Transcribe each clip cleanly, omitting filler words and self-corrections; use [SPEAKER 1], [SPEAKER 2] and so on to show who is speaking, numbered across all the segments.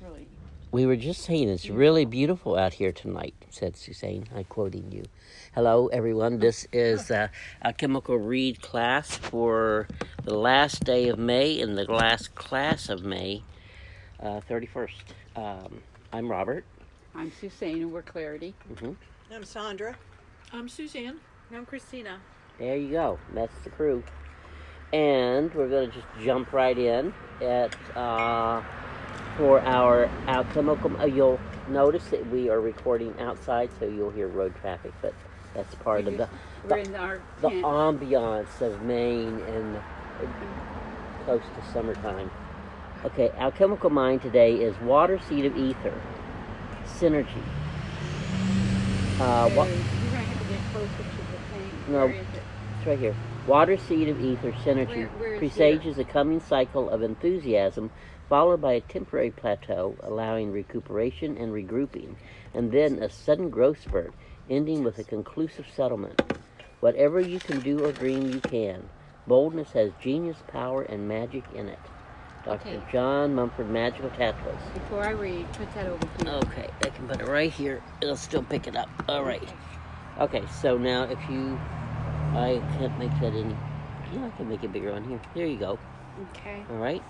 [SPEAKER 1] really...
[SPEAKER 2] We were just saying it's really beautiful out here tonight, said Suzanne. I'm quoting you. Hello, everyone. This is Alchemical Read class for the last day of May and the last class of May, 31st. I'm Robert.
[SPEAKER 1] I'm Suzanne, and we're Clarity.
[SPEAKER 2] Mm-hmm.
[SPEAKER 3] I'm Sandra.
[SPEAKER 4] I'm Suzanne.
[SPEAKER 5] I'm Christina.
[SPEAKER 2] There you go. That's the crew. And we're going to just jump right in at... for our Alchemical, you'll notice that we are recording outside, so you'll hear road traffic, but that's part of the ambiance of Maine and close to summertime. Okay, Alchemical Mind today is Water Seed of Ether, Synergy.
[SPEAKER 1] You're going to have to get closer to the thing.
[SPEAKER 2] No,
[SPEAKER 1] Where is it?
[SPEAKER 2] it's right here. Water Seed of Ether, Synergy,
[SPEAKER 1] Where
[SPEAKER 2] presages a coming cycle of enthusiasm followed by a temporary plateau, allowing recuperation and regrouping, and then a sudden growth spurt, ending with a conclusive settlement. Whatever you can do or dream, you can. Boldness has genius, power, and magic in it. Dr.
[SPEAKER 1] Okay.
[SPEAKER 2] John Mumford, Magical Tattooist.
[SPEAKER 1] Before I read, put that over here.
[SPEAKER 2] Okay, I can put it right here. It'll still pick it up. All right. Okay, so now if you... I can't make that any... Yeah, I can make it bigger on here. There you go.
[SPEAKER 1] Okay.
[SPEAKER 2] All right.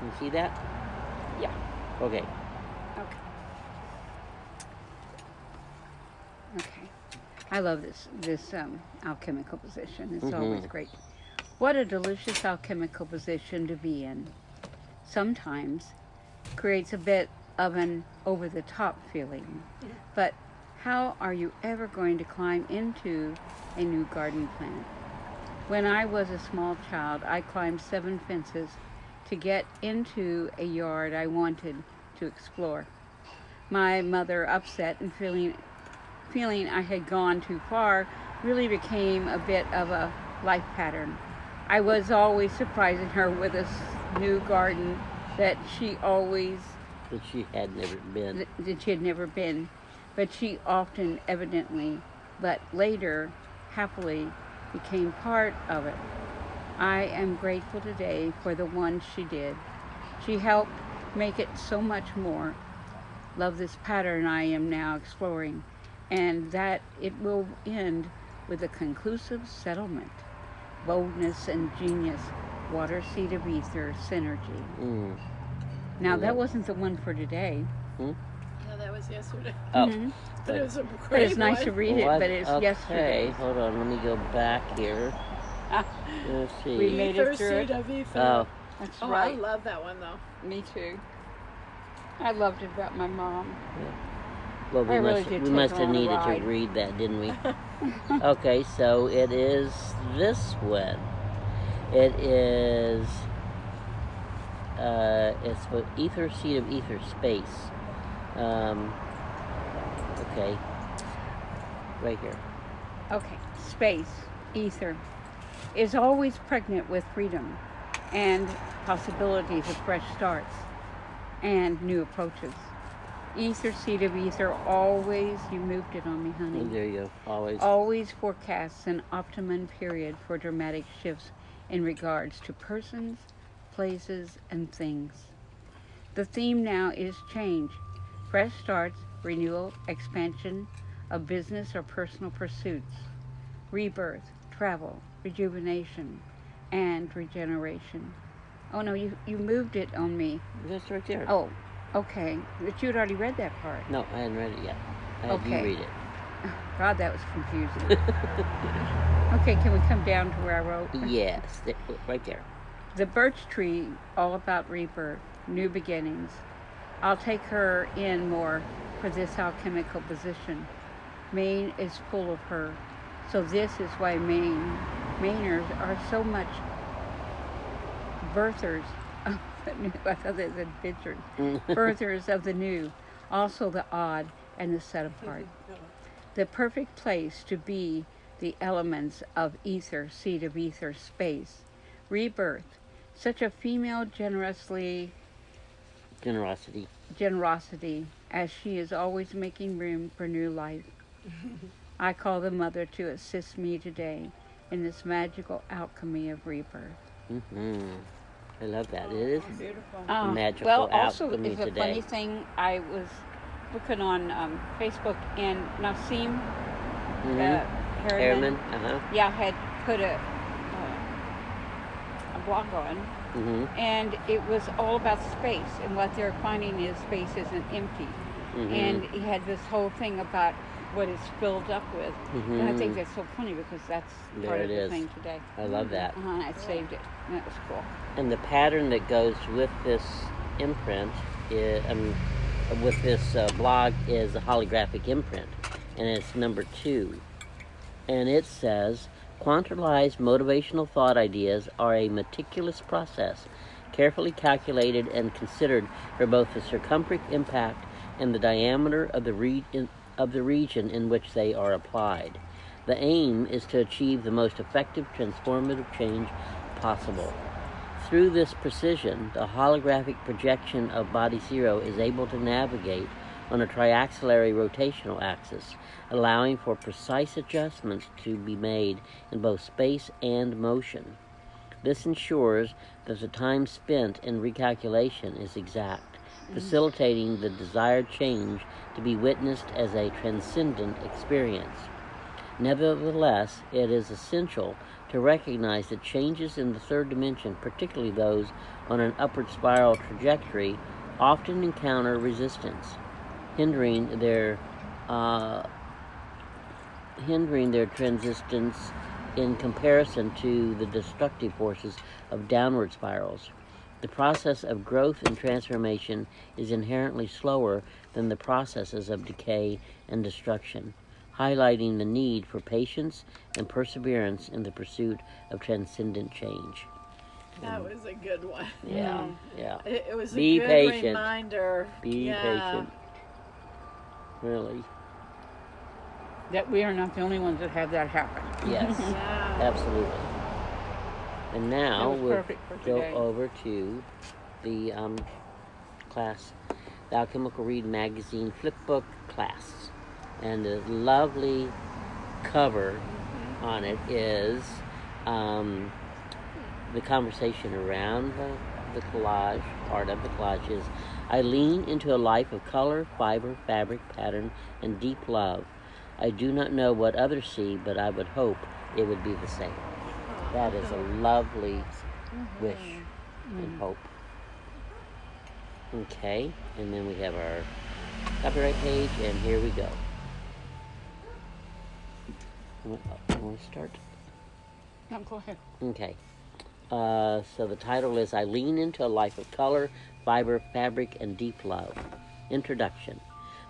[SPEAKER 2] You see that?
[SPEAKER 1] Yeah.
[SPEAKER 2] Okay.
[SPEAKER 1] Okay. I love this alchemical position. It's
[SPEAKER 2] Mm-hmm.
[SPEAKER 1] always great. What a delicious alchemical position to be in. Sometimes creates a bit of an over-the-top feeling. But how are you ever going to climb into a new garden plant? When I was a small child, I climbed 7 fences to get into a yard I wanted to explore. My mother, upset and feeling I had gone too far, really became a bit of a life pattern. I was always surprising her with a new garden that she
[SPEAKER 2] had never been.
[SPEAKER 1] But she often evidently, but later happily became part of it. I am grateful today for the one she did. She helped make it so much more. Love this pattern I am now exploring, and that it will end with a conclusive settlement. Boldness and genius, water seed of ether, synergy. Now that wasn't the one for today.
[SPEAKER 4] No, that was yesterday.
[SPEAKER 2] Oh.
[SPEAKER 1] Mm-hmm.
[SPEAKER 4] But it was a
[SPEAKER 1] But
[SPEAKER 4] great
[SPEAKER 1] it's nice
[SPEAKER 4] one.
[SPEAKER 1] to read it, but it's yesterday.
[SPEAKER 2] Okay, hold on, let me go back here. Let's see.
[SPEAKER 1] We made it through
[SPEAKER 4] Seed
[SPEAKER 1] it.
[SPEAKER 4] of Ether.
[SPEAKER 2] Oh,
[SPEAKER 1] That's
[SPEAKER 4] Oh,
[SPEAKER 1] right.
[SPEAKER 4] I love that one though.
[SPEAKER 1] Me too. I loved it about my mom.
[SPEAKER 2] well, we
[SPEAKER 1] I really
[SPEAKER 2] must,
[SPEAKER 1] did
[SPEAKER 2] we
[SPEAKER 1] take
[SPEAKER 2] must
[SPEAKER 1] her
[SPEAKER 2] have
[SPEAKER 1] on a
[SPEAKER 2] needed
[SPEAKER 1] ride.
[SPEAKER 2] to read that, didn't we? Okay, so it is this one. It is, it's what Ether, Seed of Ether, Space. Okay, right here.
[SPEAKER 1] Okay, space, ether, is always pregnant with freedom and possibilities of fresh starts and new approaches. Ether, seed of ether, always, you moved it on me, honey.
[SPEAKER 2] And there you go,
[SPEAKER 1] Always forecasts an optimum period for dramatic shifts in regards to persons, places, and things. The theme now is change, fresh starts, renewal, expansion of business or personal pursuits, rebirth, travel, rejuvenation, and regeneration. Oh no, you moved it on me.
[SPEAKER 2] Just right there.
[SPEAKER 1] Oh, okay. But you had already read that part.
[SPEAKER 2] No, I hadn't read it yet. I had you
[SPEAKER 1] Okay.
[SPEAKER 2] read it.
[SPEAKER 1] God, that was confusing. Okay, can we come down to where I wrote?
[SPEAKER 2] Yes, right there.
[SPEAKER 1] The birch tree, all about rebirth, new beginnings. I'll take her in more for this alchemical position. Maine is full of her. So this is why Mainers are so much birthers of the new. I thought they said bitchers. Birthers of the new. Also the odd and the set apart. The perfect place to be the elements of ether, seed of ether, space. Rebirth. Such a female generosity as she is always making room for new life. I call the mother to assist me today in this magical alchemy of rebirth.
[SPEAKER 2] Mm-hmm. I love that. It is
[SPEAKER 4] Beautiful.
[SPEAKER 2] magical
[SPEAKER 1] Well, also,
[SPEAKER 2] alchemy
[SPEAKER 1] is a
[SPEAKER 2] today.
[SPEAKER 1] funny thing. I was looking on Facebook, and Nassim
[SPEAKER 2] Harriman.
[SPEAKER 1] Harriman, yeah, had put a blog on, and it was all about space, and what they're finding is space isn't empty. And he had this whole thing about what it's filled up with. And I think that's so funny because that's
[SPEAKER 2] There
[SPEAKER 1] part
[SPEAKER 2] it
[SPEAKER 1] of the
[SPEAKER 2] is.
[SPEAKER 1] thing today.
[SPEAKER 2] I love that.
[SPEAKER 1] And I saved it, and that was cool.
[SPEAKER 2] And the pattern that goes with this imprint, with this blog, is a holographic imprint, and it's number 2. And it says, quantized motivational thought ideas are a meticulous process, carefully calculated and considered for both the circumference impact and the diameter of the region in which they are applied. The aim is to achieve the most effective transformative change possible. Through this precision, the holographic projection of Body Zero is able to navigate on a triaxillary rotational axis, allowing for precise adjustments to be made in both space and motion. This ensures that the time spent in recalculation is exact, facilitating the desired change to be witnessed as a transcendent experience. Nevertheless, it is essential to recognize that changes in the third dimension, particularly those on an upward spiral trajectory, often encounter resistance, hindering their transistence in comparison to the destructive forces of downward spirals. The process of growth and transformation is inherently slower than the processes of decay and destruction, highlighting the need for patience and perseverance in the pursuit of transcendent change.
[SPEAKER 4] That was a good one.
[SPEAKER 2] Yeah.
[SPEAKER 4] It was
[SPEAKER 2] Be
[SPEAKER 4] a good
[SPEAKER 2] patient.
[SPEAKER 4] reminder.
[SPEAKER 2] Be patient. Really.
[SPEAKER 1] That we are not the only ones that have that happen.
[SPEAKER 2] Yes.
[SPEAKER 4] Yeah.
[SPEAKER 2] Absolutely. And now
[SPEAKER 1] That was
[SPEAKER 2] we'll
[SPEAKER 1] perfect for
[SPEAKER 2] go
[SPEAKER 1] today.
[SPEAKER 2] over to the class, the Alchemical Rede magazine flipbook class. And the lovely cover on it is the conversation around the collage. Part of the collage is, I lean into a life of color, fiber, fabric, pattern, and deep love. I do not know what others see, but I would hope it would be the same. That is a lovely wish and hope. Okay, and then we have our copyright page, and here we go. Want to start?
[SPEAKER 1] No, go ahead.
[SPEAKER 2] Okay. So the title is, I lean into a life of color, fiber, fabric, and deep love. Introduction.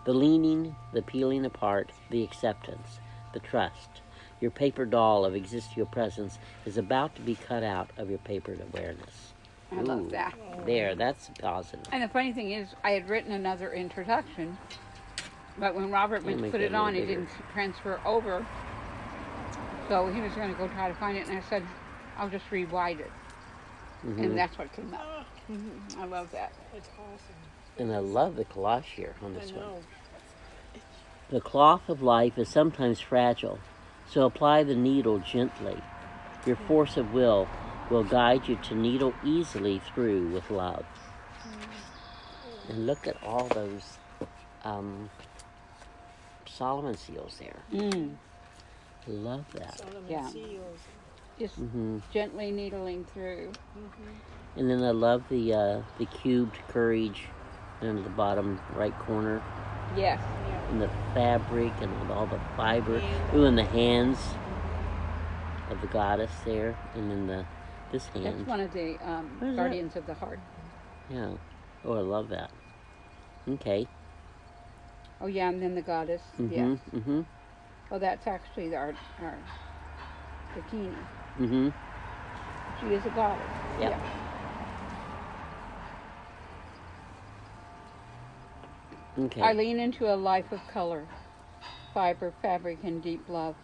[SPEAKER 2] The leaning, the peeling apart, the acceptance, the trust. Your paper doll of existential presence is about to be cut out of your papered awareness.
[SPEAKER 1] I love that.
[SPEAKER 2] There, that's positive.
[SPEAKER 1] And the funny thing is, I had written another introduction, but when Robert went to
[SPEAKER 2] Make
[SPEAKER 1] put
[SPEAKER 2] that
[SPEAKER 1] it
[SPEAKER 2] a little
[SPEAKER 1] on, it
[SPEAKER 2] bigger.
[SPEAKER 1] didn't transfer over. So he was going to go try to find it, and I said, I'll just rewrite it. And that's what came out. I love that.
[SPEAKER 4] It's awesome.
[SPEAKER 2] And I love the collage here on
[SPEAKER 4] I
[SPEAKER 2] this one.
[SPEAKER 4] know.
[SPEAKER 2] The cloth of life is sometimes fragile, so apply the needle gently. Your force of will guide you to needle easily through with love. And look at all those Solomon seals there. Love that.
[SPEAKER 4] Solomon
[SPEAKER 1] Yeah.
[SPEAKER 4] seals.
[SPEAKER 1] Just gently needling through.
[SPEAKER 2] And then I love the cubed courage in the bottom right corner,
[SPEAKER 1] Yes.
[SPEAKER 2] and the fabric and with all the fiber. Ooh, and the hands of the goddess there, and then this hand.
[SPEAKER 1] That's one of the
[SPEAKER 2] What is
[SPEAKER 1] guardians of the heart.
[SPEAKER 2] Yeah. Oh, I love that. Okay.
[SPEAKER 1] Oh, yeah, and then the goddess. Yeah.
[SPEAKER 2] Mm-hmm.
[SPEAKER 1] Well, that's actually our bikini.
[SPEAKER 2] Mm-hmm.
[SPEAKER 1] She is a goddess.
[SPEAKER 2] Yep.
[SPEAKER 1] Yeah.
[SPEAKER 2] Okay.
[SPEAKER 1] I lean into a life of color, fiber, fabric, and deep love.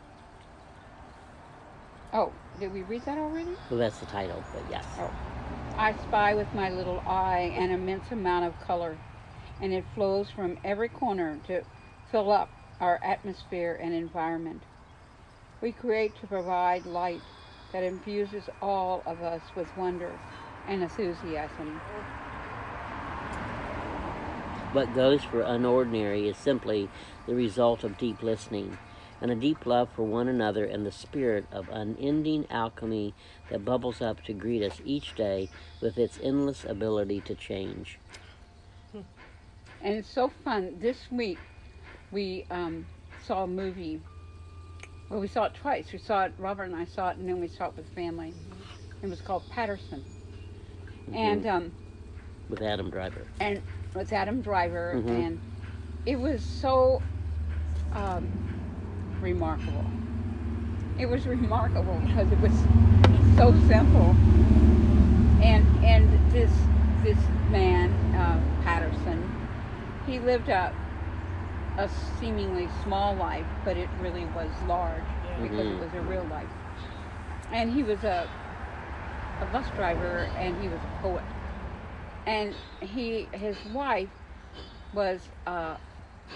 [SPEAKER 1] Oh, did we read that already?
[SPEAKER 2] Well, that's the title, but yes.
[SPEAKER 1] Oh. I spy with my little eye an immense amount of color, and it flows from every corner to fill up our atmosphere and environment. We create to provide light that infuses all of us with wonder and enthusiasm.
[SPEAKER 2] What goes for unordinary is simply the result of deep listening and a deep love for one another and the spirit of unending alchemy that bubbles up to greet us each day with its endless ability to change.
[SPEAKER 1] And it's so fun. This week we saw a movie. Well, we saw it twice. We saw it, Robert and I saw it, and then we saw it with family. It was called Patterson. And
[SPEAKER 2] with Adam Driver.
[SPEAKER 1] And with Adam Driver,
[SPEAKER 2] Mhm.
[SPEAKER 1] and it was so remarkable. It was remarkable because it was so simple. And this man, Patterson, he lived a seemingly small life, but it really was large because it was a real life. And he was a bus driver, and he was a poet. And his wife was,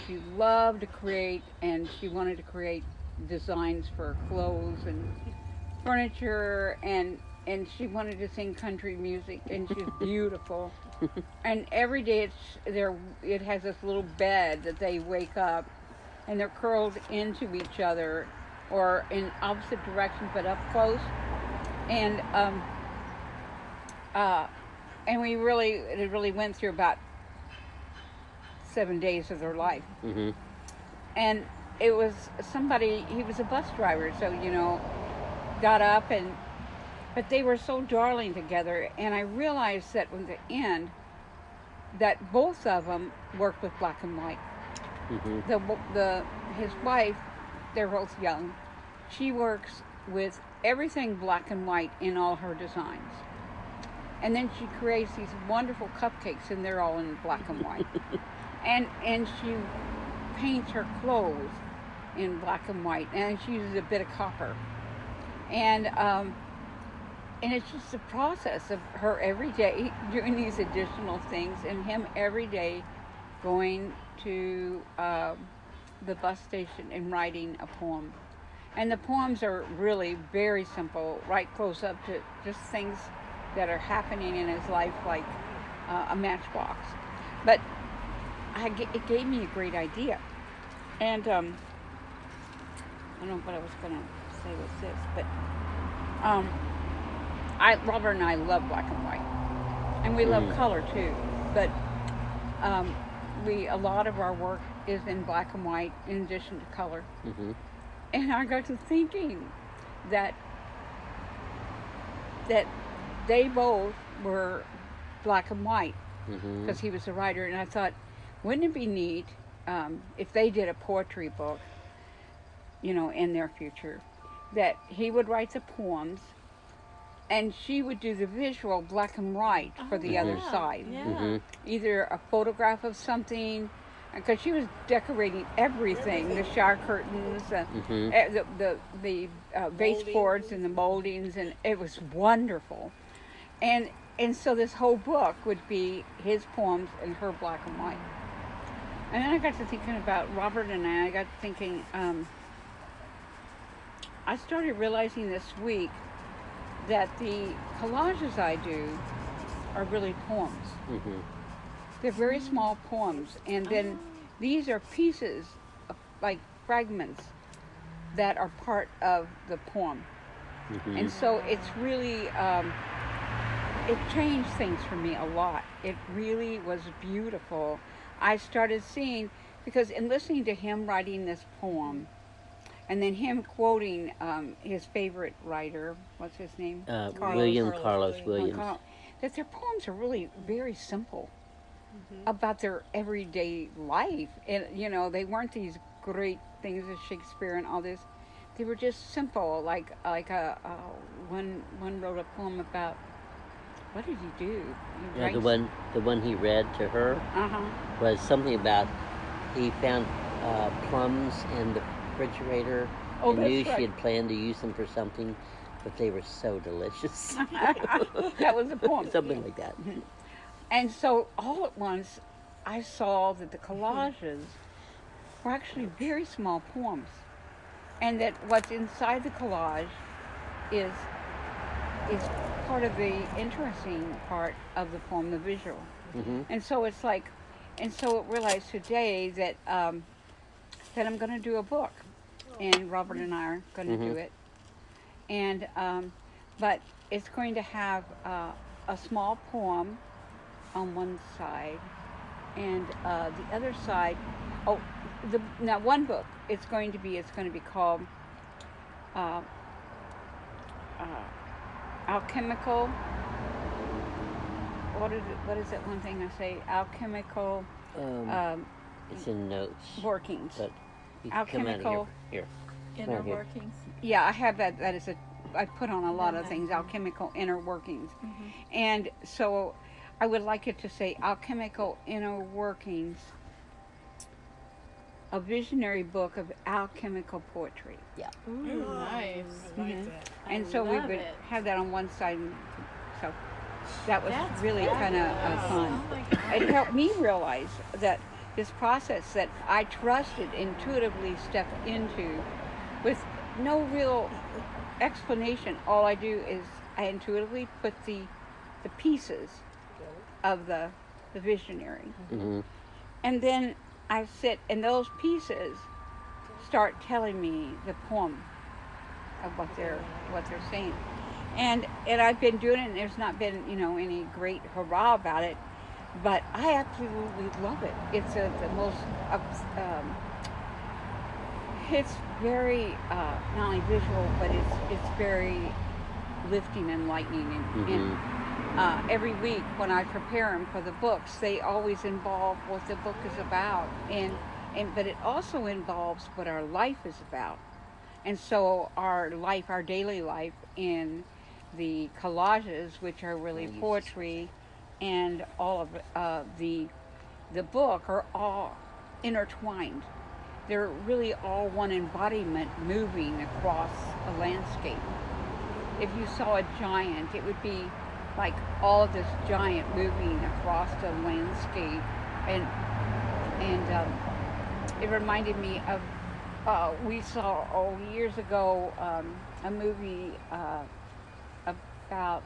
[SPEAKER 1] she loved to create, and she wanted to create designs for clothes and furniture, and she wanted to sing country music, and she's beautiful. And every day it has this little bed that they wake up, and they're curled into each other, or in opposite directions, but up close. And it really went through about 7 days of their life.
[SPEAKER 2] Mm-hmm.
[SPEAKER 1] And it was he was a bus driver, so, got up, but they were so darling together. And I realized that in the end, that both of them worked with black and white. Mm-hmm. His wife, they're both young, she works with everything black and white in all her designs. And then she creates these wonderful cupcakes, and they're all in black and white. and she paints her clothes in black and white, and she uses a bit of copper. And it's just a process of her every day doing these additional things, and him every day going to the bus station and writing a poem. And the poems are really very simple, right close up to just things that are happening in his life, like a matchbox. But it gave me a great idea. And I don't know what I was going to say with this, but Robert and I love black and white, and we love color too. But a lot of our work is in black and white in addition to color. Mm-hmm. And I got to thinking that they both were black and white because he was a writer, and I thought, wouldn't it be neat if they did a poetry book, in their future, that he would write the poems and she would do the visual black and white for the other side.
[SPEAKER 4] Yeah.
[SPEAKER 2] Mm-hmm.
[SPEAKER 1] Either a photograph of something, because she was decorating everything, the shower curtains, the baseboards and the moldings, and it was wonderful. And so this whole book would be his poems and her black and white. And then I got to thinking about Robert, and I got to thinking, I started realizing this week that the collages I do are really poems. Mm-hmm. They're very small poems, and then these are pieces, like fragments, that are part of the poem. Mm-hmm. And so it's really, it changed things for me a lot. It really was beautiful. I started seeing, because in listening to him writing this poem, and then him quoting his favorite writer, what's his name?
[SPEAKER 2] Carlos Williams.
[SPEAKER 1] That their poems are really very simple about their everyday life. And, they weren't these great things of Shakespeare and all this. They were just simple, like one wrote a poem about, what did he do?
[SPEAKER 2] The one he read to her was something about, he found plums in the refrigerator and knew she had planned to use them for something, but they were so delicious.
[SPEAKER 1] That was a poem.
[SPEAKER 2] Something like that.
[SPEAKER 1] And so all at once I saw that the collages were actually very small poems, and that what's inside the collage is part of the interesting part of the poem, the visual.
[SPEAKER 2] Mm-hmm.
[SPEAKER 1] And so it's like, and so it realized today that that I'm going to do a book, and Robert and I are going to do it. And but it's going to have a small poem on one side, and the other side. Oh, now one book. It's going to be called uh, Alchemical. What is that one thing I say? Alchemical
[SPEAKER 2] It's in notes.
[SPEAKER 1] workings.
[SPEAKER 2] But you can come out
[SPEAKER 1] Alchemical.
[SPEAKER 2] of here.
[SPEAKER 4] Inner
[SPEAKER 2] Right here.
[SPEAKER 4] workings.
[SPEAKER 1] Yeah, I have that. That is I put on a lot of things. Alchemical inner workings, and so I would like it to say alchemical inner workings. A visionary book of alchemical poetry.
[SPEAKER 4] Ooh, nice.
[SPEAKER 3] I like
[SPEAKER 1] Mhm.
[SPEAKER 3] that.
[SPEAKER 1] And
[SPEAKER 4] I
[SPEAKER 1] so we
[SPEAKER 4] love
[SPEAKER 1] would
[SPEAKER 4] it.
[SPEAKER 1] have that on one side. And so that was
[SPEAKER 4] That's
[SPEAKER 1] really kind of
[SPEAKER 4] fabulous.
[SPEAKER 1] fun.
[SPEAKER 4] Oh my God.
[SPEAKER 1] It helped me realize that this process that I trusted, intuitively stepped into with no real explanation. All I do is I intuitively put the pieces of the visionary.
[SPEAKER 2] Mm-hmm.
[SPEAKER 1] And then I sit and those pieces start telling me the poem of what they're saying. And I've been doing it and there's not been, any great hurrah about it, but I absolutely love it. It's the most it's very not only visual, but it's very lifting and lightening, and every week when I prepare them for the books, they always involve what the book is about, and but it also involves what our life is about, and so our daily life, in the collages, which are really poetry, and all of the book are all intertwined. They're really all one embodiment moving across a landscape. If you saw a giant, it would be like all of this giant moving across the landscape, and it reminded me of we saw years ago a movie about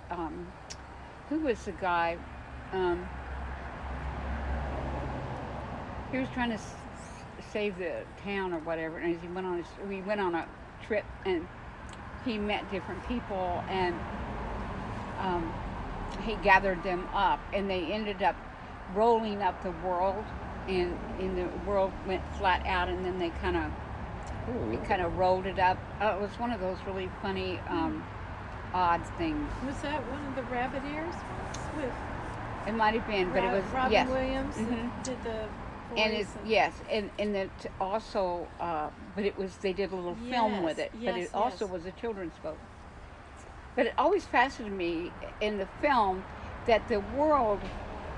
[SPEAKER 1] who was the guy? He was trying to save the town or whatever, and as we went on a trip, and he met different people, and he gathered them up, and they ended up rolling up the world, and the world went flat out, and then they kind of rolled it up. It was one of those really funny odd things.
[SPEAKER 4] Was that one of the rabbit ears ones with
[SPEAKER 1] It might have been, but it was
[SPEAKER 4] Robin
[SPEAKER 1] yes.
[SPEAKER 4] Williams that
[SPEAKER 1] Mhm.
[SPEAKER 4] did the voice?
[SPEAKER 1] And it's yes, and that also, but it was they did a little film with it, but
[SPEAKER 4] Yes,
[SPEAKER 1] it also
[SPEAKER 4] yes.
[SPEAKER 1] was a children's book. But it always fascinated me in the film that the world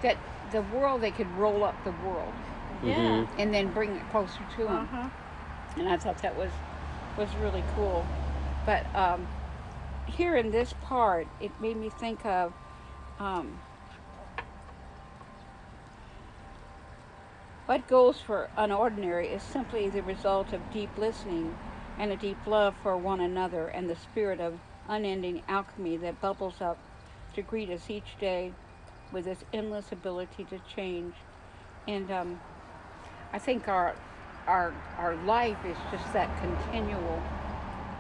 [SPEAKER 1] they could roll up the world
[SPEAKER 4] Yeah.
[SPEAKER 1] and then bring it closer to them,
[SPEAKER 4] Uh-huh.
[SPEAKER 1] and I thought that was really cool. But here in this part, it made me think of. What goes for unordinary is simply the result of deep listening and a deep love for one another, and the spirit of unending alchemy that bubbles up to greet us each day with its endless ability to change. And I think our life is just that continual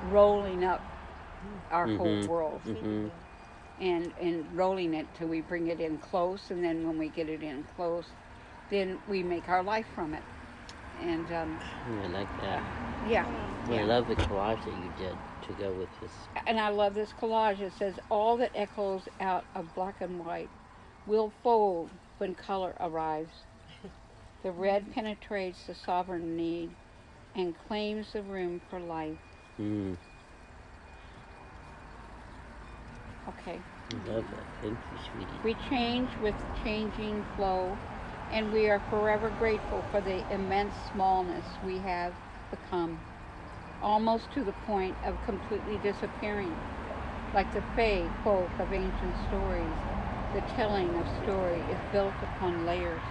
[SPEAKER 1] rolling up our whole world, and rolling it till we bring it in close, and then when we get it in close, then we make our life from it. And
[SPEAKER 2] I like that.
[SPEAKER 1] yeah,
[SPEAKER 2] I love the collage that you did to go with this.
[SPEAKER 1] and I love this collage. It says, all that echoes out of black and white will fold when color arrives. The red penetrates the sovereign need and claims the room for life.
[SPEAKER 2] Mm,
[SPEAKER 1] Okay.
[SPEAKER 2] I love that. Thank you, sweetie.
[SPEAKER 1] We change with changing flow, and we are forever grateful for the immense smallness we have become, almost to the point of completely disappearing. Like the fey folk of ancient stories, the telling of story is built upon layers.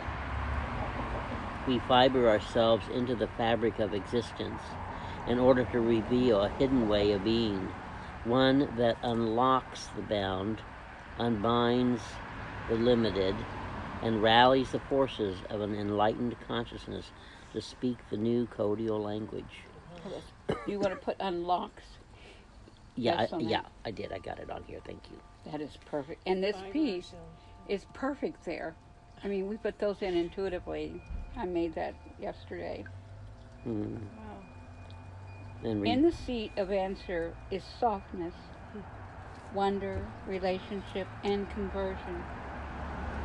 [SPEAKER 2] We fiber ourselves into the fabric of existence in order to reveal a hidden way of being, one that unlocks the bound unbinds the limited, and rallies the forces of an enlightened consciousness to speak the new codial language.
[SPEAKER 1] You want to put unlocks?
[SPEAKER 2] Yeah,
[SPEAKER 1] Yes, on that.
[SPEAKER 2] I did. I got it on here. Thank you.
[SPEAKER 1] That is perfect. And this piece is perfect there. I mean, we put those in intuitively. I made that yesterday.
[SPEAKER 2] Mm.
[SPEAKER 4] Wow.
[SPEAKER 2] And
[SPEAKER 1] In the seat of answer is softness, wonder, relationship, and conversion.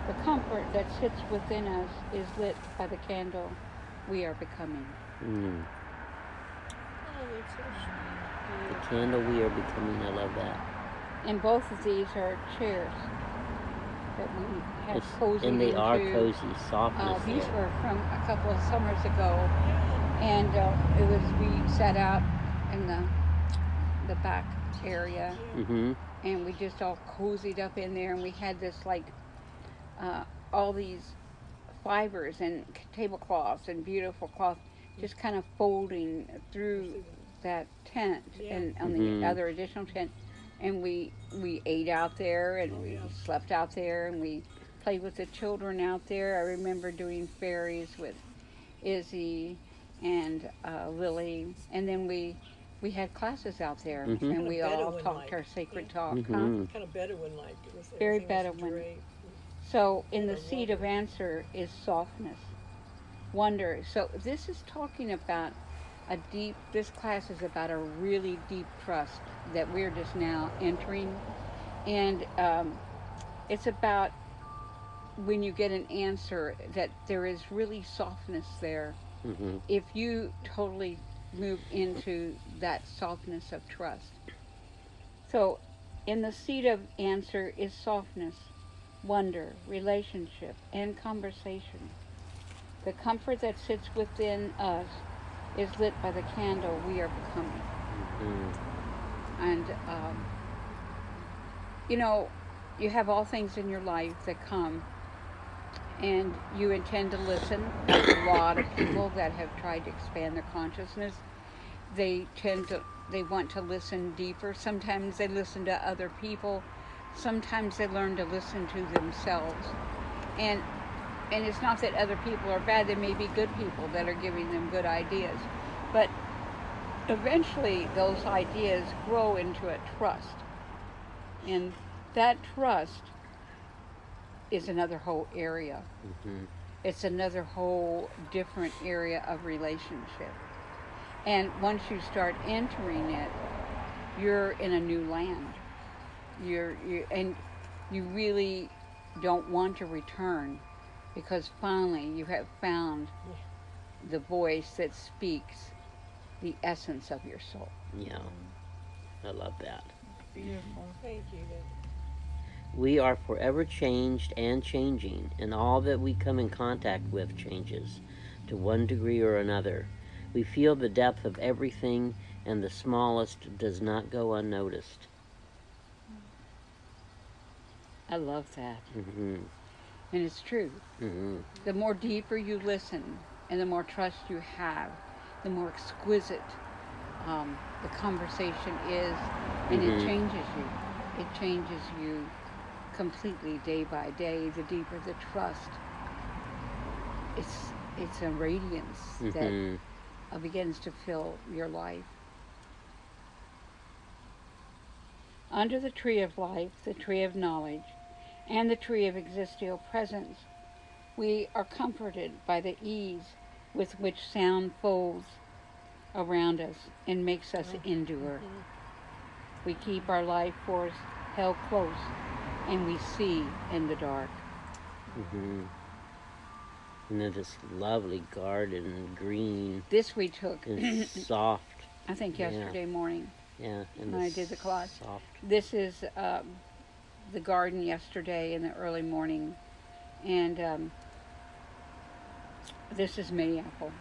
[SPEAKER 1] The comfort that sits within us is lit by the candle we are becoming.
[SPEAKER 2] Mm.
[SPEAKER 4] Oh, that's so sweet.
[SPEAKER 2] The candle we are becoming. I love that.
[SPEAKER 1] And both of these are chairs that we have cozied
[SPEAKER 2] And they
[SPEAKER 1] into.
[SPEAKER 2] are cozy, softness
[SPEAKER 1] These
[SPEAKER 2] there.
[SPEAKER 1] were from a couple of summers ago, and it was we sat out in the back area,
[SPEAKER 2] Mm-hmm.
[SPEAKER 1] and we just all cozied up in there, and we had this like all these fibers and tablecloths and beautiful cloth just kind of folding through that tent and on the other additional tent, and we ate out there and we slept out there and we played with the children out there. I remember doing fairies with Izzy and Lily, and then we had classes out there,
[SPEAKER 2] Mhm.
[SPEAKER 1] and we all
[SPEAKER 3] Bedouin-like.
[SPEAKER 1] talked our sacred talk.
[SPEAKER 2] Mhm.
[SPEAKER 1] Huh?
[SPEAKER 3] Kind of Bedouin-like. It was,
[SPEAKER 1] Very
[SPEAKER 3] everything was
[SPEAKER 1] Bedouin.
[SPEAKER 3] draped.
[SPEAKER 1] So in the
[SPEAKER 3] I
[SPEAKER 1] seat
[SPEAKER 3] love
[SPEAKER 1] of
[SPEAKER 3] it.
[SPEAKER 1] answer is softness, wonder. So this is talking about a deep, this class is about a really deep trust that we're just now entering. And it's about when you get an answer that there is really softness there.
[SPEAKER 2] Mhm.
[SPEAKER 1] If you totally move into that softness of trust. So in the seat of answer is softness, wonder, relationship, and conversation. The comfort that sits within us is lit by the candle we are becoming.
[SPEAKER 2] Mhm.
[SPEAKER 1] And, you know, you have all things in your life that come, and you intend to listen. A lot of people that have tried to expand their consciousness, they want to listen deeper. Sometimes they listen to other people. Sometimes they learn to listen to themselves. And it's not that other people are bad. There may be good people that are giving them good ideas. But eventually those ideas grow into a trust. And that trust is another whole area.
[SPEAKER 2] Mhm.
[SPEAKER 1] It's another whole different area of relationship. And once you start entering it, you're in a new land. And you really don't want to return because finally you have found the voice that speaks the essence of your soul.
[SPEAKER 2] Yeah. I love that.
[SPEAKER 4] Beautiful.
[SPEAKER 3] Thank you.
[SPEAKER 2] We are forever changed and changing, and all that we come in contact with changes to one degree or another. We feel the depth of everything, and the smallest does not go unnoticed.
[SPEAKER 1] I love that.
[SPEAKER 2] Mm-hmm.
[SPEAKER 1] And it's true.
[SPEAKER 2] Mm-hmm.
[SPEAKER 1] The more deeper you listen and the more trust you have, the more exquisite the conversation is, and it
[SPEAKER 2] Mhm.
[SPEAKER 1] changes you. It changes you completely day by day. The deeper the trust, it's a radiance that
[SPEAKER 2] Mhm.
[SPEAKER 1] begins to fill your life. Under the tree of life, the tree of knowledge, and the tree of existential presence, we are comforted by the ease with which sound folds around us and makes us endure. We keep our life force held close, and we see in the dark.
[SPEAKER 2] Mhm. And then this lovely garden, green
[SPEAKER 1] This we took,
[SPEAKER 2] and soft.
[SPEAKER 1] I think,
[SPEAKER 2] Yeah.
[SPEAKER 1] yesterday morning
[SPEAKER 2] Yeah, and
[SPEAKER 1] when I did the class.
[SPEAKER 2] soft.
[SPEAKER 1] This is the garden yesterday in the early morning, and this is Mayapple,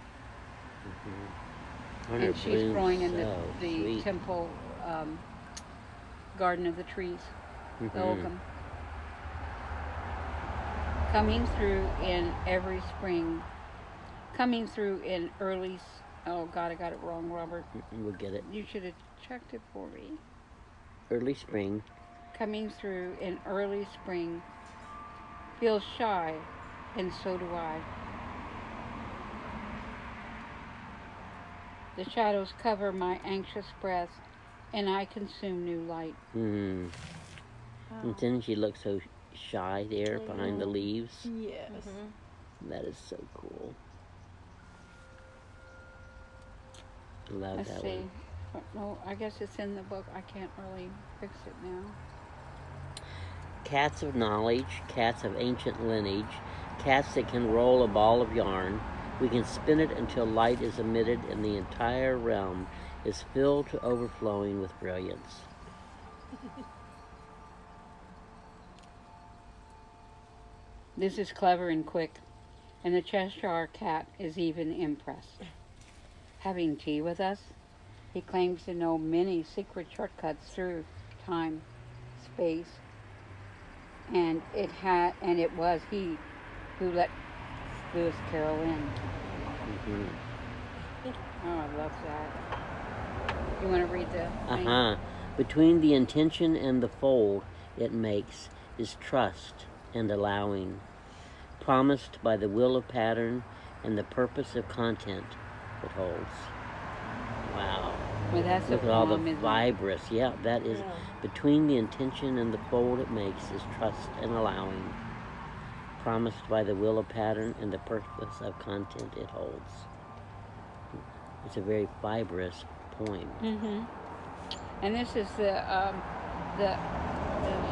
[SPEAKER 2] Mm-hmm.
[SPEAKER 1] and she's growing in
[SPEAKER 2] so
[SPEAKER 1] the
[SPEAKER 2] sweet.
[SPEAKER 1] temple garden of the trees, the
[SPEAKER 2] Mm-hmm.
[SPEAKER 1] oakum. Coming through in every spring, coming through in early. Oh God, I got it wrong, Robert.
[SPEAKER 2] We'll get it.
[SPEAKER 1] You should have checked it for me.
[SPEAKER 2] Early spring.
[SPEAKER 1] coming through in early spring feels shy, and so do I. The shadows cover my anxious breath, and I consume new light.
[SPEAKER 2] Mm. And then she looks so shy there behind the leaves.
[SPEAKER 4] Yes.
[SPEAKER 2] That is so cool. Love
[SPEAKER 1] Let's
[SPEAKER 2] that
[SPEAKER 1] see.
[SPEAKER 2] one.
[SPEAKER 1] No, I guess it's in the book. I can't really fix it now.
[SPEAKER 2] Cats of knowledge, cats of ancient lineage, cats that can roll a ball of yarn. We can spin it until light is emitted and the entire realm is filled to overflowing with brilliance.
[SPEAKER 1] This is clever and quick, and the Cheshire Cat is even impressed. Having tea with us, he claims to know many secret shortcuts through time, space, and it was he who let Lewis Carroll in.
[SPEAKER 2] Mm-hmm.
[SPEAKER 1] Oh, I love that. You want to read the thing?
[SPEAKER 2] Between the intention and the fold it makes is trust and allowing, promised by the will of pattern and the purpose of content it holds. Wow.
[SPEAKER 1] Well, that's
[SPEAKER 2] Look
[SPEAKER 1] a
[SPEAKER 2] at all the
[SPEAKER 1] poem, isn't it?
[SPEAKER 2] vibrous. Yeah, that is. Between the intention and the fold it makes is trust and allowing, promised by the will of pattern and the purpose of content it holds. It's a very fibrous poem.
[SPEAKER 1] Mm-hmm. And this is the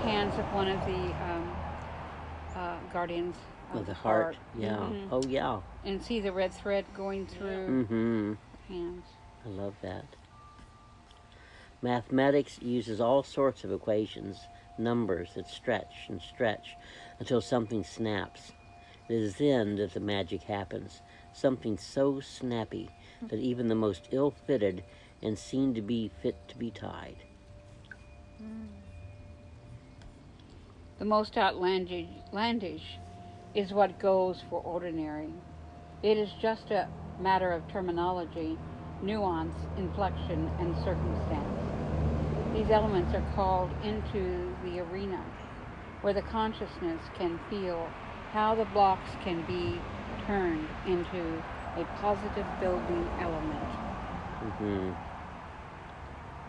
[SPEAKER 1] hands of one of the guardians
[SPEAKER 2] Of the heart. Yeah.
[SPEAKER 1] Mhm.
[SPEAKER 2] Oh, yeah.
[SPEAKER 1] And see the red thread going through
[SPEAKER 2] Mm-hmm.
[SPEAKER 1] the hands.
[SPEAKER 2] I love that. Mathematics uses all sorts of equations, numbers that stretch and stretch until something snaps. It is then that the magic happens, something so snappy that even the most ill-fitted and seen to be fit to be tied.
[SPEAKER 1] The most outlandish is what goes for ordinary. It is just a matter of terminology, nuance, inflection, and circumstance. These elements are called into the arena where the consciousness can feel how the blocks can be turned into a positive building element.
[SPEAKER 2] Mm-hmm.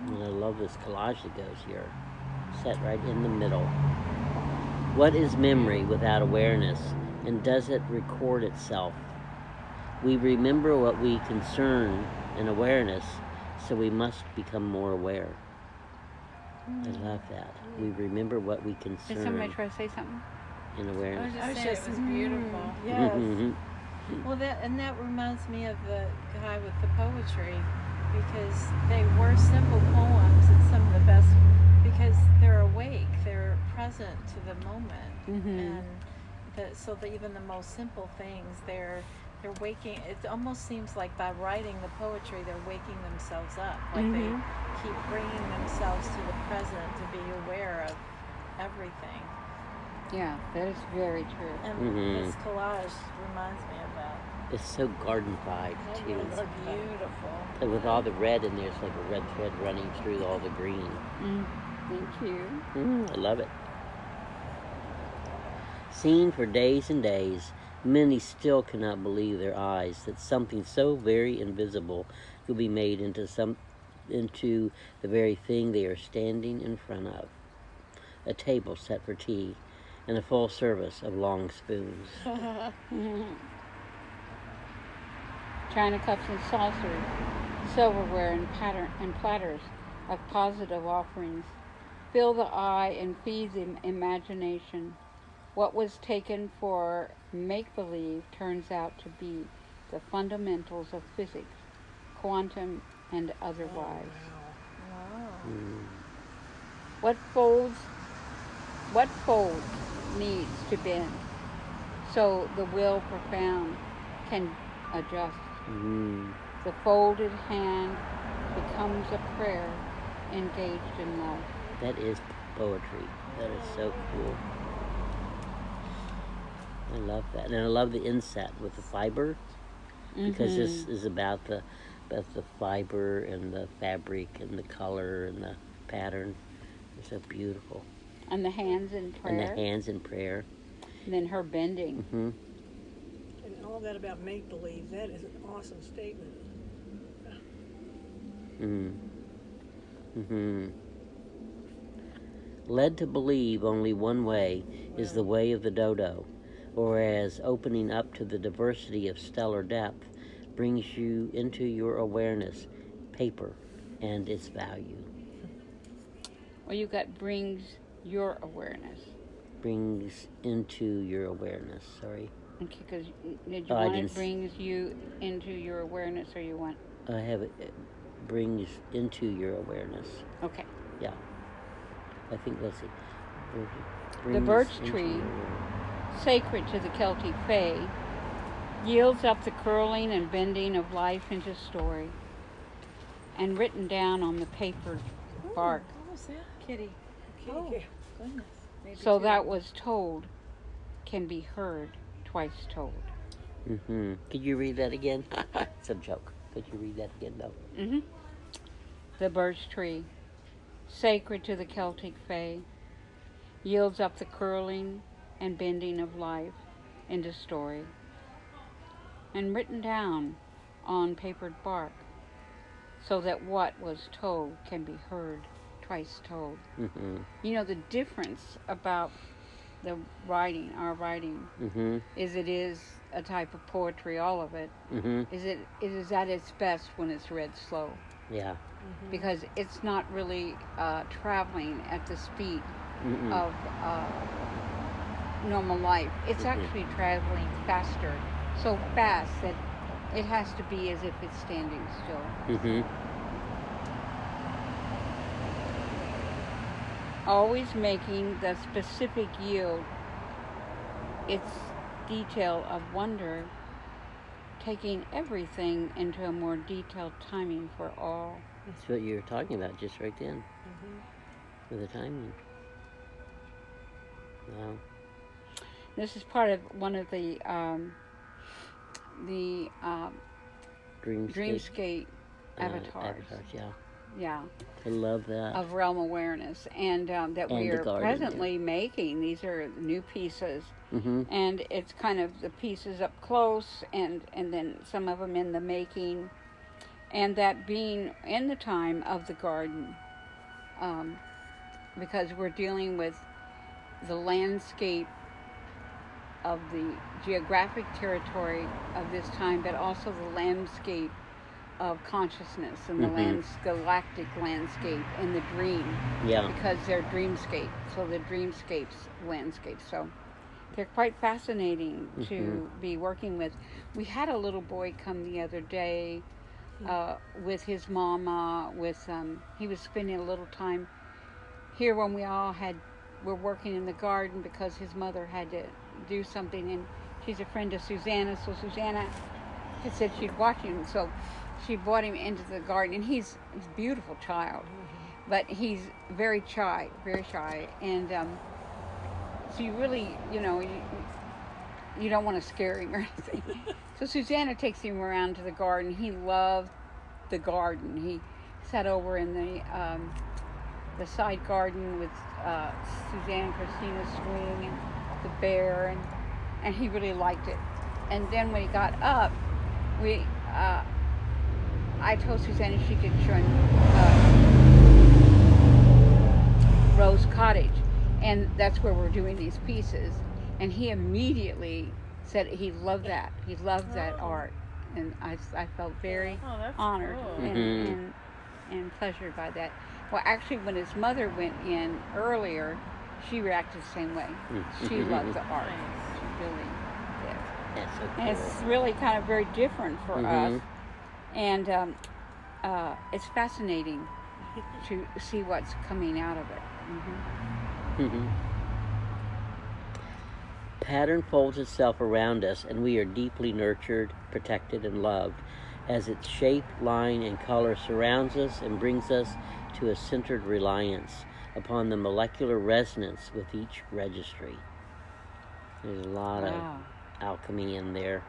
[SPEAKER 2] And I love this collage that goes here, set right in the middle. What is memory without awareness, and does it record itself? We remember what we concern in awareness, so we must become more aware. I love that. We remember what we
[SPEAKER 1] Did
[SPEAKER 2] concern
[SPEAKER 1] somebody try to say something?
[SPEAKER 2] in
[SPEAKER 4] I
[SPEAKER 2] awareness.
[SPEAKER 4] was just saying it was beautiful.
[SPEAKER 3] Yes.
[SPEAKER 4] Well, that reminds me of the guy with the poetry, because they were simple poems and some of the best, because they're awake, they're present to the moment, and so that even the most simple things, they're waking. It almost seems like by writing the poetry, they're waking themselves up, like they keep bringing themselves to the present to be aware of everything.
[SPEAKER 1] Yeah, that is very true.
[SPEAKER 4] And this collage reminds me of that.
[SPEAKER 2] It's so garden-fied, too.
[SPEAKER 4] It's beautiful.
[SPEAKER 2] And with all the red in there, it's like a red thread running through all the green.
[SPEAKER 1] Thank you.
[SPEAKER 2] I love it. Seen for days and days, many still cannot believe their eyes that something so very invisible could be made into the very thing they are standing in front of. A table set for tea, and a full service of long spoons.
[SPEAKER 1] China cups and saucers, silverware and platters of positive offerings fill the eye and feed the imagination. What was taken for make-believe turns out to be the fundamentals of physics, quantum and otherwise. What folds needs to bend so the will profound can adjust. The folded hand becomes a prayer engaged in love.
[SPEAKER 2] That is poetry. That is so cool. I love that. And I love the inset with the fiber, because this is about the fiber and the fabric and the color and the pattern. It's so beautiful.
[SPEAKER 1] And the hands in
[SPEAKER 2] and the
[SPEAKER 1] prayer.
[SPEAKER 2] hands in prayer.
[SPEAKER 1] And then her bending.
[SPEAKER 2] Mm-hmm.
[SPEAKER 3] And all that about make believe, that is an awesome statement.
[SPEAKER 2] Mm-hmm. Led to believe only one way is the way of the dodo, whereas opening up to the diversity of stellar depth brings you into your awareness, paper, and its value.
[SPEAKER 1] Well, you got brings your awareness.
[SPEAKER 2] Brings into your awareness, sorry.
[SPEAKER 1] Okay, because did you
[SPEAKER 2] I
[SPEAKER 1] want
[SPEAKER 2] didn't
[SPEAKER 1] it brings you into your awareness, or you want?
[SPEAKER 2] I have it brings into your awareness.
[SPEAKER 1] Okay.
[SPEAKER 2] Yeah. I think, let's see.
[SPEAKER 1] The birch
[SPEAKER 2] Brings into
[SPEAKER 1] tree,
[SPEAKER 2] your awareness.
[SPEAKER 1] sacred to the Celtic Fae, yields up the curling and bending of life into story, and written down on the papered bark.
[SPEAKER 4] What was that, Kitty?
[SPEAKER 3] Kitty
[SPEAKER 4] Oh,
[SPEAKER 3] cat.
[SPEAKER 4] goodness. Maybe
[SPEAKER 1] So
[SPEAKER 4] two.
[SPEAKER 1] that was told can be heard, twice told.
[SPEAKER 2] Mm-hmm. Could you read that again? It's a joke. Could you read that again, though?
[SPEAKER 1] Mm-hmm. The birch tree, sacred to the Celtic Fae, yields up the curling and bending of life into story, and written down on papered bark, so that what was told can be heard, twice told.
[SPEAKER 2] Mm-hmm.
[SPEAKER 1] You know, the difference about the writing, our writing,
[SPEAKER 2] Mm-hmm.
[SPEAKER 1] is it is a type of poetry, all of it.
[SPEAKER 2] Mm-hmm.
[SPEAKER 1] It is at its best when it's read slow,
[SPEAKER 2] Yeah.
[SPEAKER 1] because it's not really traveling at the speed
[SPEAKER 2] Mm-mm.
[SPEAKER 1] of normal life. It's
[SPEAKER 2] Mhm.
[SPEAKER 1] actually traveling faster, so fast that it has to be as if it's standing still.
[SPEAKER 2] Mm-hmm.
[SPEAKER 1] Always making the specific yield its detail of wonder, taking everything into a more detailed timing for all.
[SPEAKER 2] That's what you were talking about just right then, with the timing. Wow.
[SPEAKER 1] This is part of one of the Dreamscape avatars. Yeah,
[SPEAKER 2] I love that.
[SPEAKER 1] of realm awareness, and that
[SPEAKER 2] And
[SPEAKER 1] we
[SPEAKER 2] the
[SPEAKER 1] are
[SPEAKER 2] garden,
[SPEAKER 1] presently making. These are new pieces,
[SPEAKER 2] Mm-hmm.
[SPEAKER 1] and it's kind of the pieces up close, and then some of them in the making, and that being in the time of the garden, because we're dealing with the landscape of the geographic territory of this time, but also the landscape of consciousness and the galactic landscape and the dream,
[SPEAKER 2] Yeah.
[SPEAKER 1] because they're dreamscape, so the dreamscapes landscape. So they're quite fascinating to be working with. We had a little boy come the other day with his mama. He was spending a little time here when we all were working in the garden, because his mother had to do something, and she's a friend of Susanna, so Susanna had said she'd watch him, so she brought him into the garden, and he's a beautiful child, but he's very shy, and so you really, you don't want to scare him or anything. So Susanna takes him around to the garden. He loved the garden. He sat over in the side garden with Suzanne and Christina's swing and the bear, and he really liked it. And then when he got up, I told Suzanne she could join Rose Cottage, and that's where we're doing these pieces. And he immediately said he loved that. He loved that art, and I felt very honored
[SPEAKER 4] cool.
[SPEAKER 1] and pleasured by that. Well, actually, when his mother went in earlier, she reacted the same way. She loved the art. She really did.
[SPEAKER 2] That's so cool.
[SPEAKER 1] And it's really kind of very different for us. And it's fascinating to see what's coming out of it.
[SPEAKER 2] Pattern folds itself around us, and we are deeply nurtured, protected, and loved, as its shape, line, and color surrounds us and brings us to a centered reliance upon the molecular resonance with each registry. There's a lot of alchemy in there.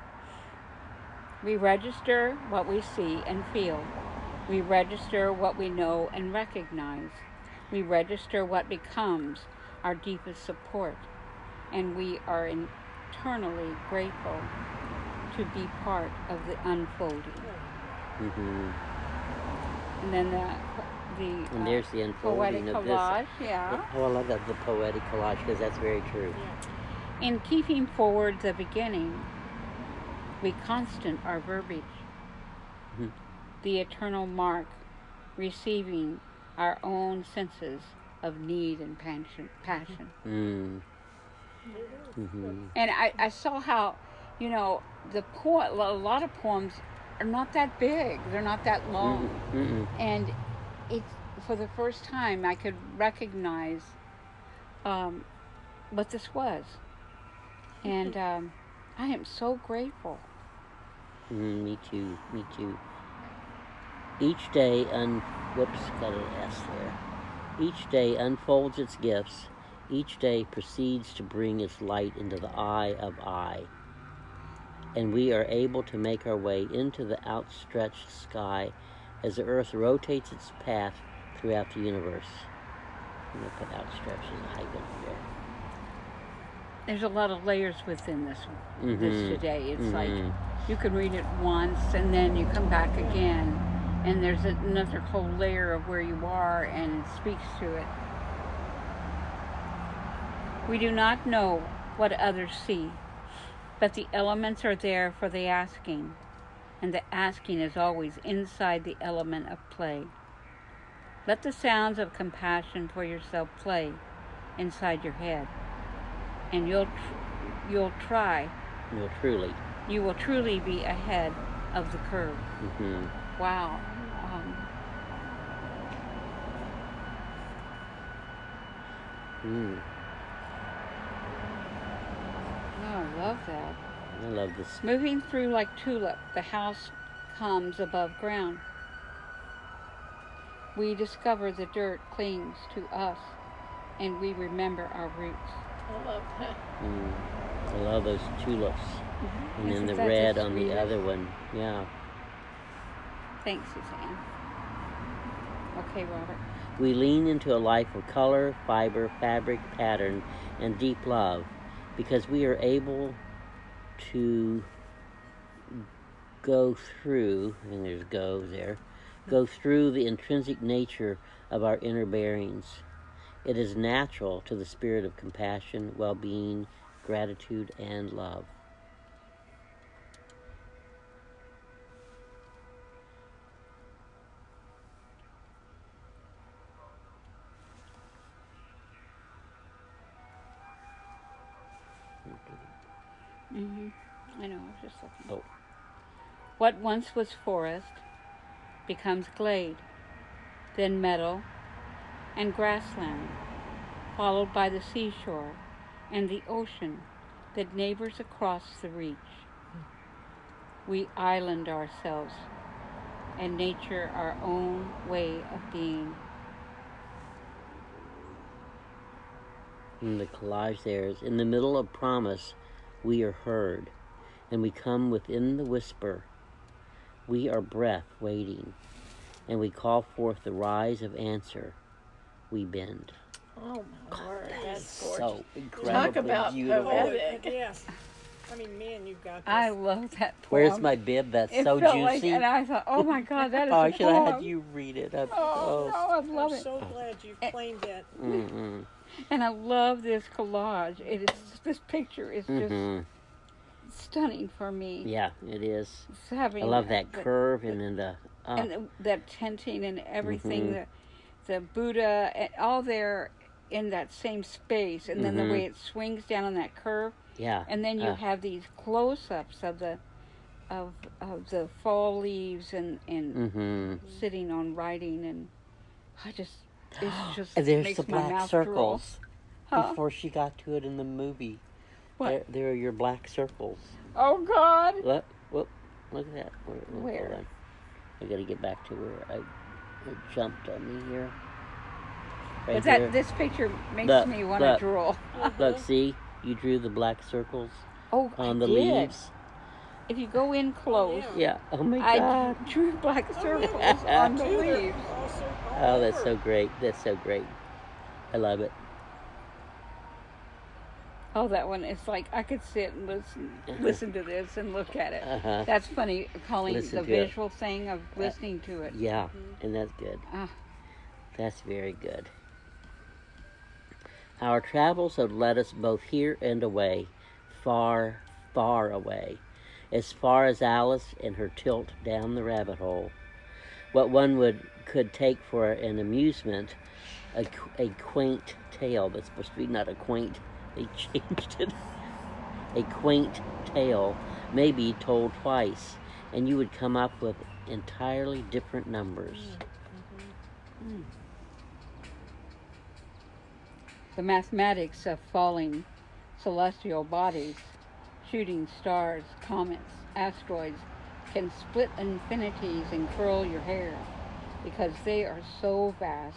[SPEAKER 1] We register what we see and feel. We register what we know and recognize. We register what becomes our deepest support, and we are eternally grateful to be part of the unfolding. And then
[SPEAKER 2] And there's the unfolding
[SPEAKER 1] poetic
[SPEAKER 2] of
[SPEAKER 1] collage,
[SPEAKER 2] this.
[SPEAKER 1] yeah.
[SPEAKER 2] Oh, I love that, the poetic collage, because that's very true.
[SPEAKER 1] In keeping forward the beginning, we constant our verbiage, the eternal mark, receiving our own senses of need and passion. And I saw how, you know, a lot of poems are not that big. They're not that long. And it's, for the first time, I could recognize what this was. And I am so grateful.
[SPEAKER 2] Me too. Me too. Each day whoops, got an S there. Each day unfolds its gifts. Each day proceeds to bring its light into the eye of I. And we are able to make our way into the outstretched sky as the earth rotates its path throughout the universe. I'm going to put outstretched as a hyphen there.
[SPEAKER 1] There's a lot of layers within this today. It's like you can read it once and then you come back again, and there's another whole layer of where you are, and it speaks to it. We do not know what others see, but the elements are there for the asking, and the asking is always inside the element of play. Let the sounds of compassion for yourself play inside your head, and you will truly be ahead of the curve. Wow. Oh, I love that.
[SPEAKER 2] I love this.
[SPEAKER 1] Moving through like tulip, the house comes above ground. We discover the dirt clings to us, and we remember our roots.
[SPEAKER 4] I love that.
[SPEAKER 2] I love those tulips. And then the red on the other one. Yeah.
[SPEAKER 1] Thanks, Suzanne. Okay, Robert.
[SPEAKER 2] We lean into a life of color, fiber, fabric, pattern, and deep love, because we are able to go through, and there's go through the intrinsic nature of our inner bearings. It is natural to the spirit of compassion, well-being, gratitude, and love.
[SPEAKER 1] I know, I was just looking.
[SPEAKER 2] Oh.
[SPEAKER 1] What once was forest becomes glade, then meadow and grassland, followed by the seashore and the ocean that neighbors across the reach. We island ourselves and nature our own way of being.
[SPEAKER 2] And the collage there is, in the middle of promise, we are heard, and we come within the whisper. We are breath waiting, and we call forth the rise of answer. We bend.
[SPEAKER 4] Oh my word, that's gorgeous.
[SPEAKER 2] So incredibly
[SPEAKER 4] Talk about
[SPEAKER 2] beautiful.
[SPEAKER 4] poetic.
[SPEAKER 3] Yes. I mean, man, you've got this.
[SPEAKER 1] I love that poem.
[SPEAKER 2] Where's my bib? That's
[SPEAKER 1] It
[SPEAKER 2] so
[SPEAKER 1] felt
[SPEAKER 2] juicy.
[SPEAKER 1] like, and I thought, oh my God, that is
[SPEAKER 2] Oh, I
[SPEAKER 1] a
[SPEAKER 2] should have had
[SPEAKER 1] poem.
[SPEAKER 2] you read it.
[SPEAKER 1] No, I love
[SPEAKER 3] I'm
[SPEAKER 1] it.
[SPEAKER 3] so glad you claimed that.
[SPEAKER 1] And I love this collage. This picture is just stunning for me.
[SPEAKER 2] Yeah, it is.
[SPEAKER 1] It's having
[SPEAKER 2] I love that curve and then the...
[SPEAKER 1] and that tinting and everything, the Buddha, and all there in that same space, and then the way it swings down on that curve.
[SPEAKER 2] Yeah.
[SPEAKER 1] And then you have these close-ups of the fall leaves and sitting on writing, and it's just
[SPEAKER 2] And there's
[SPEAKER 1] makes
[SPEAKER 2] the
[SPEAKER 1] my
[SPEAKER 2] black
[SPEAKER 1] mouth
[SPEAKER 2] circles.
[SPEAKER 1] Huh?
[SPEAKER 2] Before she got to it in the movie.
[SPEAKER 1] What?
[SPEAKER 2] There are your black circles.
[SPEAKER 1] Oh God!
[SPEAKER 2] Look at that.
[SPEAKER 1] Where?
[SPEAKER 2] Hold on. I gotta get back to where it jumped on me here. Right
[SPEAKER 1] But
[SPEAKER 2] here.
[SPEAKER 1] this picture makes
[SPEAKER 2] Look,
[SPEAKER 1] me want to drool.
[SPEAKER 2] Look, see? You drew the black circles on the
[SPEAKER 1] I did.
[SPEAKER 2] leaves.
[SPEAKER 1] If you go in close,
[SPEAKER 2] Yeah. Oh my
[SPEAKER 1] I
[SPEAKER 2] God.
[SPEAKER 1] drew black circles on the leaves.
[SPEAKER 2] Oh, that's so great. That's so great. I love it.
[SPEAKER 1] Oh, that one. It's like I could sit and listen to this and look at it.
[SPEAKER 2] Uh-huh.
[SPEAKER 1] That's funny, calling
[SPEAKER 2] Listen
[SPEAKER 1] the
[SPEAKER 2] to it.
[SPEAKER 1] visual thing of listening to it.
[SPEAKER 2] Yeah, and that's good.
[SPEAKER 1] Ah.
[SPEAKER 2] That's very good. Our travels have led us both here and away, far, far away, as far as Alice and her tilt down the rabbit hole. What one could take for an amusement, a quaint tale that's supposed to be not a quaint, they changed it. A quaint tale may be told twice, and you would come up with entirely different numbers.
[SPEAKER 1] The mathematics of falling celestial bodies, shooting stars, comets, asteroids, can split infinities and curl your hair because they are so vast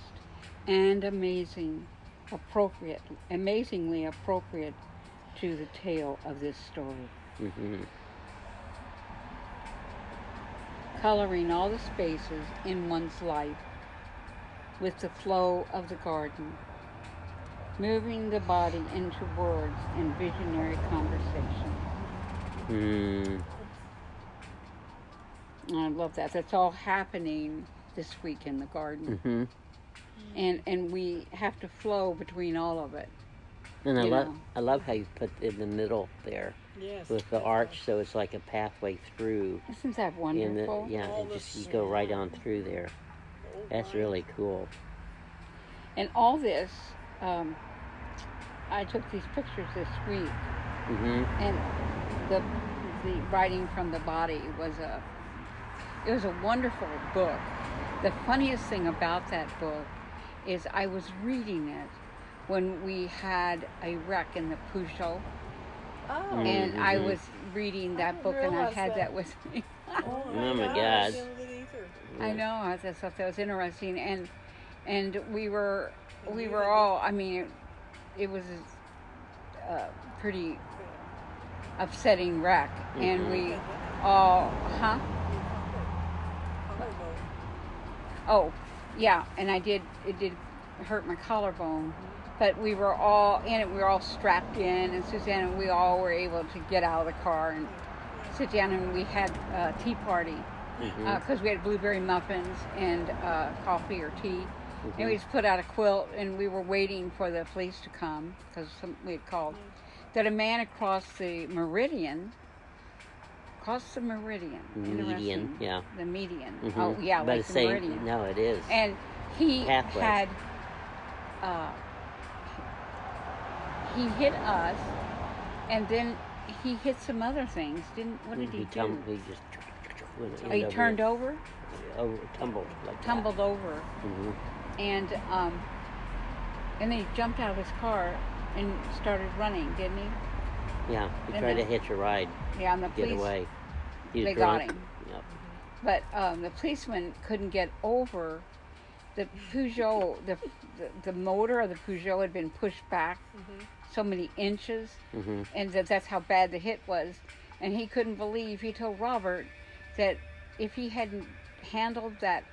[SPEAKER 1] and amazingly appropriate to the tale of this story.
[SPEAKER 2] Mm-hmm.
[SPEAKER 1] Coloring all the spaces in one's life with the flow of the garden, moving the body into words and visionary conversation. I love that. That's all happening this week in the garden.
[SPEAKER 2] Mm-hmm.
[SPEAKER 1] And we have to flow between all of it.
[SPEAKER 2] And
[SPEAKER 1] You know.
[SPEAKER 2] I love how you put in the middle there
[SPEAKER 3] Yes.
[SPEAKER 2] with the
[SPEAKER 3] that's
[SPEAKER 2] arch,
[SPEAKER 3] nice.
[SPEAKER 2] so it's like a pathway through.
[SPEAKER 1] Isn't that
[SPEAKER 2] And
[SPEAKER 1] wonderful?
[SPEAKER 2] yeah,
[SPEAKER 3] All
[SPEAKER 2] and
[SPEAKER 3] the
[SPEAKER 2] just you go right on through there.
[SPEAKER 3] Oh,
[SPEAKER 2] That's
[SPEAKER 3] my.
[SPEAKER 2] really cool.
[SPEAKER 1] And all this, I took these pictures this week,
[SPEAKER 2] Mm-hmm.
[SPEAKER 1] and the writing from the body was a wonderful book. The funniest thing about that book is I was reading it when we had a wreck in the Peugeot,
[SPEAKER 4] Oh.
[SPEAKER 1] and I
[SPEAKER 2] Mhm.
[SPEAKER 1] was reading that
[SPEAKER 4] didn't
[SPEAKER 1] book, and I
[SPEAKER 4] realize
[SPEAKER 1] had
[SPEAKER 4] that.
[SPEAKER 1] that with me.
[SPEAKER 2] Oh my
[SPEAKER 3] I
[SPEAKER 2] God.
[SPEAKER 3] didn't know that either.
[SPEAKER 1] I know. I just thought that was interesting, and we were
[SPEAKER 3] And you had
[SPEAKER 1] all. I mean, it was a pretty upsetting wreck, and
[SPEAKER 2] Mhm.
[SPEAKER 1] we all, huh?
[SPEAKER 3] Collarbone.
[SPEAKER 1] Oh, yeah, and it did hurt my collarbone, but we were all in it. We were all strapped in, and Suzanne and we all were able to get out of the car and sit down, and we had a tea party
[SPEAKER 2] Mhm.
[SPEAKER 1] because we had blueberry muffins and coffee or tea.
[SPEAKER 2] Mhm.
[SPEAKER 1] And we just put out a quilt, and we were waiting for the police to come because we had called. That a man across the meridian.
[SPEAKER 2] Median,
[SPEAKER 1] Interesting.
[SPEAKER 2] yeah.
[SPEAKER 1] The median.
[SPEAKER 2] Mhm.
[SPEAKER 1] Oh, yeah,
[SPEAKER 2] But
[SPEAKER 1] like
[SPEAKER 2] it's
[SPEAKER 1] the
[SPEAKER 2] same.
[SPEAKER 1] meridian.
[SPEAKER 2] No, it is.
[SPEAKER 1] And he
[SPEAKER 2] Pathway.
[SPEAKER 1] had, he hit us, and then he hit some other things. What did he do?
[SPEAKER 2] He just went
[SPEAKER 1] He
[SPEAKER 2] over
[SPEAKER 1] turned
[SPEAKER 2] here.
[SPEAKER 1] over,
[SPEAKER 2] Tumbled like
[SPEAKER 1] tumbled over,
[SPEAKER 2] that. Mhm.
[SPEAKER 1] and then he jumped out of his car and started running, didn't he?
[SPEAKER 2] Yeah, he
[SPEAKER 1] And
[SPEAKER 2] tried to
[SPEAKER 1] then-
[SPEAKER 2] hitch a ride,
[SPEAKER 1] Yeah, and the
[SPEAKER 2] get
[SPEAKER 1] police,
[SPEAKER 2] away. He was
[SPEAKER 1] they got
[SPEAKER 2] drunk.
[SPEAKER 1] him.
[SPEAKER 2] Yep.
[SPEAKER 1] But the policeman couldn't get over the Peugeot. The motor of the Peugeot had been pushed back so many inches,
[SPEAKER 2] Mm-hmm.
[SPEAKER 1] and that's how bad the hit was. And he couldn't believe. He told Robert that if he hadn't handled that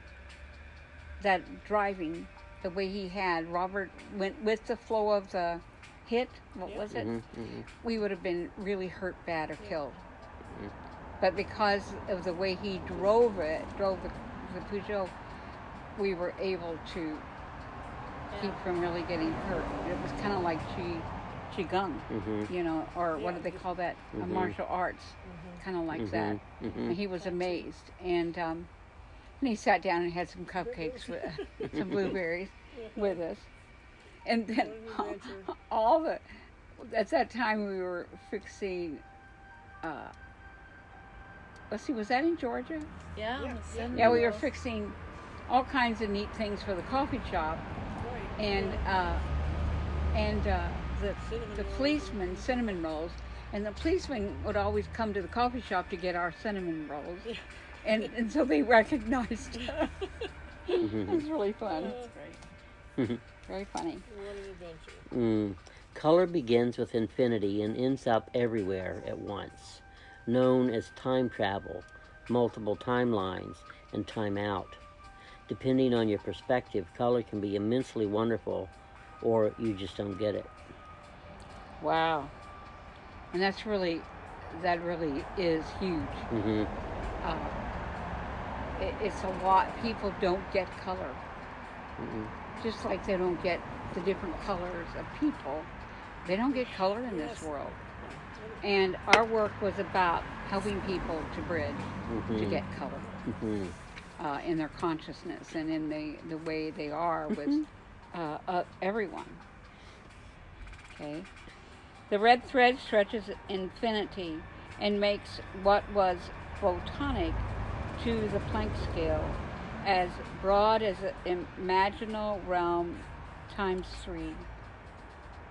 [SPEAKER 1] driving the way he had, Robert went with the flow of the hit. What
[SPEAKER 3] Yeah.
[SPEAKER 1] was it?
[SPEAKER 2] Mm-hmm.
[SPEAKER 1] We would have been really hurt bad or killed.
[SPEAKER 2] Mhm.
[SPEAKER 1] But because of the way he drove the Peugeot, we were able to keep from really getting hurt. It was kind of like qigong,
[SPEAKER 2] Mm-hmm.
[SPEAKER 1] you know, or what
[SPEAKER 3] Yeah,
[SPEAKER 1] do they call that?
[SPEAKER 2] Mhm.
[SPEAKER 1] Martial arts, kind of like that.
[SPEAKER 2] Mm-hmm.
[SPEAKER 1] And he was amazed, and he sat down and had some cupcakes with some blueberries with us, and then
[SPEAKER 3] What an adventure.
[SPEAKER 1] at that time we were fixing. Let's see, was that in Georgia?
[SPEAKER 4] Yeah.
[SPEAKER 3] Yeah,
[SPEAKER 4] cinnamon
[SPEAKER 1] Yeah, we were
[SPEAKER 4] rolls.
[SPEAKER 1] fixing all kinds of neat things for the coffee shop,
[SPEAKER 3] Right.
[SPEAKER 1] and the
[SPEAKER 3] Cinnamon rolls.
[SPEAKER 1] policeman cinnamon rolls, and the policeman would always come to the coffee shop to get our cinnamon rolls,
[SPEAKER 3] Yeah.
[SPEAKER 1] and so they recognized. It
[SPEAKER 2] Mm-hmm.
[SPEAKER 1] was really fun,
[SPEAKER 3] That's great.
[SPEAKER 1] very funny.
[SPEAKER 3] What an adventure.
[SPEAKER 2] Color begins with infinity and ends up everywhere at once, known as time travel, multiple timelines, and time out. Depending on your perspective, color can be immensely wonderful, or you just don't get it.
[SPEAKER 1] Wow. And that really is huge.
[SPEAKER 2] Mm-hmm.
[SPEAKER 1] Uh, it's a lot. People don't get color.
[SPEAKER 2] Mm-hmm.
[SPEAKER 1] Just like they don't get the different colors of people. They don't get color in this
[SPEAKER 3] Yes.
[SPEAKER 1] world. And our work was about helping people to bridge, to get color
[SPEAKER 2] Mm-hmm.
[SPEAKER 1] in their consciousness and in the way they are with everyone. Okay? The red thread stretches infinity and makes what was photonic to the Planck scale as broad as an imaginal realm times 3.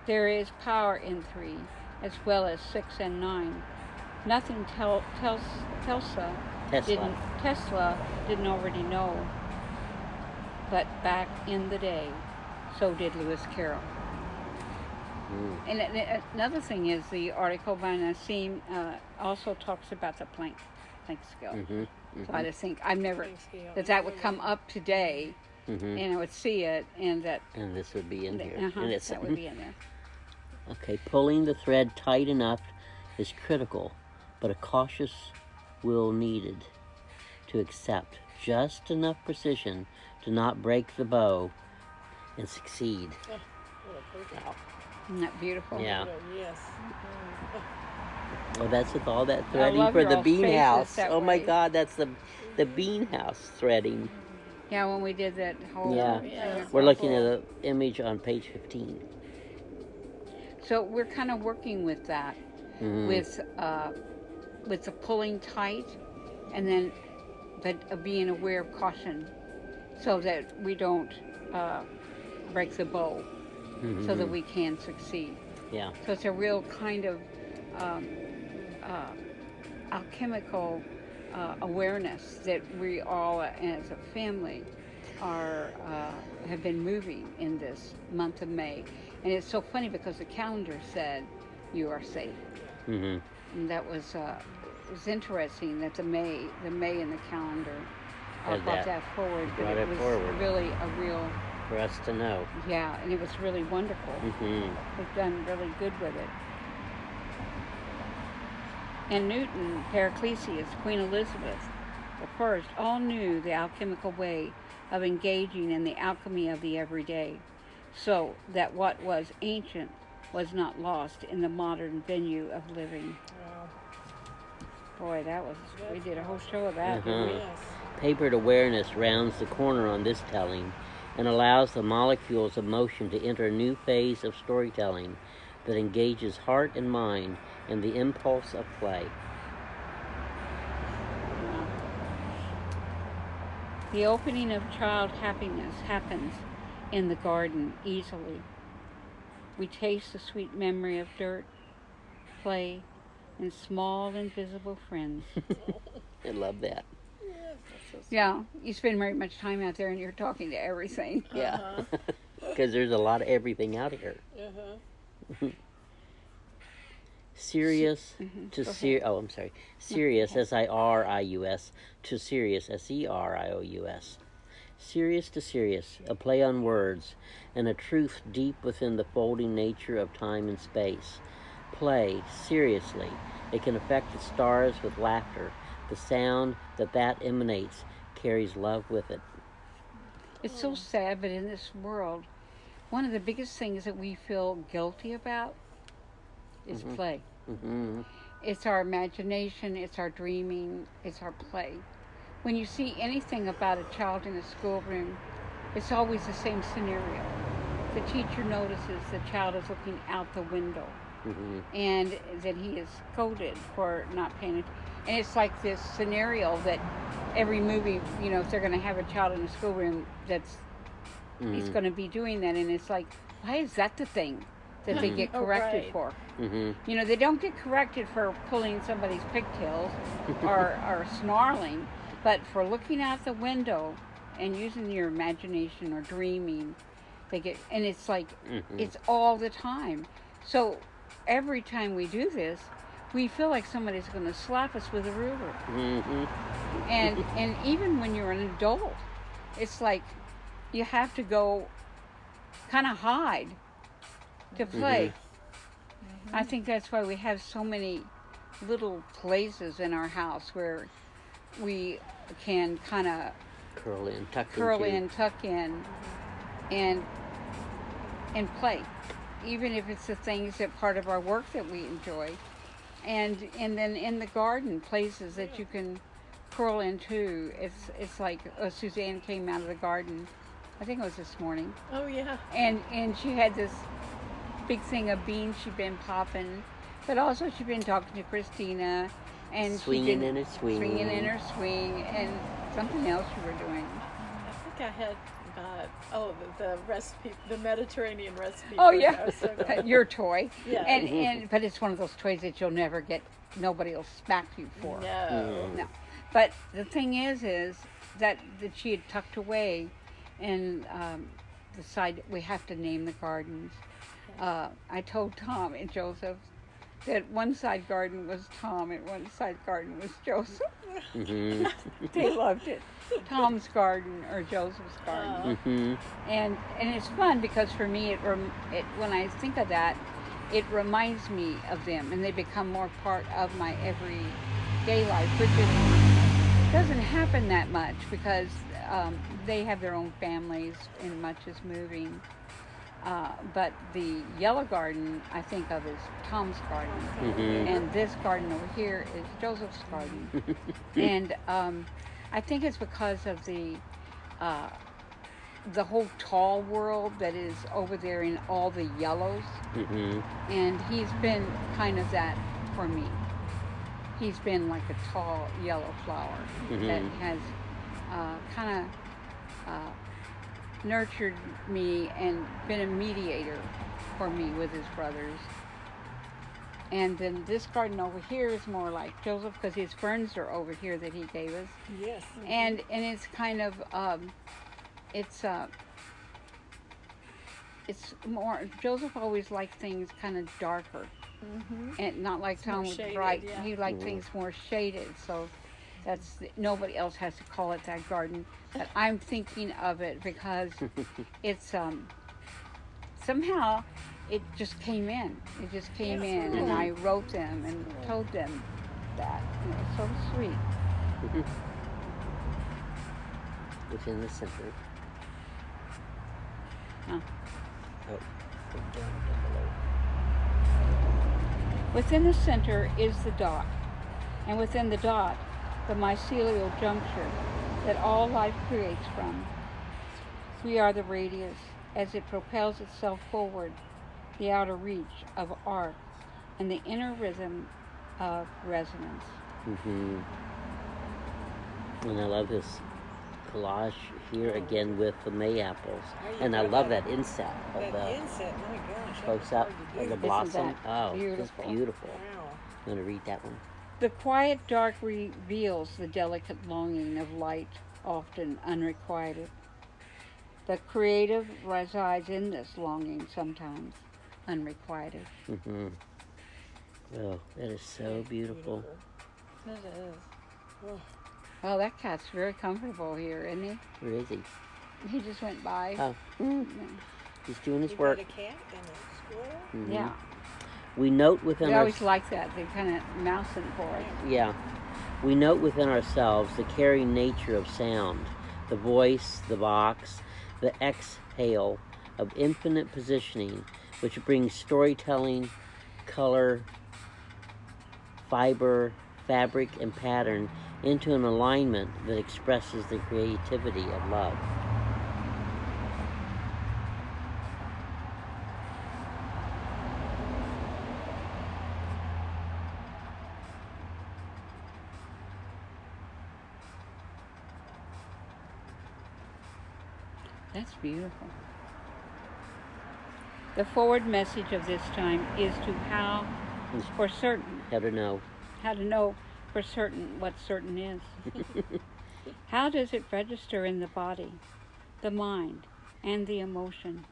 [SPEAKER 1] There is power in 3 as well as 6 and 9. Nothing Tesla didn't already know, but back in the day, so did Lewis Carroll. And another thing is the article by Nassim also talks about the Planck scale.
[SPEAKER 2] Mm-hmm.
[SPEAKER 1] So I just think I've never
[SPEAKER 3] Planck scale.
[SPEAKER 1] that would come up today,
[SPEAKER 2] Mm-hmm.
[SPEAKER 1] and I would see it, and that
[SPEAKER 2] And this would be in here. And it's,
[SPEAKER 1] that would be in there.
[SPEAKER 2] okay, pulling the thread tight enough is critical, but a cautious will needed to accept just enough precision to not break the bow and succeed.
[SPEAKER 3] Oh, what a perfect.
[SPEAKER 2] Wow.
[SPEAKER 1] Isn't that beautiful?
[SPEAKER 2] Yeah.
[SPEAKER 3] Yes.
[SPEAKER 2] Well, that's with all that
[SPEAKER 1] I
[SPEAKER 2] threading
[SPEAKER 1] love
[SPEAKER 2] for
[SPEAKER 1] your
[SPEAKER 2] the
[SPEAKER 1] all
[SPEAKER 2] bean
[SPEAKER 1] spaces
[SPEAKER 2] house.
[SPEAKER 1] that
[SPEAKER 2] Oh my
[SPEAKER 1] way.
[SPEAKER 2] God, that's the bean house threading.
[SPEAKER 1] Yeah, when we did that whole
[SPEAKER 2] Yeah.
[SPEAKER 1] thing, it's
[SPEAKER 2] We're
[SPEAKER 1] so
[SPEAKER 2] looking at
[SPEAKER 1] cool.
[SPEAKER 2] an image on page 15.
[SPEAKER 1] So we're kind of working with that,
[SPEAKER 2] Mm-hmm.
[SPEAKER 1] with the pulling tight, and then but being aware of caution, so that we don't break the bow, so that we can succeed.
[SPEAKER 2] Yeah.
[SPEAKER 1] So it's a real kind of um, alchemical awareness that we all, as a family, are have been moving in this month of May, and it's so funny because the calendar said you are safe,
[SPEAKER 2] Mm-hmm.
[SPEAKER 1] and that was it was interesting that the May in the calendar
[SPEAKER 2] Had
[SPEAKER 1] brought
[SPEAKER 2] that.
[SPEAKER 1] that forward, but
[SPEAKER 2] Brought
[SPEAKER 1] it
[SPEAKER 2] it
[SPEAKER 1] was
[SPEAKER 2] forward.
[SPEAKER 1] really a real
[SPEAKER 2] For us to know.
[SPEAKER 1] and it was really wonderful.
[SPEAKER 2] Mm-hmm.
[SPEAKER 1] They've done really good with it. And Newton, Paracelsus, Queen Elizabeth I all knew the alchemical way of engaging in the alchemy of the everyday, so that what was ancient was not lost in the modern venue of living.
[SPEAKER 3] Wow.
[SPEAKER 1] Boy, we did a whole show of that, didn't we?
[SPEAKER 3] Yes.
[SPEAKER 2] Papered awareness rounds the corner on this telling and allows the molecules of motion to enter a new phase of storytelling that engages heart and mind in the impulse of play.
[SPEAKER 1] The opening of child happiness happens in the garden easily. We taste the sweet memory of dirt, play, and small invisible friends.
[SPEAKER 2] I love that.
[SPEAKER 1] Yeah, you spend very much time out there and you're talking to everything.
[SPEAKER 2] Yeah. Because there's a lot of everything out here.
[SPEAKER 3] Uh-huh.
[SPEAKER 2] Serious to
[SPEAKER 1] Go
[SPEAKER 2] serious. Oh, I'm sorry. Serious, S-I-R-I-U-S, to serious, S-E-R-I-O-U-S. Serious to serious, a play on words, and a truth deep within the folding nature of time and space. Play, seriously. It can affect the stars with laughter. The sound that emanates carries love with it.
[SPEAKER 1] It's so sad, but in this world, one of the biggest things that we feel guilty about is play.
[SPEAKER 2] Mm-hmm.
[SPEAKER 1] It's our imagination, it's our dreaming, it's our play. When you see anything about a child in a schoolroom, it's always the same scenario. The teacher notices the child is looking out the window, and that he is scolded for not paying attention. And it's like this scenario that every movie, if they're going to have a child in a schoolroom, he's going to be doing that. And it's like, why is that the thing that they get corrected for?
[SPEAKER 2] Mm-hmm.
[SPEAKER 1] They don't get corrected for pulling somebody's pigtails or snarling, but for looking out the window and using your imagination or dreaming, they get, and it's like, it's all the time. So every time we do this, we feel like somebody's going to slap us with a ruler. And even when you're an adult, it's like you have to go kind of hide to play. I think that's why we have so many little places in our house where we can kind of
[SPEAKER 2] Curl in, tuck
[SPEAKER 1] curl
[SPEAKER 2] into.
[SPEAKER 1] in, tuck in, and play, even if it's the things that part of our work that we enjoy, and then in the garden places that you can curl into. It's like Suzanne came out of the garden, I think it was this morning,
[SPEAKER 4] Oh yeah.
[SPEAKER 1] and she had this big thing of beans she'd been popping, but also she'd been talking to Christina, and
[SPEAKER 2] Swinging in her swing.
[SPEAKER 1] swinging in her swing, and something else you were doing.
[SPEAKER 4] I think I had the recipe, the Mediterranean recipe.
[SPEAKER 1] Oh
[SPEAKER 4] book.
[SPEAKER 1] yeah,
[SPEAKER 4] I was so glad.
[SPEAKER 1] your toy.
[SPEAKER 4] Yeah.
[SPEAKER 1] And but it's one of those toys that you'll never get. Nobody will smack you for.
[SPEAKER 4] No.
[SPEAKER 1] No. But the thing is that she had tucked away, and the side we have to name the gardens. I told Tom and Joseph that one side garden was Tom and one side garden was Joseph.
[SPEAKER 2] Mm-hmm.
[SPEAKER 1] They loved it. Tom's garden or Joseph's garden.
[SPEAKER 2] Mm-hmm.
[SPEAKER 1] And it's fun because for me, when I think of that, it reminds me of them, and they become more part of my everyday life, which doesn't happen that much because they have their own families, and much is moving. But the yellow garden I think of as Tom's garden,
[SPEAKER 2] Mm-hmm.
[SPEAKER 1] and this garden over here is Joseph's garden. And I think it's because of the whole tall world that is over there in all the yellows,
[SPEAKER 2] Mm-hmm.
[SPEAKER 1] and he's been kind of that for me. He's been like a tall yellow flower that has kind of nurtured me and been a mediator for me with his brothers. And then this garden over here is more like Joseph because his ferns are over here that he gave us.
[SPEAKER 3] Yes.
[SPEAKER 1] And it's kind of it's more, Joseph always liked things kind of darker, and not like
[SPEAKER 4] It's more
[SPEAKER 1] Tom was
[SPEAKER 4] shaded,
[SPEAKER 1] bright.
[SPEAKER 4] yeah.
[SPEAKER 1] He liked things more shaded. So nobody else has to call it that garden, but I'm thinking of it because it's somehow it just came in. It just came in, and I wrote them and told them that. And it was so sweet.
[SPEAKER 2] Within the center.
[SPEAKER 1] Huh.
[SPEAKER 2] Oh, down below.
[SPEAKER 1] Within the center is the dot, and within the dot, the mycelial juncture that all life creates from. We are the radius as it propels itself forward, the outer reach of arc, and the inner rhythm of resonance.
[SPEAKER 2] Mm-hmm. And I love this collage here again with the May apples. And I love that inset of
[SPEAKER 3] That
[SPEAKER 2] the
[SPEAKER 3] inset, my gosh. that
[SPEAKER 2] close
[SPEAKER 3] was
[SPEAKER 2] up
[SPEAKER 3] hard to
[SPEAKER 2] of
[SPEAKER 3] do.
[SPEAKER 2] the blossom.
[SPEAKER 1] that
[SPEAKER 2] Oh,
[SPEAKER 1] beautiful?
[SPEAKER 2] just beautiful.
[SPEAKER 3] Wow.
[SPEAKER 2] I'm going to read that one.
[SPEAKER 1] The quiet dark reveals the delicate longing of light, often unrequited. The creative resides in this longing, sometimes unrequited.
[SPEAKER 2] Mm-hmm. Oh, that is so beautiful.
[SPEAKER 4] It is.
[SPEAKER 1] Well, that cat's very comfortable here, isn't he?
[SPEAKER 2] Where is he?
[SPEAKER 1] He just went by.
[SPEAKER 2] Oh, he's doing his
[SPEAKER 3] You
[SPEAKER 2] work.
[SPEAKER 3] got a cat and a squirrel?
[SPEAKER 2] Mhm.
[SPEAKER 1] Yeah.
[SPEAKER 2] We note within
[SPEAKER 1] They
[SPEAKER 2] our
[SPEAKER 1] always like that. They kind of mousing for us.
[SPEAKER 2] Yeah. We note within ourselves the carrying nature of sound, the voice, the box, the exhale of infinite positioning, which brings storytelling, color, fiber, fabric, and pattern into an alignment that expresses the creativity of love.
[SPEAKER 1] That's beautiful. The forward message of this time is to how for certain,
[SPEAKER 2] How to know.
[SPEAKER 1] how to know for certain what certain is. How does it register in the body, the mind, and the emotion?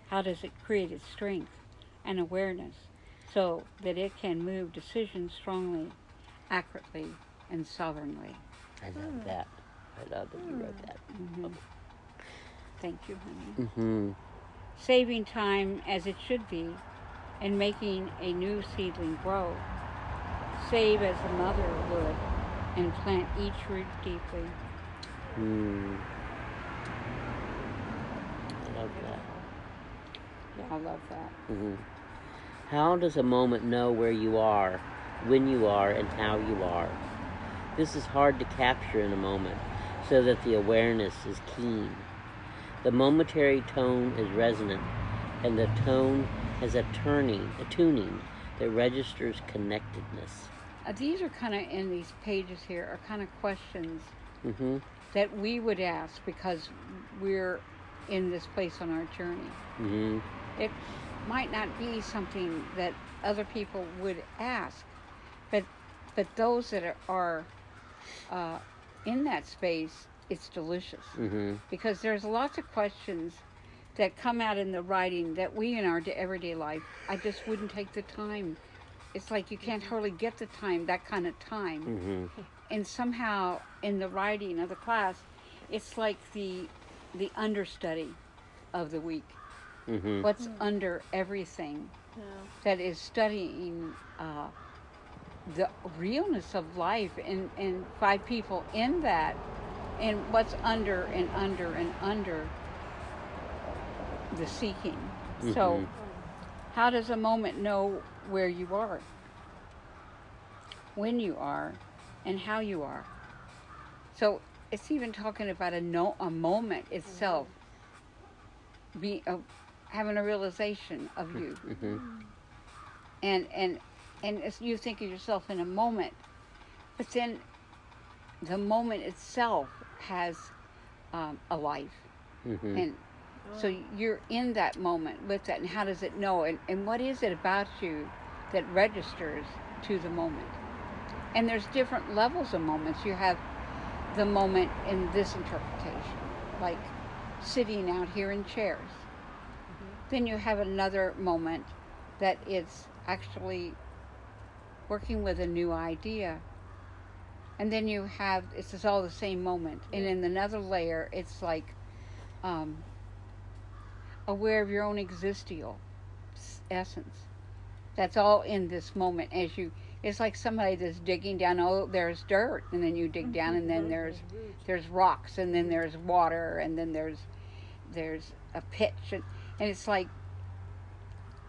[SPEAKER 1] How does it create its strength and awareness so that it can move decisions strongly, accurately, and sovereignly?
[SPEAKER 2] I love that. I love that you wrote that.
[SPEAKER 1] Thank you, honey.
[SPEAKER 2] Mm-hmm.
[SPEAKER 1] Saving time as it should be, and making a new seedling grow. Save as a mother would and plant each root deeply.
[SPEAKER 2] Mm. I love that.
[SPEAKER 1] Yeah, I love that.
[SPEAKER 2] Hmm. How does a moment know where you are, when you are, and how you are? This is hard to capture in a moment, so that the awareness is keen. The momentary tone is resonant, and the tone has a tuning that registers connectedness.
[SPEAKER 1] These are kind of in these pages here are kind of questions
[SPEAKER 2] Mm-hmm.
[SPEAKER 1] that we would ask because we're in this place on our journey.
[SPEAKER 2] Mm-hmm.
[SPEAKER 1] It might not be something that other people would ask, but those that are in that space, it's delicious
[SPEAKER 2] Mm-hmm.
[SPEAKER 1] because there's lots of questions that come out in the writing that we in our everyday life, I just wouldn't take the time. It's like you can't hardly get the time, that kind of time.
[SPEAKER 2] Mm-hmm.
[SPEAKER 1] And somehow in the writing of the class, it's like the understudy of the week.
[SPEAKER 2] Mm-hmm.
[SPEAKER 1] What's under everything
[SPEAKER 4] Yeah.
[SPEAKER 1] that is studying the realness of life and five people in that and what's under and under and under the seeking. So
[SPEAKER 2] Mm-hmm.
[SPEAKER 1] how does a moment know where you are, when you are, and how you are? So it's even talking about a moment itself, be having a realization of you,
[SPEAKER 2] Mm-hmm.
[SPEAKER 1] and as you think of yourself in a moment, but then the moment itself has a life,
[SPEAKER 2] Mm-hmm.
[SPEAKER 1] and so you're in that moment with that, and how does it know, and what is it about you that registers to the moment? And there's different levels of moments. You have the moment in this interpretation, like sitting out here in chairs. Then you have another moment that is actually working with a new idea. And then you have, it's all the same moment. And in another layer, it's like aware of your own existential essence. That's all in this moment as you, it's like somebody that's digging down, oh, there's dirt, and then you dig down, and then there's rocks, and then there's water, and then there's a pitch, and it's like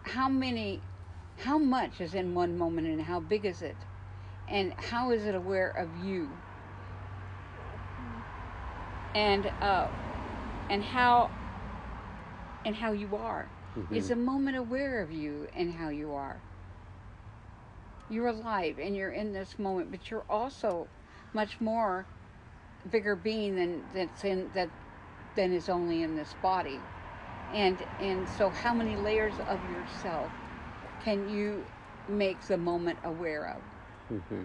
[SPEAKER 1] how much is in one moment, and how big is it, and how is it aware of you, and how you are.
[SPEAKER 2] Mm-hmm.
[SPEAKER 1] Is a moment aware of you and how you are. You're alive and you're in this moment, but you're also much more bigger being than is only in this body. And so how many layers of yourself can you make the moment aware of?
[SPEAKER 2] Mm-hmm.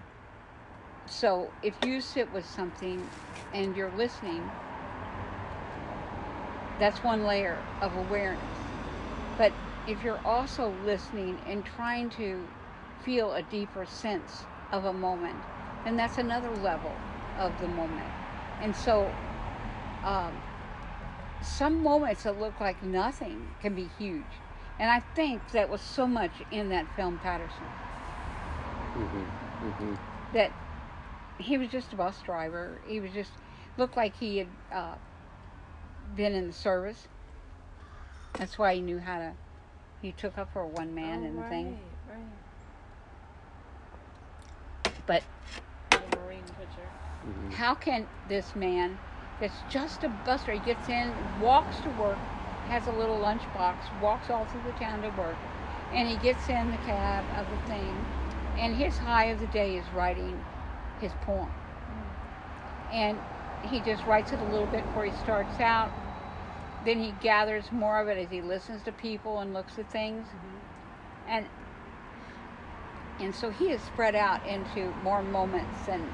[SPEAKER 1] So if you sit with something and you're listening, that's one layer of awareness. But if you're also listening and trying to feel a deeper sense of a moment, then that's another level of the moment. And so some moments that look like nothing can be huge. And I think that was so much in that film Patterson.
[SPEAKER 2] Mm-hmm. Mm-hmm.
[SPEAKER 1] That he was just a bus driver. He was just, looked like he had been in the service. That's why he knew how to, he took up for a one man and thing.
[SPEAKER 4] Right.
[SPEAKER 1] But
[SPEAKER 4] The Marine picture.
[SPEAKER 2] Mm-hmm.
[SPEAKER 1] how can this man that's just a bus driver, he gets in, walks to work, has a little lunch box, walks all through the town to work, and he gets in the cab of the thing, and his high of the day is writing his poem. And he just writes it a little bit before he starts out. Then he gathers more of it as he listens to people and looks at things. And so he is spread out into more moments than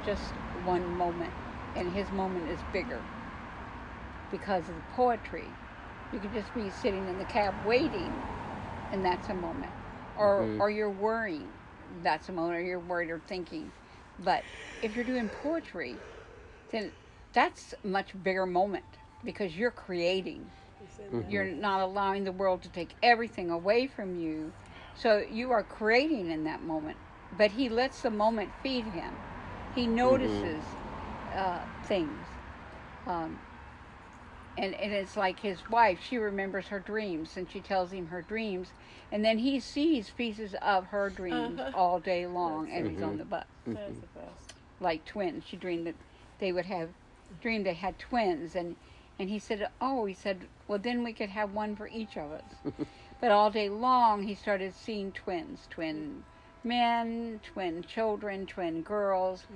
[SPEAKER 1] just one moment. And his moment is bigger because of the poetry. You could just be sitting in the cab waiting, and that's a moment. Or you're worrying, that's a moment. Or you're worried or thinking. But if you're doing poetry, then that's a much bigger moment because you're creating.
[SPEAKER 3] It's in there.
[SPEAKER 1] You're not allowing the world to take everything away from you. So you are creating in that moment. But he lets the moment feed him. He notices things. Um, and it's like his wife, she remembers her dreams and she tells him her dreams. And then he sees pieces of her dreams all day long as he's on the bus.
[SPEAKER 4] That's the best.
[SPEAKER 1] Like twins. She dreamed that they would have, dreamed they had twins. And he said, well, then we could have one for each of us. But all day long, he started seeing twins, twin men, twin children, twin girls,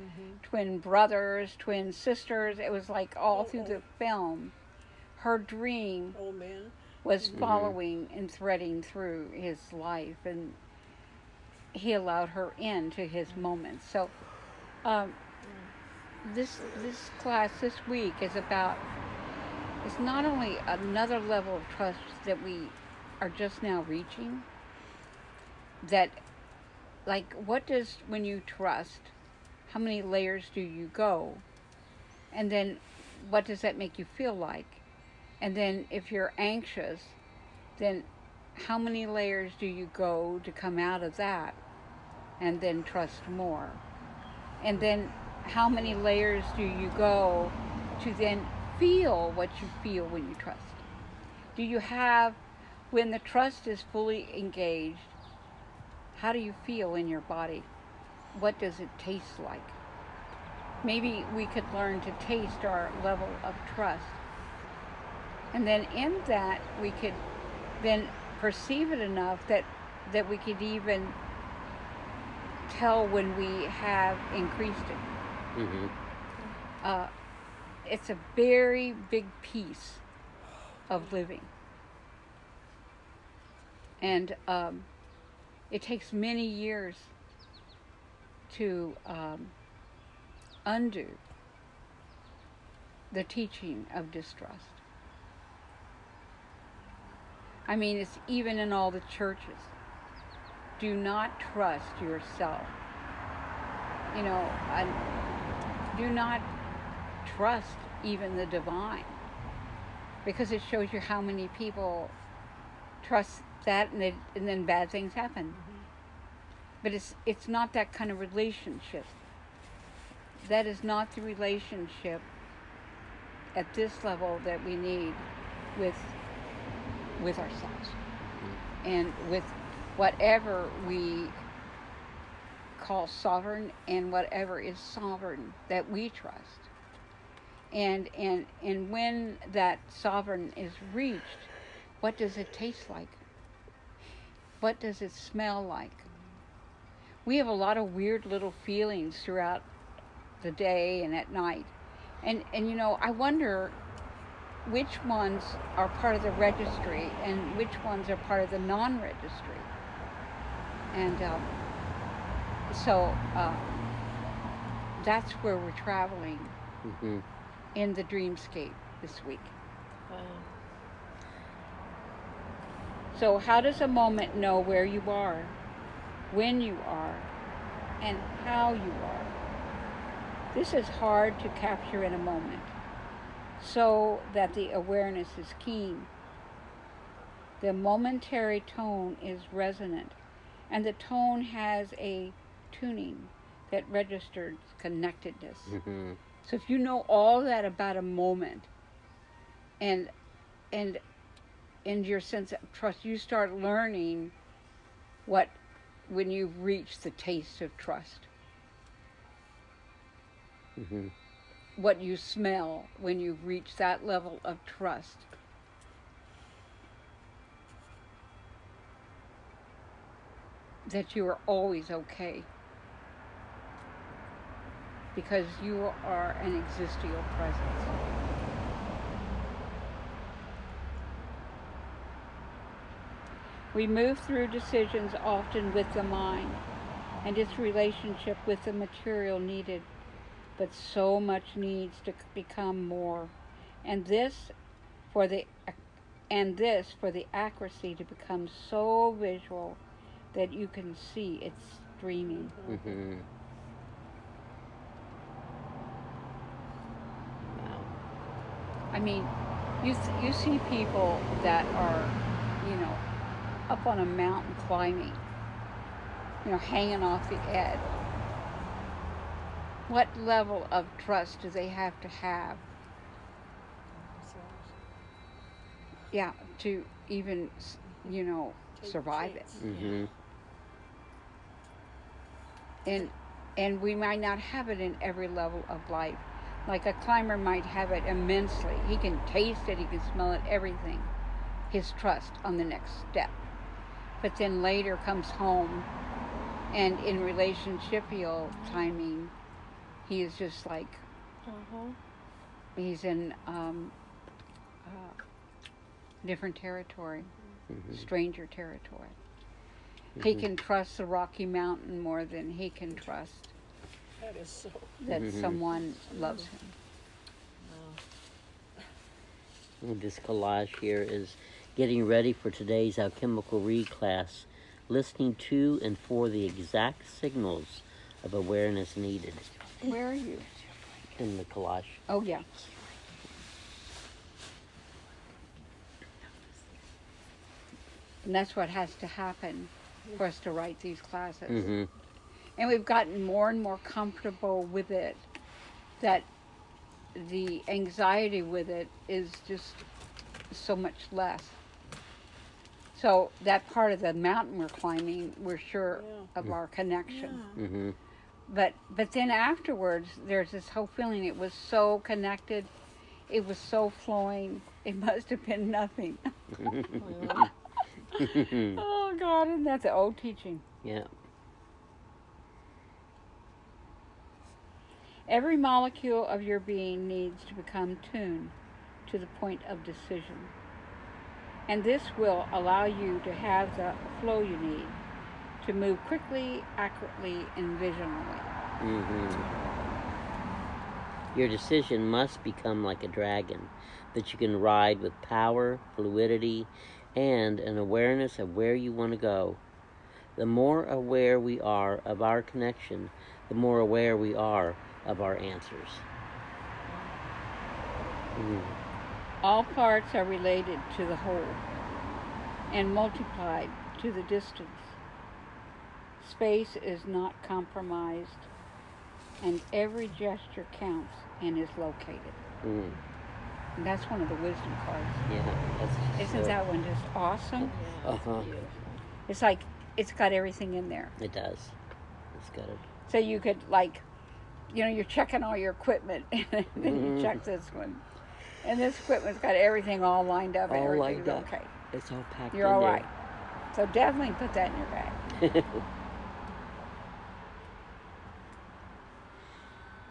[SPEAKER 1] twin brothers, twin sisters. It was like all through the film. Her dream
[SPEAKER 3] Old man.
[SPEAKER 1] was following and threading through his life, and he allowed her into his moments. So, this class this week is about. It's not only another level of trust that we are just now reaching. That, like, what does when you trust? How many layers do you go? And then, what does that make you feel like? And then if you're anxious, then how many layers do you go to come out of that and then trust more? And then how many layers do you go to then feel what you feel when you trust? Do you have, when the trust is fully engaged, how do you feel in your body? What does it taste like? Maybe we could learn to taste our level of trust. And then in that, we could then perceive it enough that we could even tell when we have increased it. It's a very big piece of living. And it takes many years to undo the teaching of distrust. I mean, it's even in all the churches. Do not trust yourself. You know, do not trust even the divine, because it shows you how many people trust that, and then bad things happen. But it's not that kind of relationship. That is not the relationship at this level that we need with ourselves and with whatever we call sovereign and whatever is sovereign that we trust. And when that sovereign is reached, what does it taste like? What does it smell like? We have a lot of weird little feelings throughout the day and at night. And you know, I wonder which ones are part of the registry and which ones are part of the non-registry. And so that's where we're traveling in the dreamscape this week. So how does a moment know where you are, when you are, and how you are? This is hard to capture in a moment, so that the awareness is keen. The momentary tone is resonant, and the tone has a tuning that registers connectedness. So if you know all that about a moment, and in your sense of trust, you start learning when you've reached the taste of trust. What you smell when you've reached that level of trust. That you are always okay. Because you are an existential presence. We move through decisions often with the mind and its relationship with the material needed, but so much needs to become more, and this for the accuracy to become so visual that you can see it's streaming. I mean, You see people that are, you know, up on a mountain climbing, you know, hanging off the edge. What level of trust do they have to have, yeah, to even, you know,
[SPEAKER 3] Take
[SPEAKER 1] survive it?
[SPEAKER 3] chance.
[SPEAKER 2] Mm-hmm.
[SPEAKER 1] And we might not have it in every level of life. Like a climber might have it immensely. He can taste it, he can smell it, everything. His trust on the next step. But then later comes home, and in relationshipial timing, he is just like, he's in different territory, stranger territory. He can trust the Rocky Mountain more than he can trust
[SPEAKER 3] That is so.
[SPEAKER 1] that someone loves him.
[SPEAKER 2] This collage here is getting ready for today's Alchemical Rede class, listening to and for the exact signals of awareness needed.
[SPEAKER 1] Where are you?
[SPEAKER 2] In the collage.
[SPEAKER 1] Oh, yeah. And that's what has to happen for us to write these classes.
[SPEAKER 2] Mm-hmm.
[SPEAKER 1] And we've gotten more and more comfortable with it, that the anxiety with it is just so much less. So that part of the mountain we're climbing, we're sure of our connection.
[SPEAKER 2] Mm-hmm.
[SPEAKER 1] But then afterwards, there's this whole feeling it was so connected, it was so flowing, it must have been nothing. Oh, God, and that's an old teaching.
[SPEAKER 2] Yeah.
[SPEAKER 1] Every molecule of your being needs to become tuned to the point of decision. And this will allow you to have the flow you need to move quickly, accurately, and visionally.
[SPEAKER 2] Mm-hmm. Your decision must become like a dragon that you can ride with power, fluidity, and an awareness of where you want to go. The more aware we are of our connection, the more aware we are of our answers.
[SPEAKER 1] All parts are related to the whole and multiplied to the distance. Space is not compromised, and every gesture counts and is located.
[SPEAKER 2] Mm.
[SPEAKER 1] And that's one of the wisdom cards.
[SPEAKER 2] Yeah, that's
[SPEAKER 1] Isn't that one just awesome?
[SPEAKER 2] Uh-huh.
[SPEAKER 1] It's like it's got everything in there.
[SPEAKER 2] It does. It's good.
[SPEAKER 1] So you could, like, you know, you're checking all your equipment, and then you check this one. And this equipment's got everything all lined up.
[SPEAKER 2] All
[SPEAKER 1] Everything's
[SPEAKER 2] lined up.
[SPEAKER 1] okay.
[SPEAKER 2] It's all packed
[SPEAKER 1] You're
[SPEAKER 2] in
[SPEAKER 1] all
[SPEAKER 2] there.
[SPEAKER 1] right. So definitely put that in your bag.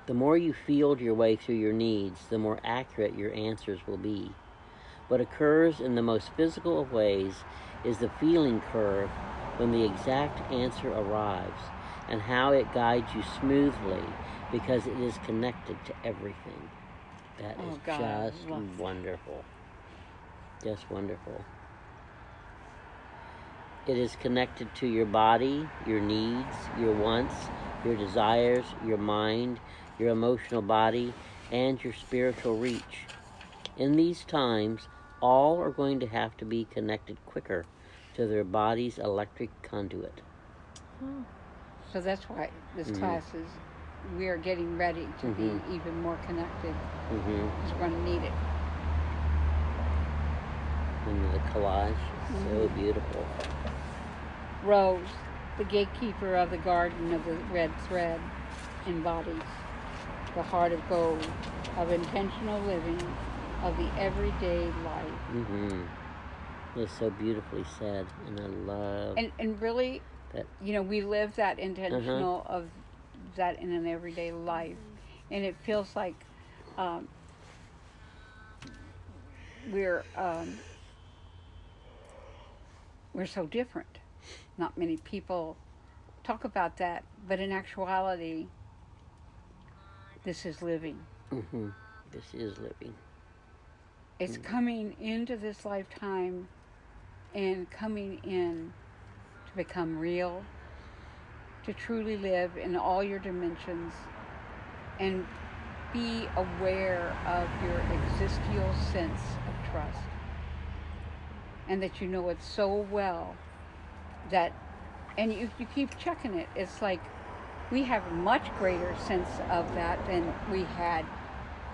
[SPEAKER 2] The more you field your way through your needs, the more accurate your answers will be. What occurs in the most physical of ways is the feeling curve when the exact answer arrives, and how it guides you smoothly because it is connected to everything. That is just wonderful. Just wonderful. It is connected to your body, your needs, your wants, your desires, your mind, your emotional body, and your spiritual reach. In these times, all are going to have to be connected quicker to their body's electric conduit.
[SPEAKER 1] So that's why this class is, we are getting ready to be even more connected, because we're going to need it.
[SPEAKER 2] And the collage is so beautiful.
[SPEAKER 1] Rose, the gatekeeper of the garden of the red thread, embodies the heart of gold, of intentional living, of the everyday life.
[SPEAKER 2] It's so beautifully said, and I love
[SPEAKER 1] and really
[SPEAKER 2] that.
[SPEAKER 1] You know, we live that intentional of that in an everyday life, and it feels like we're so different. Not many people talk about that, but in actuality, this is living.
[SPEAKER 2] This is living.
[SPEAKER 1] It's coming into this lifetime and coming in to become real, to truly live in all your dimensions, and be aware of your existential sense of trust, and that you know it so well that, and you keep checking it. It's like we have a much greater sense of that than we had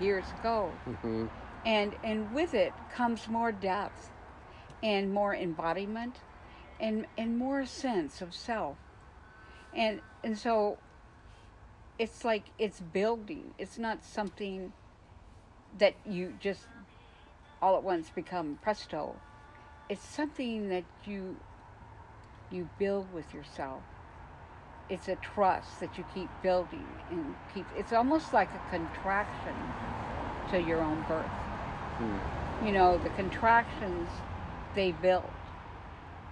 [SPEAKER 1] years ago.
[SPEAKER 2] Mm-hmm.
[SPEAKER 1] And with it comes more depth and more embodiment and more sense of self. And so it's like it's building. It's not something that you just all at once become presto. It's something that you build with yourself. It's a trust that you keep building and keep. It's almost like a contraction to your own birth.
[SPEAKER 2] Mm.
[SPEAKER 1] You know, the contractions, they build,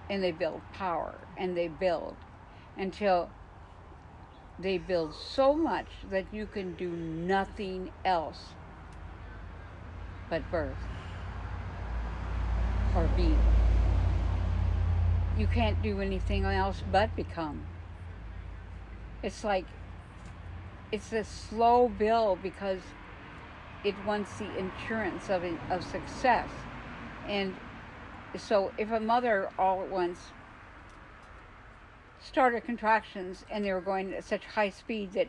[SPEAKER 1] and they build power, and they build until they build so much that you can do nothing else but birth or be. You can't do anything else but become. It's like it's a slow build because it wants the insurance of success. And so if a mother all at once started contractions and they were going at such high speed that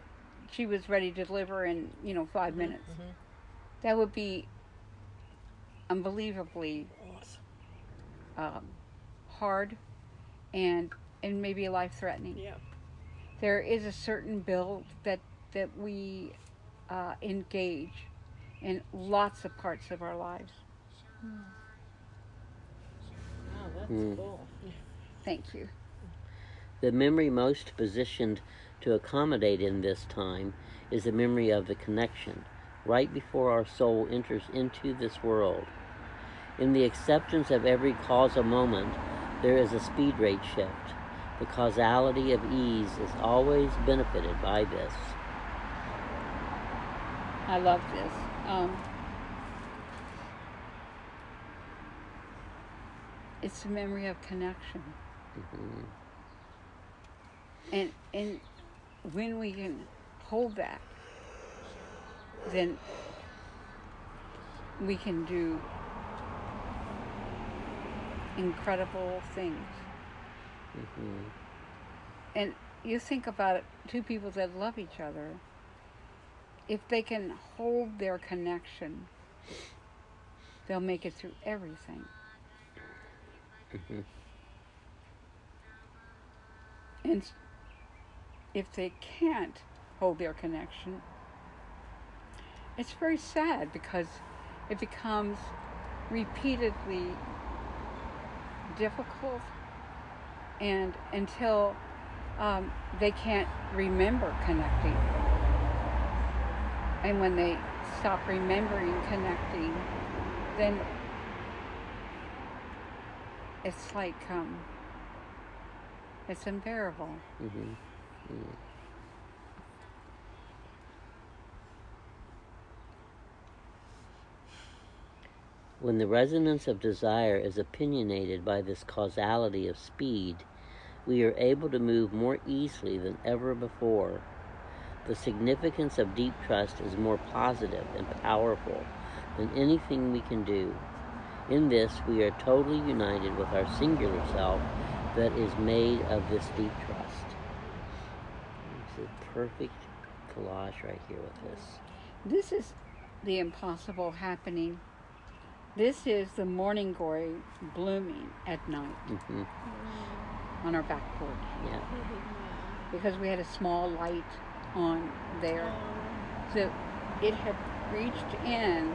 [SPEAKER 1] she was ready to deliver in 5 minutes, that would be unbelievably
[SPEAKER 3] Awesome.
[SPEAKER 1] hard and maybe life threatening.
[SPEAKER 3] Yeah.
[SPEAKER 1] There is a certain build that we engage in lots of parts of our lives.
[SPEAKER 4] Wow, that's
[SPEAKER 2] Mm.
[SPEAKER 4] cool.
[SPEAKER 1] Thank you.
[SPEAKER 2] The memory most positioned to accommodate in this time is the memory of the connection, right before our soul enters into this world. In the acceptance of every causal moment, there is a speed rate shift. The causality of ease is always benefited by this.
[SPEAKER 1] I love this. It's a memory of connection.
[SPEAKER 2] Mm-hmm.
[SPEAKER 1] And when we can hold that, then we can do incredible things.
[SPEAKER 2] Mm-hmm.
[SPEAKER 1] And you think about it, two people that love each other, if they can hold their connection, they'll make it through everything.
[SPEAKER 2] Mm-hmm.
[SPEAKER 1] And if they can't hold their connection, it's very sad because it becomes repeatedly difficult, and until they can't remember connecting. And when they stop remembering connecting, then it's like it's unbearable.
[SPEAKER 2] Mm-hmm. Mm-hmm. When the resonance of desire is opinionated by this causality of speed, we are able to move more easily than ever before. The significance of deep trust is more positive and powerful than anything we can do. In this, we are totally united with our singular self that is made of this deep trust. It's a perfect collage right here with this.
[SPEAKER 1] This is the impossible happening. This is the morning glory blooming at night
[SPEAKER 2] Mm-hmm.
[SPEAKER 1] on our back porch,
[SPEAKER 2] Yeah.
[SPEAKER 1] because we had a small light on there. So it had reached in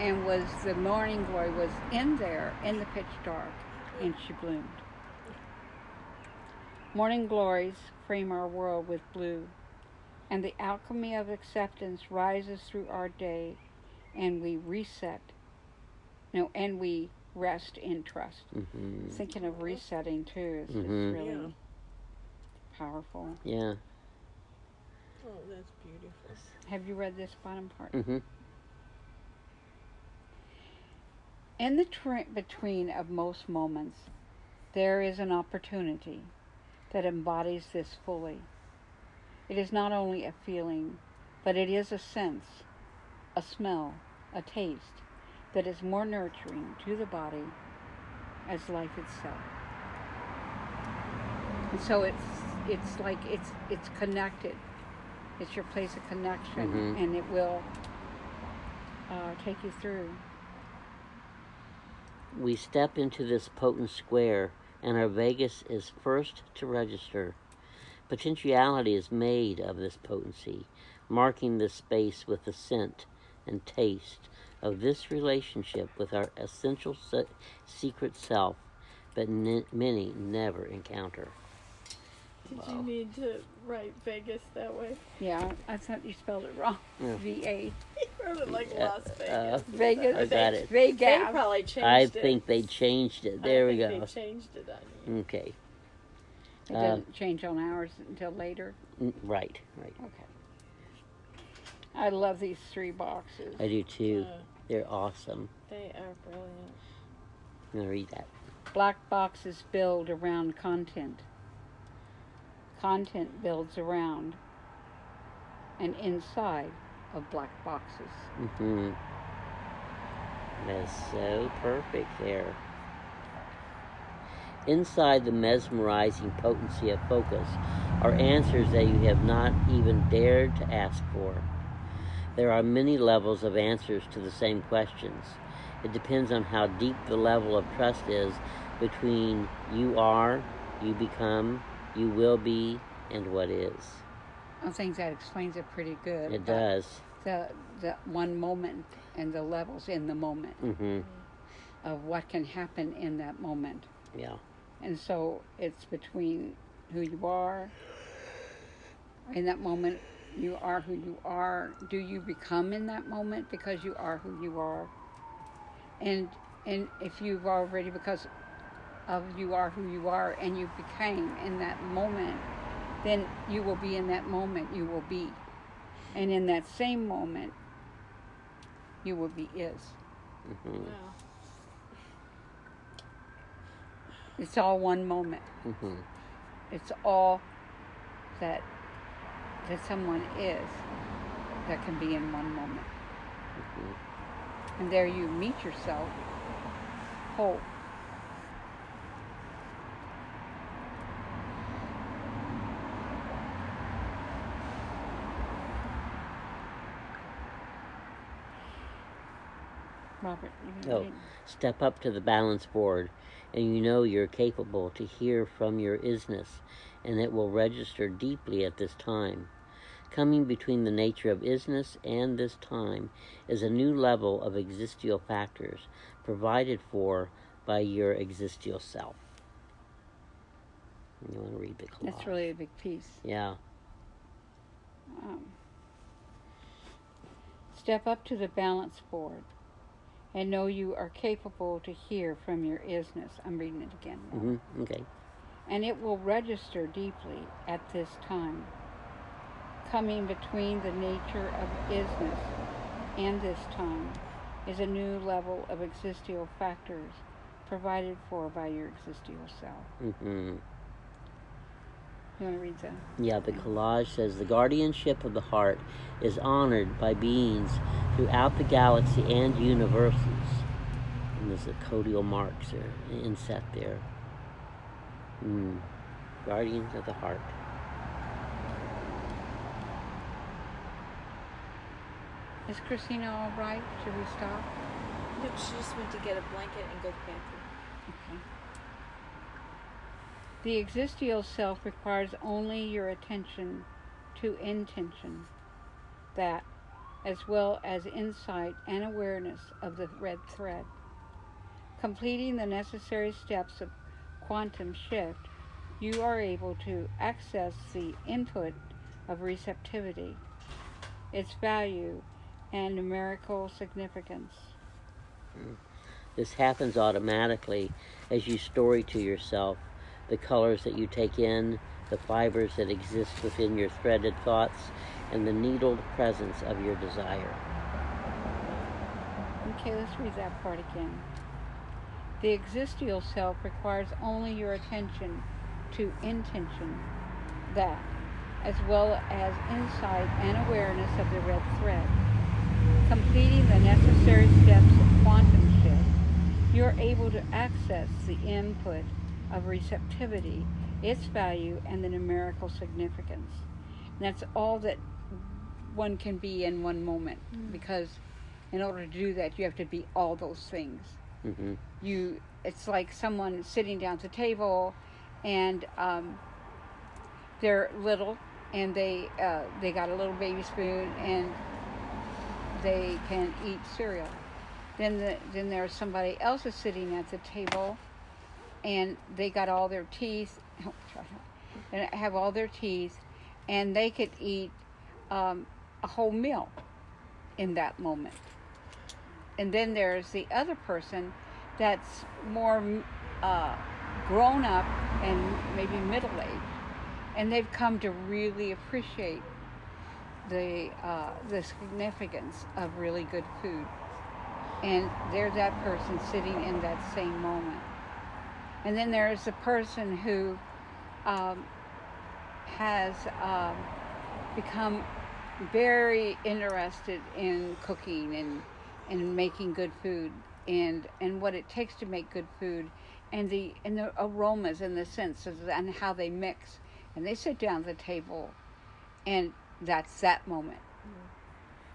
[SPEAKER 1] and the morning glory was in there in the pitch dark, and she bloomed. Morning glories frame our world with blue, and the alchemy of acceptance rises through our day, and we reset. And we rest in trust.
[SPEAKER 2] Mm-hmm.
[SPEAKER 1] Thinking of resetting too is
[SPEAKER 2] Mm-hmm.
[SPEAKER 1] really powerful.
[SPEAKER 2] Yeah.
[SPEAKER 3] Oh, that's beautiful.
[SPEAKER 1] Have you read this bottom part?
[SPEAKER 2] Mm-hmm.
[SPEAKER 1] In the between of most moments, there is an opportunity that embodies this fully. It is not only a feeling, but it is a sense, a smell, a taste that is more nurturing to the body as life itself. And so it's like it's connected. It's your place of connection, and it will take you through.
[SPEAKER 2] We step into this potent square, and our vagus is first to register. Potentiality is made of this potency, marking this space with the scent and taste of this relationship with our essential secret self, but many never encounter.
[SPEAKER 4] Did
[SPEAKER 2] Wow.
[SPEAKER 4] you need to write Vegas that way?
[SPEAKER 1] Yeah, I thought you spelled it wrong.
[SPEAKER 2] Yeah.
[SPEAKER 1] V-A.
[SPEAKER 4] You wrote it like Las Vegas.
[SPEAKER 1] Vegas.
[SPEAKER 2] I got it.
[SPEAKER 4] They
[SPEAKER 1] Vegas.
[SPEAKER 4] probably changed
[SPEAKER 2] I
[SPEAKER 4] it.
[SPEAKER 2] think they changed it. There we
[SPEAKER 4] I
[SPEAKER 2] go.
[SPEAKER 4] think they changed it on you.
[SPEAKER 2] Okay.
[SPEAKER 1] It doesn't change on ours until later.
[SPEAKER 2] Right.
[SPEAKER 1] Okay. I love these 3 boxes.
[SPEAKER 2] I do too. They're awesome.
[SPEAKER 4] They are brilliant.
[SPEAKER 2] I'm going to read that.
[SPEAKER 1] Black boxes build around content. Content builds around and inside of black boxes.
[SPEAKER 2] That's so perfect there. Inside the mesmerizing potency of focus are answers that you have not even dared to ask for. There are many levels of answers to the same questions. It depends on how deep the level of trust is between you are, you become, you will be, and what is.
[SPEAKER 1] I think that explains it pretty good.
[SPEAKER 2] It does.
[SPEAKER 1] The one moment and the levels in the moment of what can happen in that moment.
[SPEAKER 2] Yeah.
[SPEAKER 1] And so it's between who you are in that moment. You are who you are. Do you become in that moment because you are who you are? And if you've already, because of you are who you are, and you became in that moment, then you will be in that moment. You will be, and in that same moment, you will be is.
[SPEAKER 4] Wow.
[SPEAKER 1] It's all one moment. It's all that someone is that can be in one moment. And there you meet yourself whole. Robert,
[SPEAKER 2] Step up to the balance board, and you know you're capable to hear from your isness, and it will register deeply at this time. Coming between the nature of isness and this time is a new level of existential factors provided for by your existential self. You want to read the collage?
[SPEAKER 1] That's really a big piece.
[SPEAKER 2] Yeah.
[SPEAKER 1] Step up to the balance board and know you are capable to hear from your isness. I'm reading it again now.
[SPEAKER 2] Okay.
[SPEAKER 1] And it will register deeply at this time. Coming between the nature of isness and this time is a new level of existential factors provided for by your existential self. You want to read that?
[SPEAKER 2] Yeah, the collage says the guardianship of the heart is honored by beings throughout the galaxy and universes. And there's the codial marks are inset there. Guardians of the heart.
[SPEAKER 1] Is Christina all right? Should we stop?
[SPEAKER 4] No, she just went to get a blanket and go to the bathroom.
[SPEAKER 1] Okay. The existential self requires only your attention to intention, that, as well as insight and awareness of the red thread. Completing the necessary steps of quantum shift, you are able to access the input of receptivity, its value, and numerical significance.
[SPEAKER 2] This happens automatically as you story to yourself the colors that you take in, the fibers that exist within your threaded thoughts, and the needled presence of your desire.
[SPEAKER 1] Okay, let's read that part again. The existential self requires only your attention to intention, that, as well as insight and awareness of the red thread. completing the necessary steps of quantum shift, you're able to access the input of receptivity, its value, and the numerical significance. And that's all that one can be in one moment, because in order to do that, you have to be all those things.
[SPEAKER 2] Mm-hmm.
[SPEAKER 1] It's like someone sitting down at the table, and they're little, and they got a little baby spoon, and they can eat cereal. Then there's somebody else is sitting at the table, and they got all their teeth, and have all their teeth, and they could eat a whole meal in that moment. And then there's the other person that's more grown up and maybe middle-aged, and they've come to really appreciate the significance of really good food. And they're that person sitting in that same moment. And then there's the person who has become very interested in cooking and making good food, and what it takes to make good food, and the aromas and the senses and how they mix. And they sit down at the table, and that's that moment.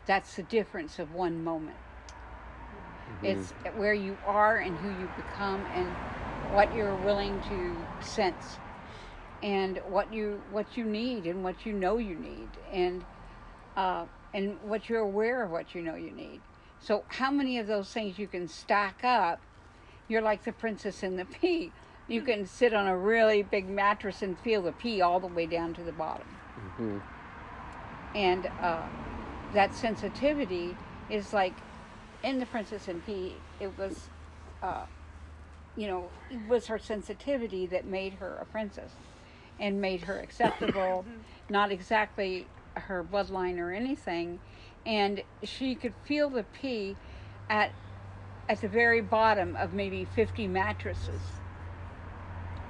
[SPEAKER 1] That's the difference of one moment. Mm-hmm. It's where you are and who you become and what you're willing to sense, and what you need and what you know you need, and what you're aware of what you know you need. So how many of those things you can stack up? You're like the princess and the pea. You can sit on a really big mattress and feel the pea all the way down to the bottom.
[SPEAKER 2] Mm-hmm.
[SPEAKER 1] And that sensitivity is like in the Princess and Pea. It was, it was her sensitivity that made her a princess and made her acceptable, not exactly her bloodline or anything. And she could feel the pea at the very bottom of maybe 50 mattresses.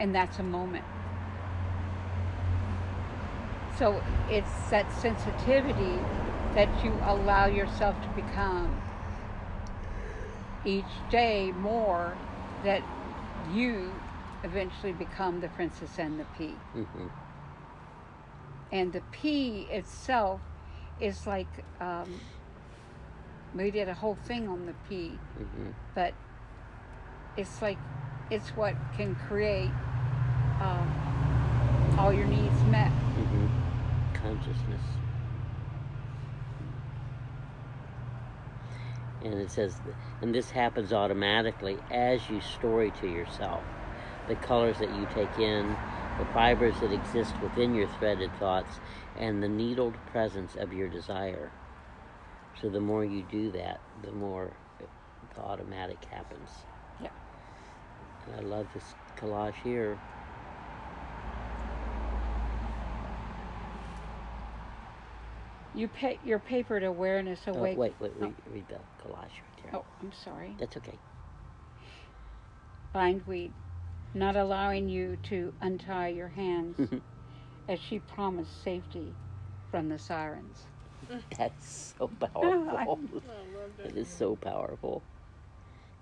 [SPEAKER 1] And that's a moment. So it's that sensitivity that you allow yourself to become each day more, that you eventually become the princess and the pea.
[SPEAKER 2] Mm-hmm.
[SPEAKER 1] And the pea itself is like, we did a whole thing on the pea, but it's like, it's what can create all your needs met.
[SPEAKER 2] Mm-hmm. Consciousness. And it says, and this happens automatically as you story to yourself. The colors that you take in, the fibers that exist within your threaded thoughts, and the needled presence of your desire. So the more you do that, the more the automatic happens.
[SPEAKER 1] Yeah.
[SPEAKER 2] And I love this collage here.
[SPEAKER 1] Your papered awareness awake.
[SPEAKER 2] Wait, read the collage right there.
[SPEAKER 1] Oh, I'm sorry.
[SPEAKER 2] That's okay.
[SPEAKER 1] Bindweed, not allowing you to untie your hands as she promised safety from the sirens.
[SPEAKER 2] That's so powerful.
[SPEAKER 3] I love that.
[SPEAKER 2] It is so powerful.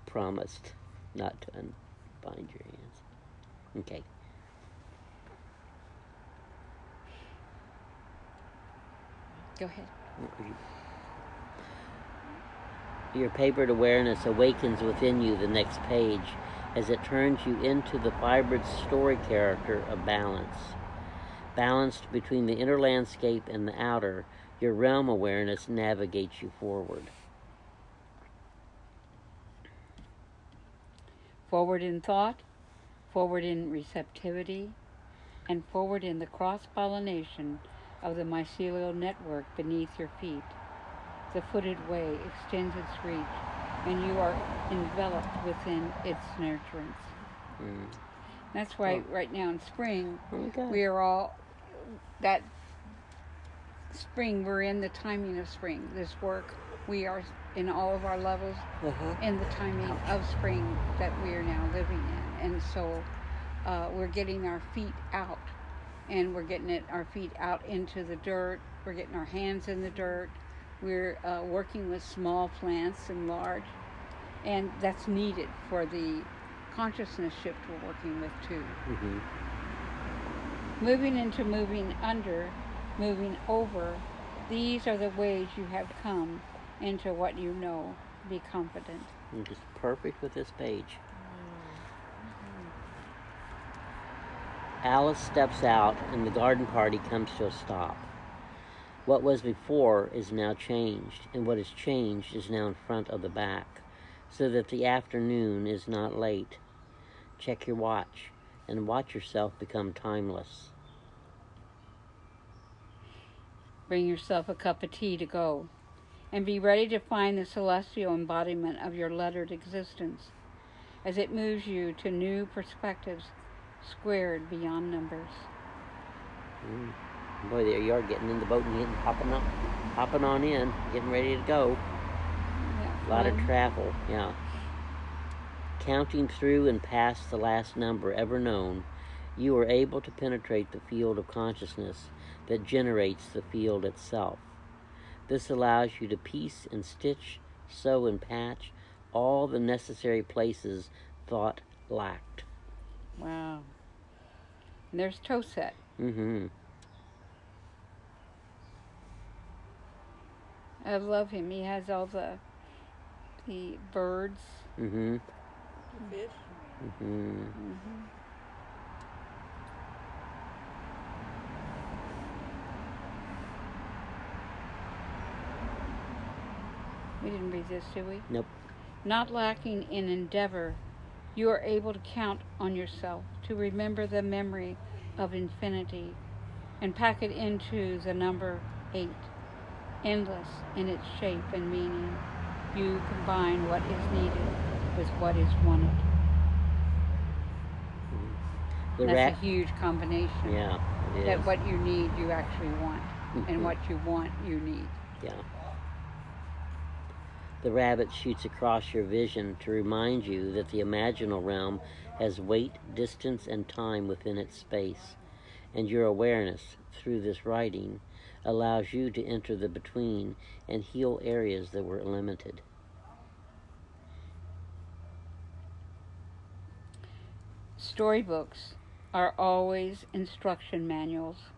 [SPEAKER 2] Promised not to unbind your hands. Okay.
[SPEAKER 1] Go ahead.
[SPEAKER 2] Your papered awareness awakens within you the next page as it turns you into the fibered story character of balance. Balanced between the inner landscape and the outer, your realm awareness navigates you forward.
[SPEAKER 1] Forward in thought, forward in receptivity, and forward in the cross-pollination of the mycelial network beneath your feet. The footed way extends its reach, and you are enveloped within its nurturance. That's why right now in spring, we are all, that spring, we're in the timing of spring. This work, we are in all of our levels in the timing of spring that we are now living in. And so we're getting our feet out, and we're getting our feet out into the dirt. We're getting our hands in the dirt. We're working with small plants and large, and that's needed for the consciousness shift we're working with too.
[SPEAKER 2] Mm-hmm.
[SPEAKER 1] Moving into moving under, moving over, these are the ways you have come into what you know. Be confident.
[SPEAKER 2] And just perfect with this page. Alice steps out and the garden party comes to a stop. What was before is now changed, and what is changed is now in front of the back, so that the afternoon is not late. Check your watch and watch yourself become timeless.
[SPEAKER 1] Bring yourself a cup of tea to go, and be ready to find the celestial embodiment of your lettered existence as it moves you to new perspectives squared beyond numbers.
[SPEAKER 2] Boy, there you are, getting in the boat and hopping on in, getting ready to go. A lot of travel, yeah. Counting through and past the last number ever known, you are able to penetrate the field of consciousness that generates the field itself. This allows you to piece and stitch, sew and patch all the necessary places thought lacked.
[SPEAKER 1] Wow. And there's Toset.
[SPEAKER 2] Mm-hmm.
[SPEAKER 1] I love him. He has all the birds.
[SPEAKER 2] Mm-hmm.
[SPEAKER 3] The fish.
[SPEAKER 2] Mm-hmm.
[SPEAKER 1] Mm-hmm. We didn't read this, did we?
[SPEAKER 2] Nope.
[SPEAKER 1] Not lacking in endeavor, you are able to count on yourself, to remember the memory of infinity, and pack it into the number 8. Endless in its shape and meaning, you combine what is needed with what is wanted. That's a huge combination.
[SPEAKER 2] Yeah, it is.
[SPEAKER 1] That what you need, you actually want, and what you want, you need.
[SPEAKER 2] Yeah. The rabbit shoots across your vision to remind you that the imaginal realm has weight, distance, and time within its space, and your awareness, through this writing, allows you to enter the between and heal areas that were limited.
[SPEAKER 1] Storybooks are always instruction manuals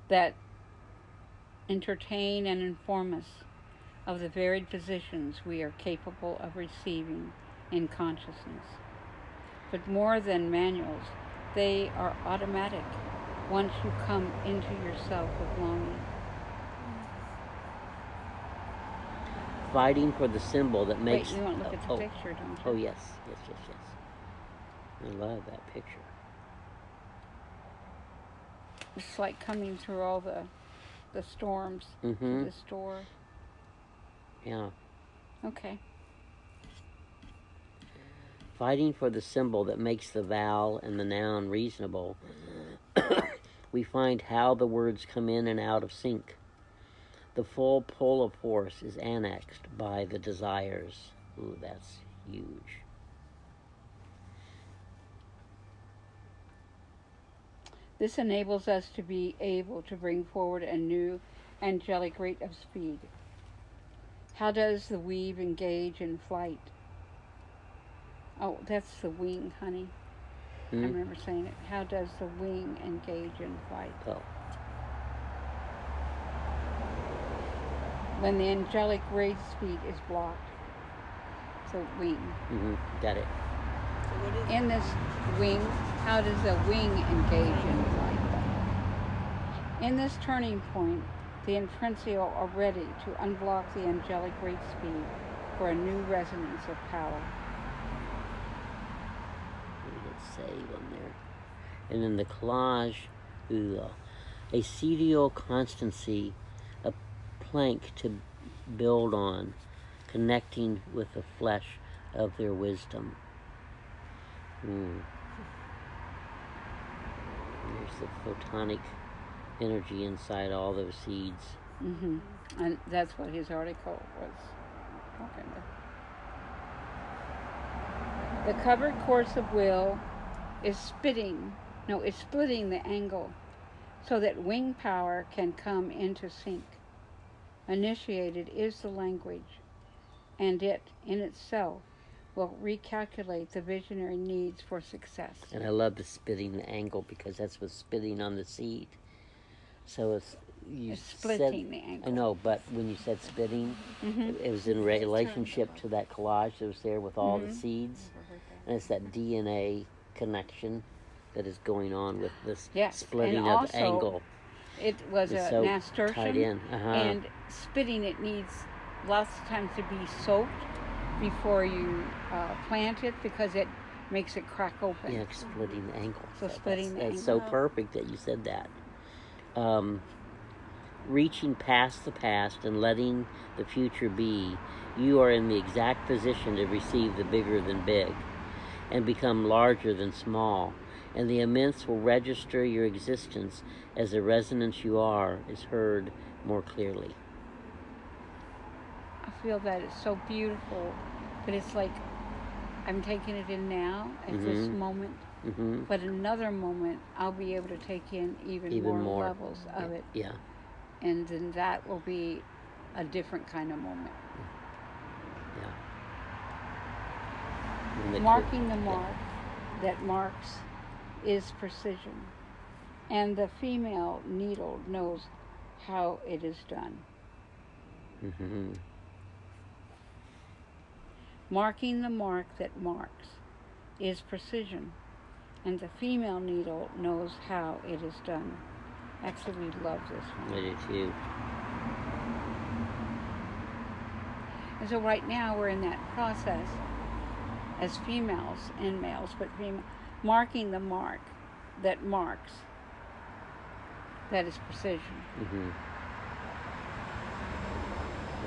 [SPEAKER 1] that entertain and inform us of the varied positions we are capable of receiving in consciousness. But more than manuals, they are automatic once you come into yourself with longing.
[SPEAKER 2] Fighting for the symbol that makes...
[SPEAKER 1] Wait, you want to look at the picture, don't you?
[SPEAKER 2] Oh, yes. I love that picture.
[SPEAKER 1] It's like coming through all the storms to the store.
[SPEAKER 2] Yeah.
[SPEAKER 1] Okay.
[SPEAKER 2] Fighting for the symbol that makes the vowel and the noun reasonable, we find how the words come in and out of sync. The full pull of force is annexed by the desires. Ooh, that's huge.
[SPEAKER 1] This enables us to be able to bring forward a new angelic rate of speed. How does the weave engage in flight? Oh, that's the wing, honey. I remember saying it. How does the wing engage in flight?
[SPEAKER 2] Oh.
[SPEAKER 1] When the angelic rate speed is blocked. So wing.
[SPEAKER 2] Got it.
[SPEAKER 3] So what is
[SPEAKER 1] In this wing, how does the wing engage in flight? In this turning point, the intrinsial are ready to unblock the angelic rate speed for a new resonance of power.
[SPEAKER 2] Let's save on there. And then the collage, a cedial constancy, a plank to build on, connecting with the flesh of their wisdom. There's the photonic energy inside all those seeds.
[SPEAKER 1] And that's what his article was talking about. The covered course of will is splitting the angle so that wing power can come into sync. initiated is the language, and it, in itself, will recalculate the visionary needs for success.
[SPEAKER 2] And I love the spitting angle because that's what's spitting on the seed. So
[SPEAKER 1] It's splitting the angle.
[SPEAKER 2] I know, but when you said spitting, it was in relationship to that collage that was there with all the seeds, and it's that DNA connection that is going on with this splitting
[SPEAKER 1] and
[SPEAKER 2] of
[SPEAKER 1] also,
[SPEAKER 2] the angle.
[SPEAKER 1] It was
[SPEAKER 2] It's
[SPEAKER 1] a
[SPEAKER 2] so
[SPEAKER 1] nasturtium,
[SPEAKER 2] tied in.
[SPEAKER 1] and spitting it needs lots of times to be soaked before you plant it because it makes it crack open.
[SPEAKER 2] Yeah, splitting the angle.
[SPEAKER 1] So splitting the
[SPEAKER 2] that's
[SPEAKER 1] angle.
[SPEAKER 2] so perfect that you said that. Reaching past the past and letting the future be, you are in the exact position to receive the bigger than big and become larger than small, and the immense will register your existence as the resonance you are is heard more clearly.
[SPEAKER 1] I feel that it's so beautiful, but it's like I'm taking it in now at this moment, but another moment I'll be able to take in even more levels of it.
[SPEAKER 2] Yeah.
[SPEAKER 1] And then that will be a different kind of moment.
[SPEAKER 2] Yeah.
[SPEAKER 1] Marking the mark that marks is precision, and the female needle knows how it is done. Marking the mark that marks is precision, and the female needle knows how it is done. Actually love this one.
[SPEAKER 2] I do too.
[SPEAKER 1] And so right now we're in that process as females and males, but marking the mark that marks, that is precision.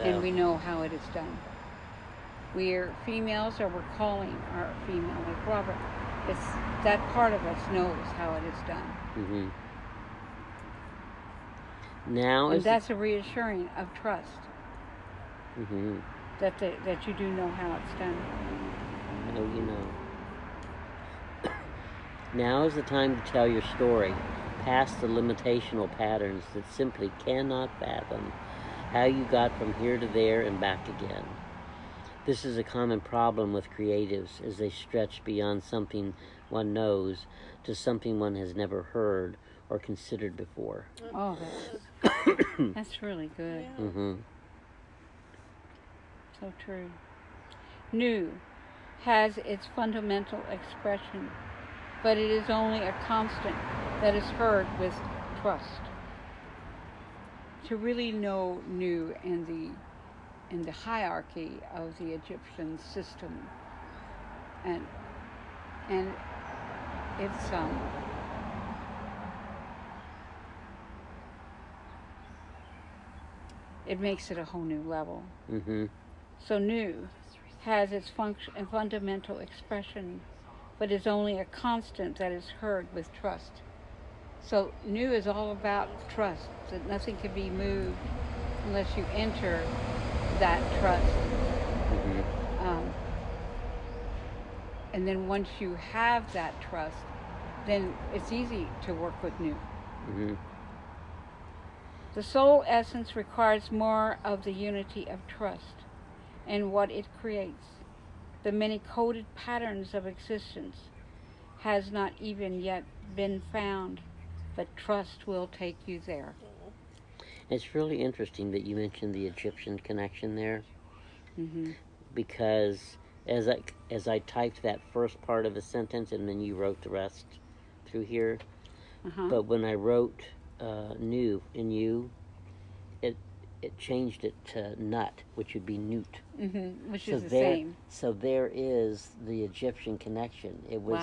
[SPEAKER 1] And we know how it is done. We're females, or we're calling our female, like Robert. It's that part of us knows how it is done.
[SPEAKER 2] Now,
[SPEAKER 1] and that's a reassuring of trust. That you do know how it's done.
[SPEAKER 2] Oh, you know. Now is the time to tell your story, past the limitational patterns that simply cannot fathom how you got from here to there and back again. This is a common problem with creatives as they stretch beyond something one knows to something one has never heard or considered before.
[SPEAKER 1] Oh, that's really good.
[SPEAKER 3] Yeah.
[SPEAKER 1] So true. New has its fundamental expression, but it is only a constant that is heard with trust. To really know new in the hierarchy of the Egyptian system, and it's it makes it a whole new level. So new has its fundamental expression, but is only a constant that is heard with trust. So new is all about trust, that nothing can be moved unless you enter that trust. And then once you have that trust, then it's easy to work with new. The soul essence requires more of the unity of trust and what it creates. The many coded patterns of existence has not even yet been found, but trust will take you there.
[SPEAKER 2] It's really interesting that you mentioned the Egyptian connection there, because as I typed that first part of a sentence and then you wrote the rest through here, but when I wrote new in you, it changed it to nut, which would be newt.
[SPEAKER 1] Which is the same.
[SPEAKER 2] So there is the Egyptian connection. It was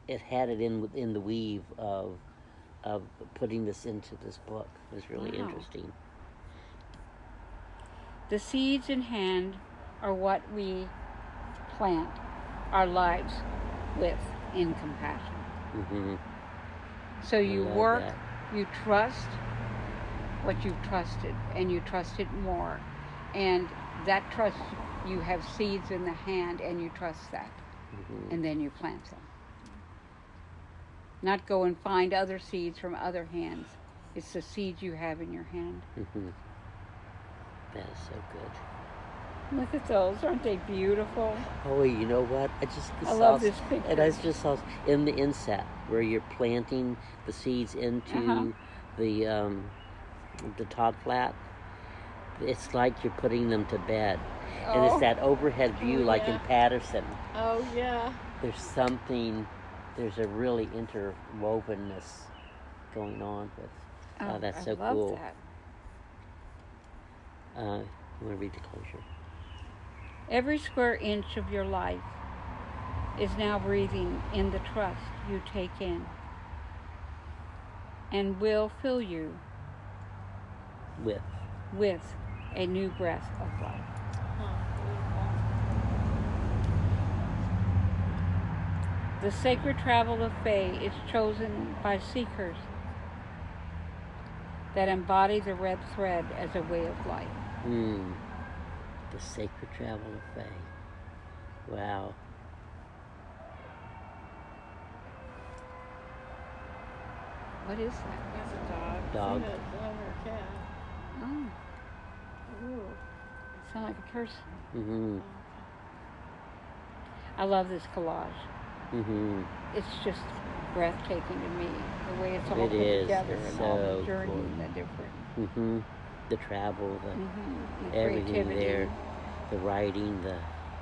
[SPEAKER 2] it had it in the weave of putting this into this book. It was really interesting.
[SPEAKER 1] The seeds in hand are what we plant our lives with in compassion. So you work, you trust what you've trusted, and you trust it more. And that trust, you have seeds in the hand, and you trust that. And then you plant them. Not go and find other seeds from other hands, It's the seed you have in your hand.
[SPEAKER 2] Mm-hmm. That is so good.
[SPEAKER 1] Look at those. Aren't they beautiful?
[SPEAKER 2] Oh, you know what? I just
[SPEAKER 1] I
[SPEAKER 2] saw,
[SPEAKER 1] love this picture.
[SPEAKER 2] and I just saw in the inset where you're planting the seeds into the top flat. It's like you're putting them to bed, and it's that overhead view, like in Patterson.
[SPEAKER 4] Oh yeah.
[SPEAKER 2] There's a really interwovenness going on with. Oh, that's
[SPEAKER 1] I
[SPEAKER 2] so
[SPEAKER 1] love
[SPEAKER 2] cool.
[SPEAKER 1] that.
[SPEAKER 2] You want to read the closure?
[SPEAKER 1] Every square inch of your life is now breathing in the trust you take in and will fill you with a new breath of life. The sacred travel of Fae is chosen by seekers that embody the red thread as a way of life.
[SPEAKER 2] The sacred travel of Fae. Wow.
[SPEAKER 1] What is that?
[SPEAKER 4] That's a dog.
[SPEAKER 2] Dog.
[SPEAKER 4] It's a dog or a cat.
[SPEAKER 1] Oh. Ooh. It sounds like a person.
[SPEAKER 2] Mm-hmm.
[SPEAKER 1] I love this collage.
[SPEAKER 2] Mm-hmm.
[SPEAKER 1] It's just breathtaking to me, the way it's all
[SPEAKER 2] It
[SPEAKER 1] put
[SPEAKER 2] is.
[SPEAKER 1] together
[SPEAKER 2] It's
[SPEAKER 1] and all the
[SPEAKER 2] so
[SPEAKER 1] journey,
[SPEAKER 2] cool.
[SPEAKER 1] the different.
[SPEAKER 2] Mm-hmm. The travel,
[SPEAKER 1] The
[SPEAKER 2] everything
[SPEAKER 1] creativity.
[SPEAKER 2] there, the writing,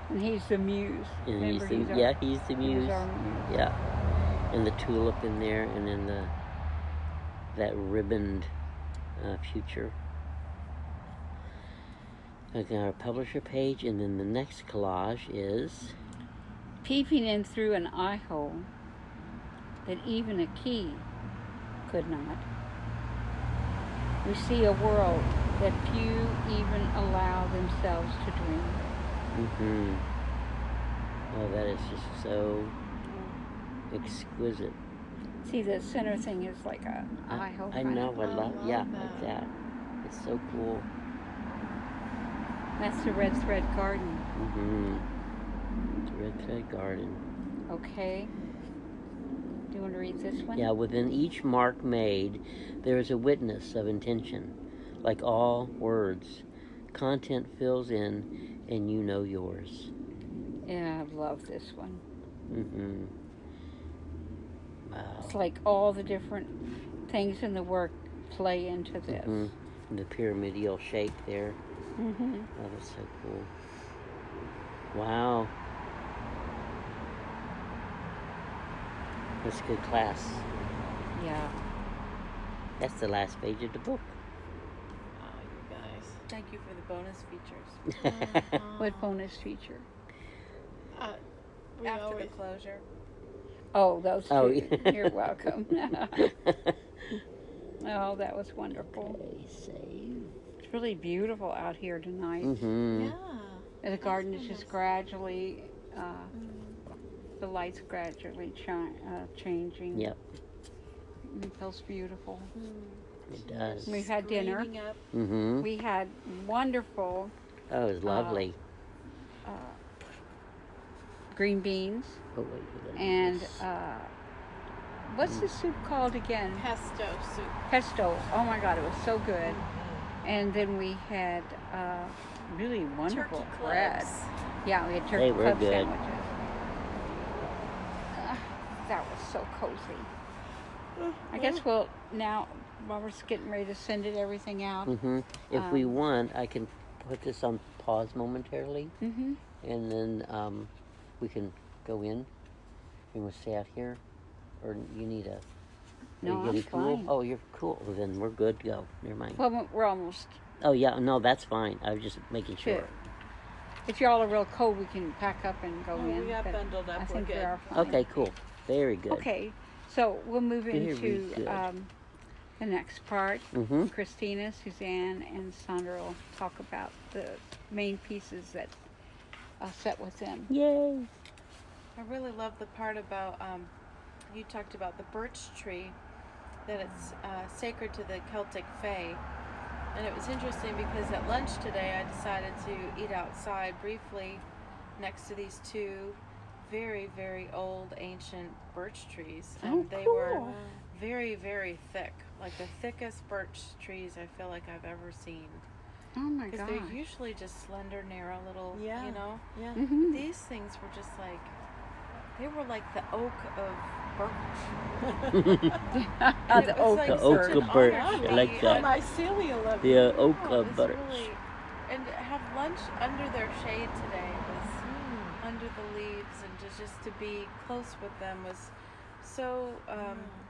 [SPEAKER 1] And he's the muse.
[SPEAKER 2] and
[SPEAKER 1] Remember,
[SPEAKER 2] he's the
[SPEAKER 1] he
[SPEAKER 2] muse.
[SPEAKER 1] was our-
[SPEAKER 2] Yeah, and the tulip in there, and then that ribboned future. Okay, our publisher page, and then the next collage is
[SPEAKER 1] peeping in through an eye hole that even a key could not. We see a world that few even allow themselves to dream.
[SPEAKER 2] Mm-hmm. Oh, that is just so exquisite.
[SPEAKER 1] See, the center thing is like a eye hole.
[SPEAKER 2] I know. I love. Yeah,
[SPEAKER 4] that.
[SPEAKER 2] like that. It's so cool.
[SPEAKER 1] That's the red thread garden.
[SPEAKER 2] Mm-hmm. The red thread garden.
[SPEAKER 1] Okay. Do you want to read this one?
[SPEAKER 2] Yeah, within each mark made, there is a witness of intention. Like all words, content fills in, and you know yours.
[SPEAKER 1] Yeah, I love this one.
[SPEAKER 2] Mm-hmm. Wow.
[SPEAKER 1] It's like all the different things in the work play into this.
[SPEAKER 2] Mm-hmm. And the pyramidal shape there.
[SPEAKER 1] Mm-hmm.
[SPEAKER 2] Oh, that's so cool. Wow. That's a good class.
[SPEAKER 1] Yeah.
[SPEAKER 2] That's the last page of the book.
[SPEAKER 4] Oh, you guys.
[SPEAKER 5] Thank you for the bonus features.
[SPEAKER 1] What bonus feature?
[SPEAKER 4] We
[SPEAKER 5] After
[SPEAKER 4] always,
[SPEAKER 5] the closure.
[SPEAKER 1] Oh, those two.
[SPEAKER 2] Oh, yeah.
[SPEAKER 1] You're welcome. Oh, that was wonderful.
[SPEAKER 2] Okay, save.
[SPEAKER 1] It's really beautiful out here tonight.
[SPEAKER 2] Mm-hmm.
[SPEAKER 4] yeah.
[SPEAKER 1] And the garden is just gradually, the lights gradually changing.
[SPEAKER 2] Yep,
[SPEAKER 1] It feels beautiful.
[SPEAKER 2] it does.
[SPEAKER 1] We've had dinner.
[SPEAKER 4] Greening up.
[SPEAKER 2] Mm-hmm.
[SPEAKER 1] We had wonderful
[SPEAKER 2] Oh, it was lovely.
[SPEAKER 1] green beans
[SPEAKER 2] Oh, wait, we're gonna do
[SPEAKER 1] and
[SPEAKER 2] this.
[SPEAKER 1] what's the soup called again?
[SPEAKER 4] Pesto soup.
[SPEAKER 1] Pesto. Oh my God, it was so good. And then we had really wonderful
[SPEAKER 4] Turkey
[SPEAKER 1] bread.
[SPEAKER 4] clubs.
[SPEAKER 1] Yeah, we had
[SPEAKER 2] They
[SPEAKER 1] turkey
[SPEAKER 2] were
[SPEAKER 1] club
[SPEAKER 2] good.
[SPEAKER 1] sandwiches. That was so cozy. I guess we'll now, while we're getting ready to send everything out.
[SPEAKER 2] Mm-hmm. If we want, I can put this on pause momentarily,
[SPEAKER 1] Mm-hmm.
[SPEAKER 2] and then we can go in. You want to stay out here, or you need a?
[SPEAKER 1] No,
[SPEAKER 2] are you
[SPEAKER 1] I'm
[SPEAKER 2] getting cool?
[SPEAKER 1] fine.
[SPEAKER 2] Oh, you're cool. Well, then we're good to go. Never mind.
[SPEAKER 1] Well, we're almost.
[SPEAKER 2] Oh yeah, no, that's fine. I was just making sure.
[SPEAKER 1] Good. If y'all are real cold, we can pack up and go
[SPEAKER 4] Oh,
[SPEAKER 1] in.
[SPEAKER 4] we got
[SPEAKER 1] but
[SPEAKER 4] bundled up.
[SPEAKER 1] I
[SPEAKER 4] We're
[SPEAKER 1] think we
[SPEAKER 4] good.
[SPEAKER 1] are fine.
[SPEAKER 2] Okay, cool. Very good.
[SPEAKER 1] Okay, so we'll move
[SPEAKER 2] Very
[SPEAKER 1] into
[SPEAKER 2] good.
[SPEAKER 1] the next part.
[SPEAKER 2] Mm-hmm.
[SPEAKER 1] Christina, Suzanne, and Sandra will talk about the main pieces that set with them.
[SPEAKER 2] Yay.
[SPEAKER 5] I really love the part about, you talked about the birch tree, that it's sacred to the Celtic Fae. And it was interesting because at lunch today I decided to eat outside briefly next to these two very, very old ancient birch trees. And
[SPEAKER 1] Oh,
[SPEAKER 5] they were
[SPEAKER 1] cool.
[SPEAKER 5] very, very thick, like the thickest birch trees I feel like I've ever seen.
[SPEAKER 1] Oh my
[SPEAKER 5] Because
[SPEAKER 1] gosh.
[SPEAKER 5] they're usually just slender, narrow little,
[SPEAKER 3] Yeah.
[SPEAKER 5] you know.
[SPEAKER 3] Yeah.
[SPEAKER 1] Mhm.
[SPEAKER 5] These things were just like, they were like the oak of birch. And
[SPEAKER 1] The
[SPEAKER 5] it was
[SPEAKER 1] oak
[SPEAKER 5] like
[SPEAKER 2] The
[SPEAKER 1] of
[SPEAKER 2] oak
[SPEAKER 5] such
[SPEAKER 1] birch.
[SPEAKER 5] an
[SPEAKER 2] of birch.
[SPEAKER 5] honor to
[SPEAKER 2] I like
[SPEAKER 5] be
[SPEAKER 2] that.
[SPEAKER 5] at-
[SPEAKER 3] mycelial of
[SPEAKER 2] The oak
[SPEAKER 5] Oh, it
[SPEAKER 2] of
[SPEAKER 5] was
[SPEAKER 2] birch.
[SPEAKER 5] really, and to have lunch under their shade today was under the leaves, and just to be close with them was so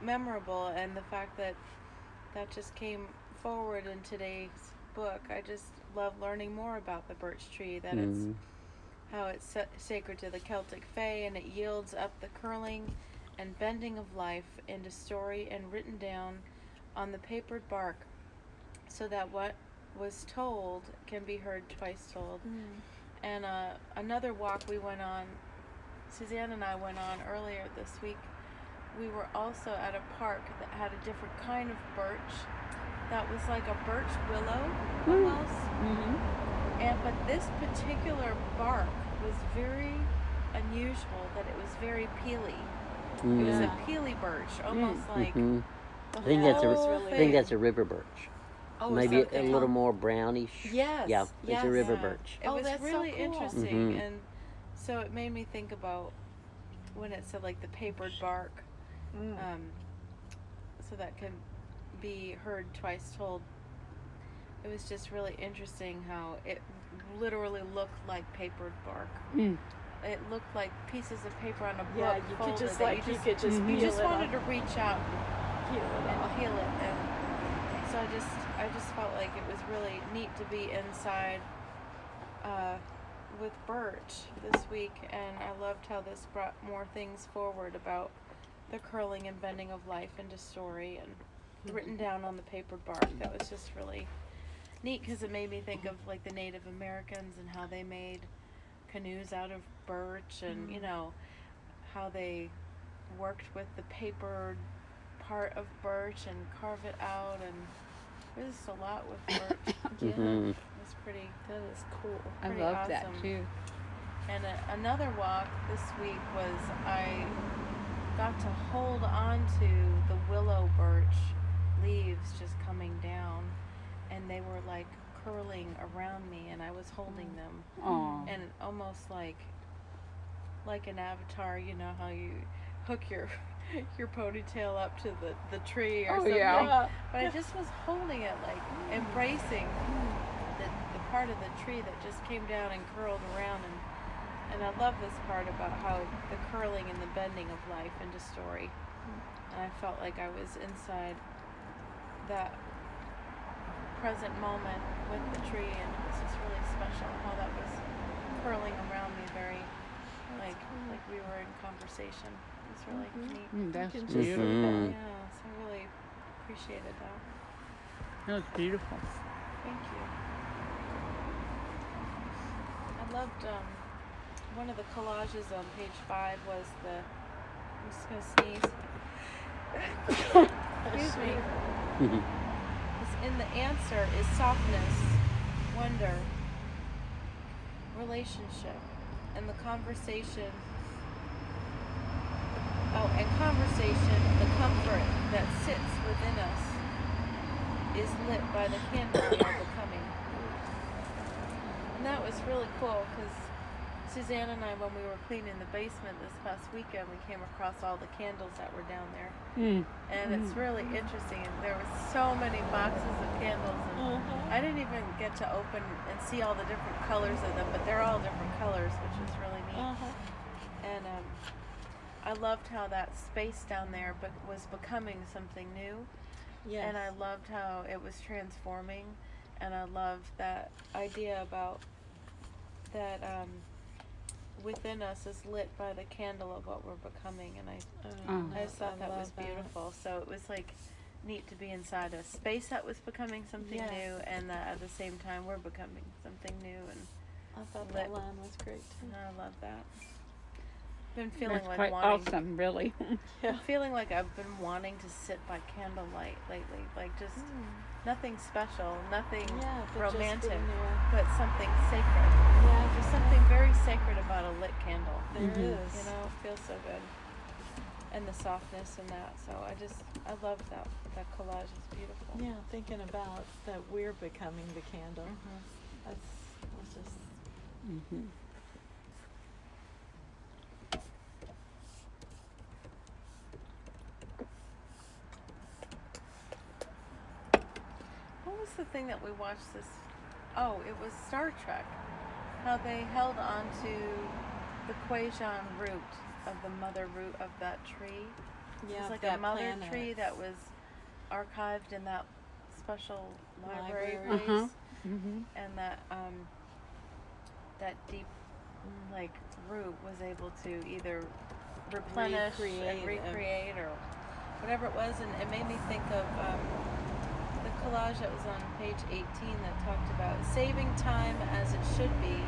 [SPEAKER 5] memorable. And the fact that that just came forward in today's book, I just love learning more about the birch tree. That it's
[SPEAKER 2] Mm.
[SPEAKER 5] how it's sacred to the Celtic Fae, and it yields up the curling and bending of life into story and written down on the papered bark, so that what was told can be heard twice told. And another walk we went on, Suzanne and I went on earlier this week, we were also at a park that had a different kind of birch that was like a birch willow almost. But this particular bark was very unusual, that it was very peely. It was a peely birch, almost like
[SPEAKER 2] Mhm.
[SPEAKER 5] the
[SPEAKER 2] I think that's a.
[SPEAKER 5] whole
[SPEAKER 2] I think
[SPEAKER 5] thing.
[SPEAKER 2] that's a river birch.
[SPEAKER 3] Oh,
[SPEAKER 2] Maybe
[SPEAKER 3] is that
[SPEAKER 2] a
[SPEAKER 3] okay?
[SPEAKER 2] little more brownish.
[SPEAKER 3] Yes.
[SPEAKER 2] Yeah, it's a river
[SPEAKER 5] Yeah.
[SPEAKER 2] birch.
[SPEAKER 5] It
[SPEAKER 3] Oh,
[SPEAKER 5] was
[SPEAKER 3] that's so
[SPEAKER 5] really
[SPEAKER 3] cool.
[SPEAKER 5] interesting,
[SPEAKER 2] Mhm.
[SPEAKER 5] and so it made me think about when it said like the papered bark, so that can be heard twice told. It was just really interesting how it literally looked like papered bark.
[SPEAKER 1] Mm.
[SPEAKER 5] It looked like pieces of paper on a book
[SPEAKER 3] Yeah, you could
[SPEAKER 5] folded
[SPEAKER 3] just
[SPEAKER 5] that
[SPEAKER 3] like you could just
[SPEAKER 1] Mhm.
[SPEAKER 5] you
[SPEAKER 3] peel
[SPEAKER 5] just
[SPEAKER 3] it
[SPEAKER 5] wanted
[SPEAKER 3] off,
[SPEAKER 5] to reach out
[SPEAKER 3] peel it
[SPEAKER 5] and
[SPEAKER 3] off.
[SPEAKER 5] peel it, and so I just felt like it was really neat to be inside with birch this week, and I loved how this brought more things forward about the curling and bending of life into story and written down on the papered bark. That was just really neat, because it made me think of like the Native Americans and how they made canoes out of birch, and you know how they worked with the papered part of birch and carve it out, and there's just a lot with birch.
[SPEAKER 2] Mhm.
[SPEAKER 5] It was pretty
[SPEAKER 3] That is cool.
[SPEAKER 1] I
[SPEAKER 5] pretty
[SPEAKER 1] love that
[SPEAKER 5] awesome.
[SPEAKER 1] too.
[SPEAKER 5] And another walk this week was I got to hold on to the willow birch leaves just coming down, and they were like curling around me, and I was holding them,
[SPEAKER 1] Aw.
[SPEAKER 5] and almost like an avatar, you know how you hook your ponytail up to the tree or
[SPEAKER 1] Oh,
[SPEAKER 5] something.
[SPEAKER 1] yeah.
[SPEAKER 5] But I just was holding it, like embracing the part of the tree that just came down and curled around, and I love this part about how the curling and the bending of life into story. And I felt like I was inside that present moment with the tree, and it was just really special how that was curling around me, very like we were in conversation. It's really neat.
[SPEAKER 1] That's
[SPEAKER 3] can just
[SPEAKER 1] beautiful.
[SPEAKER 2] Mhm.
[SPEAKER 5] Yeah, so I really appreciated that.
[SPEAKER 1] That was beautiful.
[SPEAKER 5] Thank you. I loved one of the collages on page 5 was I'm just gonna sneeze. Excuse me. In the answer is softness, wonder, relationship, and the conversation. Oh, and conversation, the comfort that sits within us is lit by the candle we are becoming. And that was really cool, because Suzanne and I, when we were cleaning the basement this past weekend, we came across all the candles that were down there. And it's really interesting. There were so many boxes of candles, and I didn't even get to open and see all the different colors of them, but they're all different colors, which was really neat. And I loved how that space down there was becoming something new.
[SPEAKER 3] Yes.
[SPEAKER 5] And I loved how it was transforming, and I loved that idea about that within us is lit by the candle of what we're becoming, and I just thought that was beautiful. So it was like neat to be inside a space that was becoming something
[SPEAKER 3] Yes.
[SPEAKER 5] new, and at the same time we're becoming something new, and
[SPEAKER 3] I thought
[SPEAKER 5] lit.
[SPEAKER 3] that line was great too.
[SPEAKER 5] I love that. Been feeling
[SPEAKER 1] That's
[SPEAKER 5] like
[SPEAKER 1] quite
[SPEAKER 5] wanting
[SPEAKER 1] awesome, really.
[SPEAKER 5] I'm feeling like I've been wanting to sit by candlelight lately, like just nothing special, nothing
[SPEAKER 3] Yeah, but
[SPEAKER 5] romantic,
[SPEAKER 3] just being there.
[SPEAKER 5] but something sacred.
[SPEAKER 3] Yeah,
[SPEAKER 5] There's something very sacred about a lit candle.
[SPEAKER 3] there is.
[SPEAKER 5] You know, it feels so good. and the softness and that. So I love that collage. It's beautiful.
[SPEAKER 4] Yeah, thinking about that we're becoming the candle. That's just.
[SPEAKER 1] Mm-hmm.
[SPEAKER 5] What was the thing that we watched this? Oh, it was Star Trek. How they held on to the Quajon root of the mother root of that tree.
[SPEAKER 4] Yeah,
[SPEAKER 5] It's like
[SPEAKER 4] that
[SPEAKER 5] a mother
[SPEAKER 4] planet.
[SPEAKER 5] tree that was archived in that special library
[SPEAKER 4] Library.
[SPEAKER 5] place,
[SPEAKER 1] Uh-huh. Mm-hmm.
[SPEAKER 5] and that deep like root was able to either replenish and recreate or whatever it was, and it made me think of the collage that was on page 18 that talked about saving time as it should be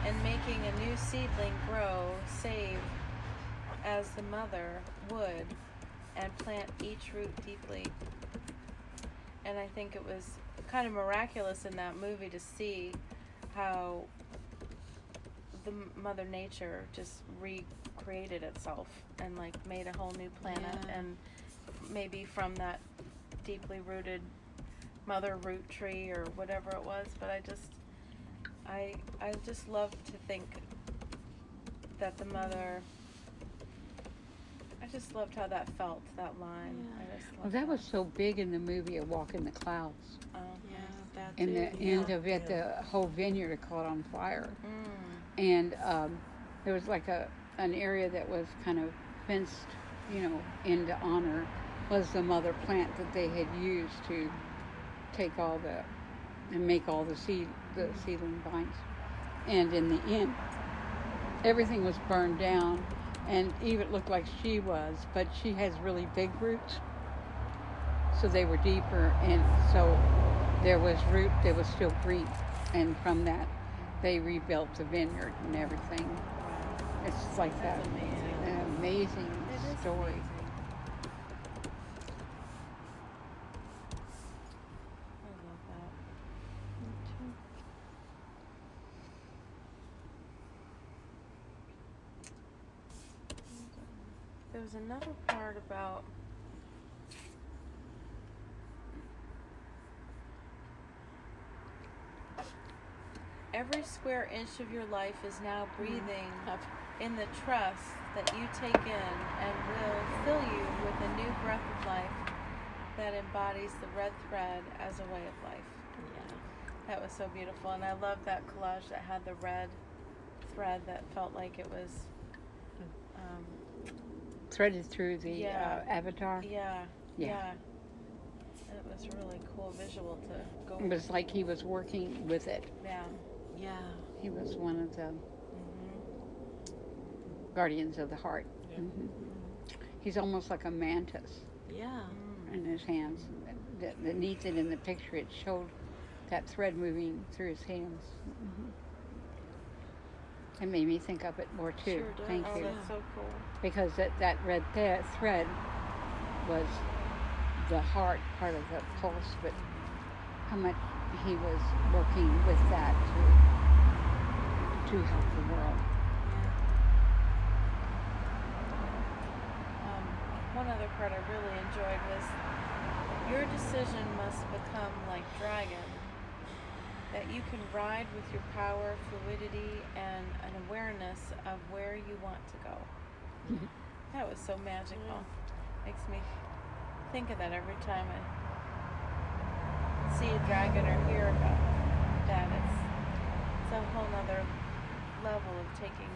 [SPEAKER 5] and making a new seedling grow, save as the mother would, and plant each root deeply. And I think it was kind of miraculous in that movie to see how the Mother Nature just recreated itself and like made a whole new planet, and maybe from that deeply rooted mother root tree or whatever it was. But I just love to think that the mother. I just loved how that felt, that line.
[SPEAKER 4] Yeah.
[SPEAKER 5] I just
[SPEAKER 1] Well,
[SPEAKER 5] loved
[SPEAKER 1] that was so big in the movie A Walk in the Clouds.
[SPEAKER 5] Oh,
[SPEAKER 4] Yeah, that
[SPEAKER 1] In
[SPEAKER 4] too.
[SPEAKER 1] the end of it, the whole vineyard caught on fire. And there was like an area that was kind of fenced, into honor, was the mother plant that they had used to take and make all the seedling vines. And in the end, everything was burned down, and Eve, it looked like she was, but she has really big roots, so they were deeper, and so there was root that was still green, and from that they rebuilt the vineyard and everything. It's like
[SPEAKER 5] That's
[SPEAKER 1] that
[SPEAKER 5] amazing.
[SPEAKER 1] an amazing
[SPEAKER 5] It is
[SPEAKER 1] story.
[SPEAKER 5] amazing. I love that. There was another part about every square inch of your life is now breathing in the trust that you take in and will fill you with a new breath of life that embodies the red thread as a way of life.
[SPEAKER 4] Yeah.
[SPEAKER 5] That was so beautiful, and I love that collage that had the red thread that felt like it was
[SPEAKER 1] Threaded through the avatar.
[SPEAKER 5] yeah. And it was really cool visual to go
[SPEAKER 1] It was like he was working with it.
[SPEAKER 5] Yeah.
[SPEAKER 4] Yeah.
[SPEAKER 1] He was one of the guardians of the heart.
[SPEAKER 3] Yeah.
[SPEAKER 1] Mm-hmm. He's almost like a mantis
[SPEAKER 4] Yeah.
[SPEAKER 1] in his hands. The neat that in the picture it showed that thread moving through his hands. Mm-hmm. It made me think of it more too.
[SPEAKER 4] Sure does.
[SPEAKER 1] Thank
[SPEAKER 5] Oh,
[SPEAKER 1] you.
[SPEAKER 5] that's so cool.
[SPEAKER 1] Because that red thread was the heart part of the pulse, but how much he was working with that to help the world.
[SPEAKER 5] One other part I really enjoyed was your decision must become like dragon, that you can ride with your power, fluidity, and an awareness of where you want to go. That was so magical. Makes me think of that every time I see a dragon or hear about that. It's a whole nother level of taking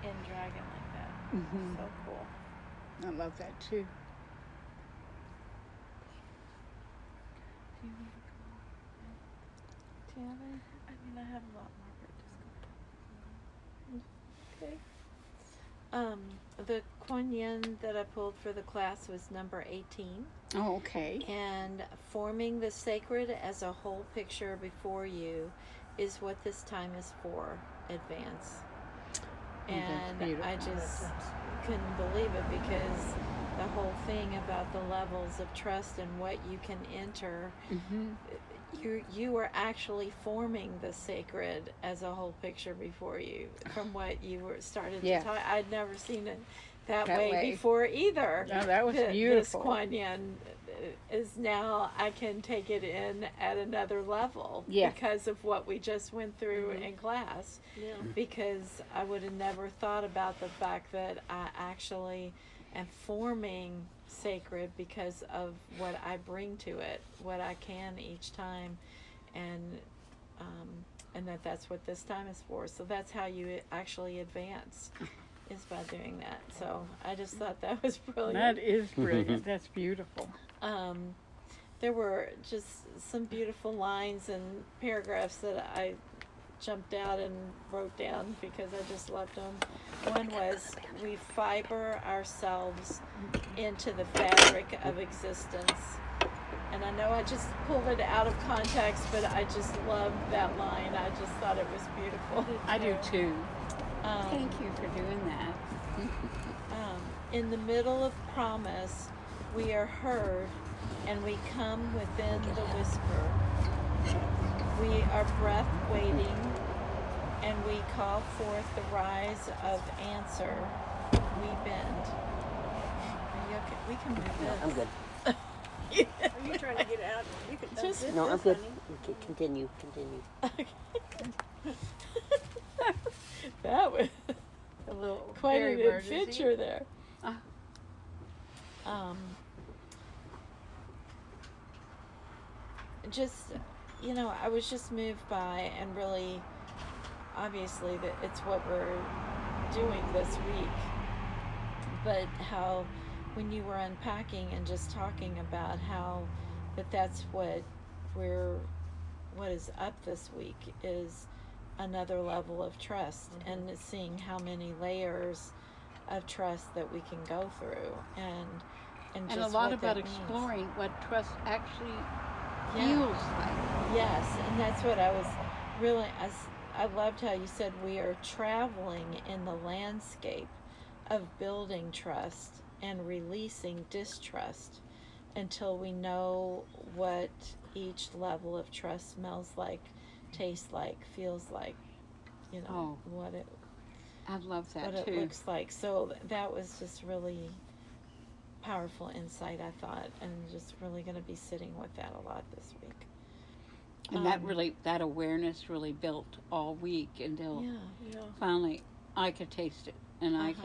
[SPEAKER 5] in dragon like that.
[SPEAKER 1] Mm-hmm.
[SPEAKER 5] So cool.
[SPEAKER 1] I love that too.
[SPEAKER 5] Do you have any? I mean, I have a lot more, but just go.
[SPEAKER 4] Okay. The Kuan Yin that I pulled for the class was number 18.
[SPEAKER 1] Oh, okay.
[SPEAKER 4] And forming the sacred as a whole picture before you is what this time is for. Advance. And
[SPEAKER 1] beautiful.
[SPEAKER 4] I just couldn't believe it, because the whole thing about the levels of trust and what you can enter, you are actually forming the sacred as a whole picture before you, from what you were started to talk. I'd never seen that
[SPEAKER 1] That
[SPEAKER 4] way,
[SPEAKER 1] way.
[SPEAKER 4] before either.
[SPEAKER 1] No, that was
[SPEAKER 4] This
[SPEAKER 1] beautiful.
[SPEAKER 4] Kuan Yin is now, I can take it in at another level
[SPEAKER 1] Yes.
[SPEAKER 4] because of what we just went through in class.
[SPEAKER 3] Yeah.
[SPEAKER 4] Because I would have never thought about the fact that I actually am forming sacred because of what I bring to it, what I can each time, and that's what this time is for. So that's how you actually advance, is by doing that. So I just thought that was brilliant.
[SPEAKER 1] That is brilliant. That's beautiful.
[SPEAKER 4] There were just some beautiful lines and paragraphs that I jumped out and wrote down because I just loved them. One was, we fiber ourselves into the fabric of existence. And I know I just pulled it out of context, but I just loved that line. I just thought it was beautiful.
[SPEAKER 1] I do too.
[SPEAKER 4] Um,
[SPEAKER 1] Thank you for doing that.
[SPEAKER 4] In the middle of promise, we are heard, and we come within the whisper. We are breath waiting, and we call forth the rise of answer. We bend. Are you okay? We can move this.
[SPEAKER 2] I'm good.
[SPEAKER 3] Are you trying to get out? You could
[SPEAKER 4] Just-
[SPEAKER 3] this,
[SPEAKER 2] No, I'm
[SPEAKER 3] this,
[SPEAKER 2] good.
[SPEAKER 3] honey.
[SPEAKER 2] Okay, continue.
[SPEAKER 4] That was
[SPEAKER 1] A little
[SPEAKER 4] quite
[SPEAKER 1] very
[SPEAKER 4] an
[SPEAKER 1] emergency.
[SPEAKER 4] adventure there.
[SPEAKER 1] Ah.
[SPEAKER 4] Just, I was just moved by, and really, obviously, that it's what we're doing this week, but how, when you were unpacking and just talking about how that's what is up this week is another level of trust, and seeing how many layers of trust that we can go through, and
[SPEAKER 1] And
[SPEAKER 4] just
[SPEAKER 1] a lot
[SPEAKER 4] what
[SPEAKER 1] about
[SPEAKER 4] that means.
[SPEAKER 1] exploring what trust actually
[SPEAKER 4] Yeah.
[SPEAKER 1] feels like.
[SPEAKER 4] Yes, and that's what I was really, I loved how you said we are traveling in the landscape of building trust and releasing distrust until we know what each level of trust smells like, tastes like, feels like,
[SPEAKER 1] Oh.
[SPEAKER 4] what it
[SPEAKER 1] I love that
[SPEAKER 4] what it
[SPEAKER 1] too.
[SPEAKER 4] looks like. So that was just really powerful insight, I thought, and just really going to be sitting with that a lot this week.
[SPEAKER 1] And that awareness really built all week until
[SPEAKER 3] Yeah.
[SPEAKER 1] finally I could taste it, and I
[SPEAKER 4] Uh-huh.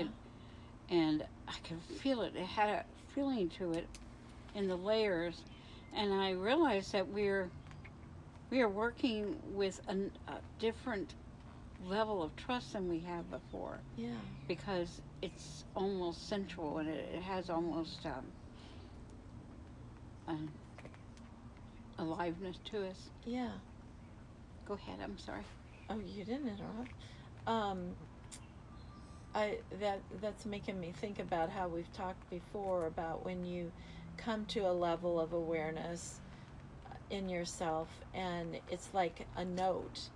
[SPEAKER 1] could feel it. It had a feeling to it in the layers, and I realized that we are working with a different level of trust than we have before,
[SPEAKER 4] Yeah.
[SPEAKER 1] because it's almost sensual, and it has almost an aliveness to us.
[SPEAKER 4] Yeah.
[SPEAKER 1] Go ahead. I'm sorry.
[SPEAKER 4] Oh, you didn't interrupt. That's making me think about how we've talked before about when you come to a level of awareness in yourself, and it's like a note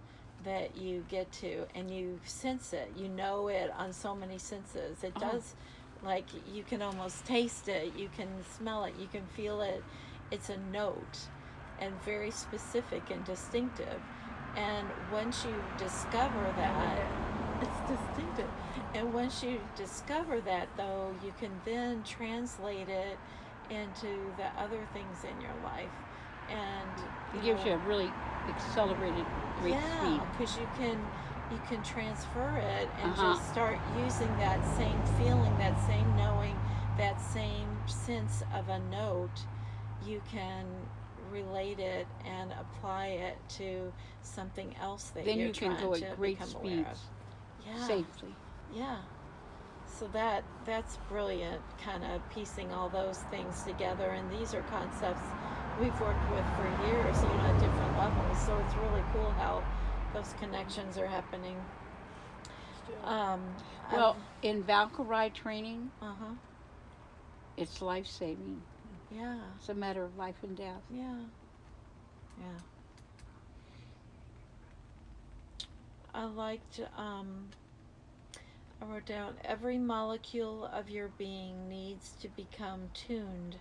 [SPEAKER 4] that you get to, and you sense it. You know it on so many senses. It does, like, you can almost taste it. You can smell it. You can feel it. It's a note, and very specific and distinctive. And once you discover that, it's distinctive. And once you discover that, though, you can then translate it into the other things in your life. And
[SPEAKER 1] It gives you a really accelerated rate speed.
[SPEAKER 4] because you can transfer it and
[SPEAKER 1] Uh-huh.
[SPEAKER 4] just start using that same feeling, that same knowing, that same sense of a note. You can relate it and apply it to something else that
[SPEAKER 1] Then
[SPEAKER 4] you're
[SPEAKER 1] you can
[SPEAKER 4] trying
[SPEAKER 1] go
[SPEAKER 4] to
[SPEAKER 1] at great
[SPEAKER 4] become aware of.
[SPEAKER 1] speeds
[SPEAKER 4] Yeah.
[SPEAKER 1] safely.
[SPEAKER 4] Yeah. So that's brilliant, kind of piecing all those things together. And these are concepts we've worked with for years, at different levels. So it's really cool how those connections are happening.
[SPEAKER 1] Well, in Valkyrie training,
[SPEAKER 4] Uh-huh.
[SPEAKER 1] it's life-saving.
[SPEAKER 4] Yeah.
[SPEAKER 1] It's a matter of life and death.
[SPEAKER 4] Yeah. Yeah. I liked, I wrote down, every molecule of your being needs to become tuned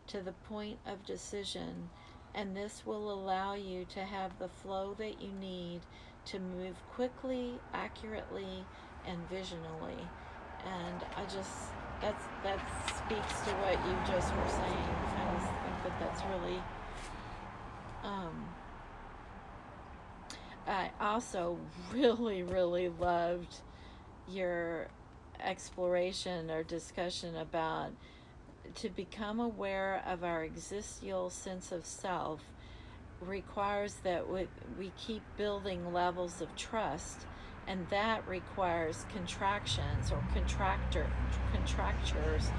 [SPEAKER 4] to the point of decision, and this will allow you to have the flow that you need to move quickly, accurately, and visionally. And I just
[SPEAKER 5] that speaks to what you just were saying. I just think that that's really. I also really, really loved your exploration or discussion about to become aware of our existential sense of self requires that we keep building levels of trust, and that requires contractions or contractures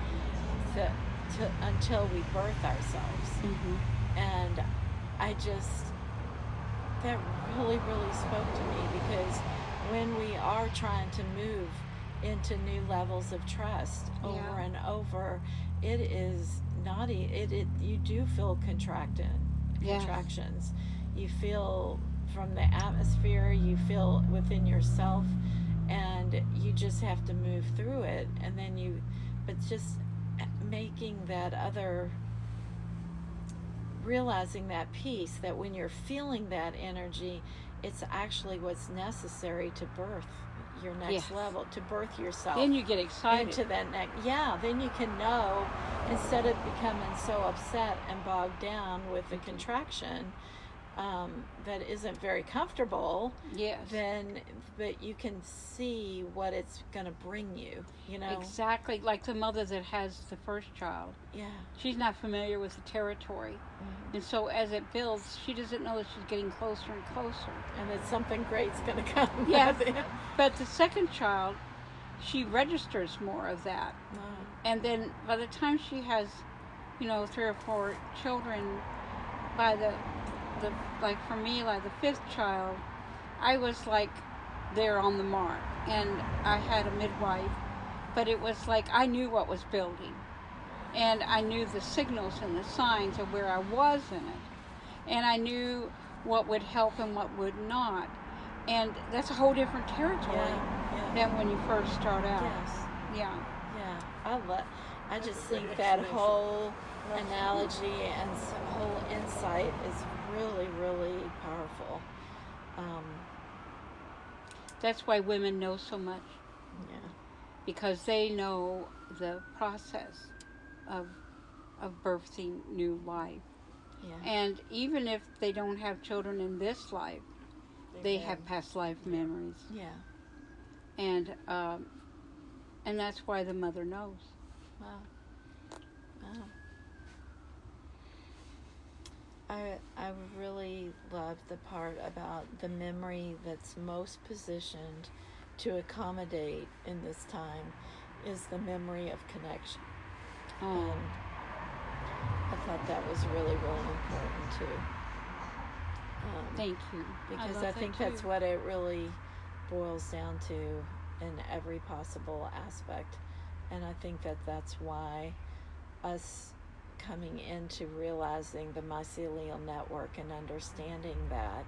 [SPEAKER 5] until we birth ourselves.
[SPEAKER 1] Mm-hmm.
[SPEAKER 5] And I just, that really, really spoke to me, because when we are trying to move into new levels of trust over
[SPEAKER 1] Yeah.
[SPEAKER 5] and over, it is not you do feel contractions. You feel from the atmosphere, you feel within yourself, and you just have to move through it. And then but just making that other, realizing that piece, that when you're feeling that energy, it's actually what's necessary to birth your next
[SPEAKER 1] Yes.
[SPEAKER 5] level, to birth yourself
[SPEAKER 1] Then you get excited.
[SPEAKER 5] into that next. Yeah, then you can know, instead of becoming so upset and bogged down with the contraction that isn't very comfortable.
[SPEAKER 1] Yes.
[SPEAKER 5] But you can see what it's going to bring you.
[SPEAKER 1] Exactly, like the mother that has the first child.
[SPEAKER 5] Yeah.
[SPEAKER 1] She's not familiar with the territory.
[SPEAKER 5] Mm-hmm.
[SPEAKER 1] And so as it builds, she doesn't know that she's getting closer and closer.
[SPEAKER 5] And that something great's going to come.
[SPEAKER 1] Yes. But the second child, she registers more of that.
[SPEAKER 5] Wow.
[SPEAKER 1] And then by the time she has, 3 or 4 children, by the like for me, like the 5th child, I was like there on the mark. And I had a midwife, but it was like I knew what was building. And I knew the signals and the signs of where I was in it. And I knew what would help and what would not. And that's a whole different territory than when you first start out.
[SPEAKER 5] Yes.
[SPEAKER 1] Yeah.
[SPEAKER 5] Yeah. I just think that whole analogy and whole insight is really, really powerful.
[SPEAKER 1] That's why women know so much.
[SPEAKER 5] Yeah.
[SPEAKER 1] Because they know the process of birthing new life.
[SPEAKER 5] Yeah.
[SPEAKER 1] And even if they don't have children in this life, they have past life memories.
[SPEAKER 5] Yeah.
[SPEAKER 1] And that's why the mother knows.
[SPEAKER 5] Wow. I really love the part about the memory that's most positioned to accommodate in this time is the memory of connection.
[SPEAKER 1] Oh.
[SPEAKER 5] I thought that was really, really important too.
[SPEAKER 1] Thank you.
[SPEAKER 5] Because I think that's what it really boils down to in every possible aspect. And I think that that's why us coming into realizing the mycelial network and understanding that,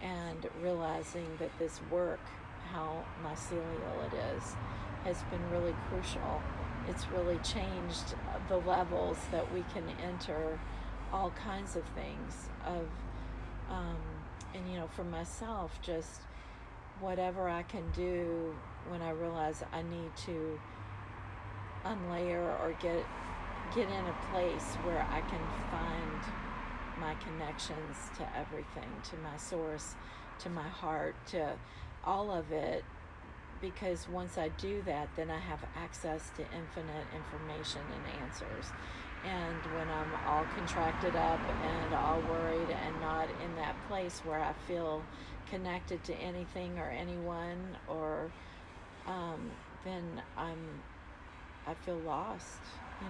[SPEAKER 5] and realizing that this work, how mycelial it is, has been really crucial. It's really changed the levels that we can enter all kinds of things of and for myself, just whatever I can do when I realize I need to unlayer or get in a place where I can find my connections to everything, to my source, to my heart, to all of it, because once I do that, then I have access to infinite information and answers. And when I'm all contracted up and all worried and not in that place where I feel connected to anything or anyone, or then I feel lost. I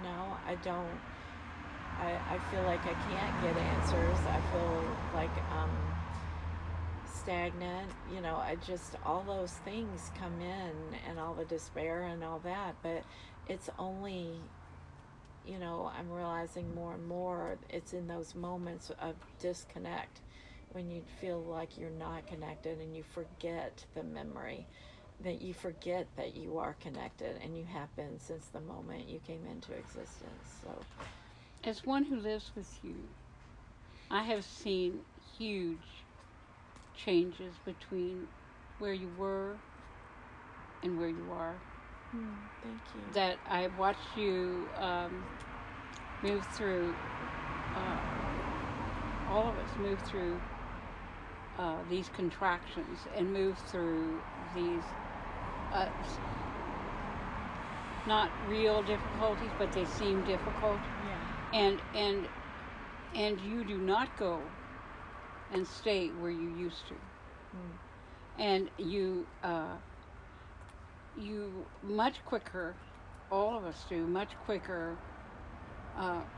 [SPEAKER 5] feel like I can't get answers. I feel like I'm stagnant. I just, all those things come in, and all the despair and all that, but it's only, I'm realizing more and more it's in those moments of disconnect when you feel like you're not connected, and you forget the memory, that you forget that you are connected, and you have been since the moment you came into existence. So,
[SPEAKER 1] as one who lives with you, I have seen huge changes between where you were and where you are.
[SPEAKER 5] Thank you.
[SPEAKER 1] that I watched you move through, all of us move through these contractions and move through these uh, not real difficulties, but they seem difficult.
[SPEAKER 5] Yeah.
[SPEAKER 1] And you do not go and stay where you used to, and you much quicker, all of us do much quicker,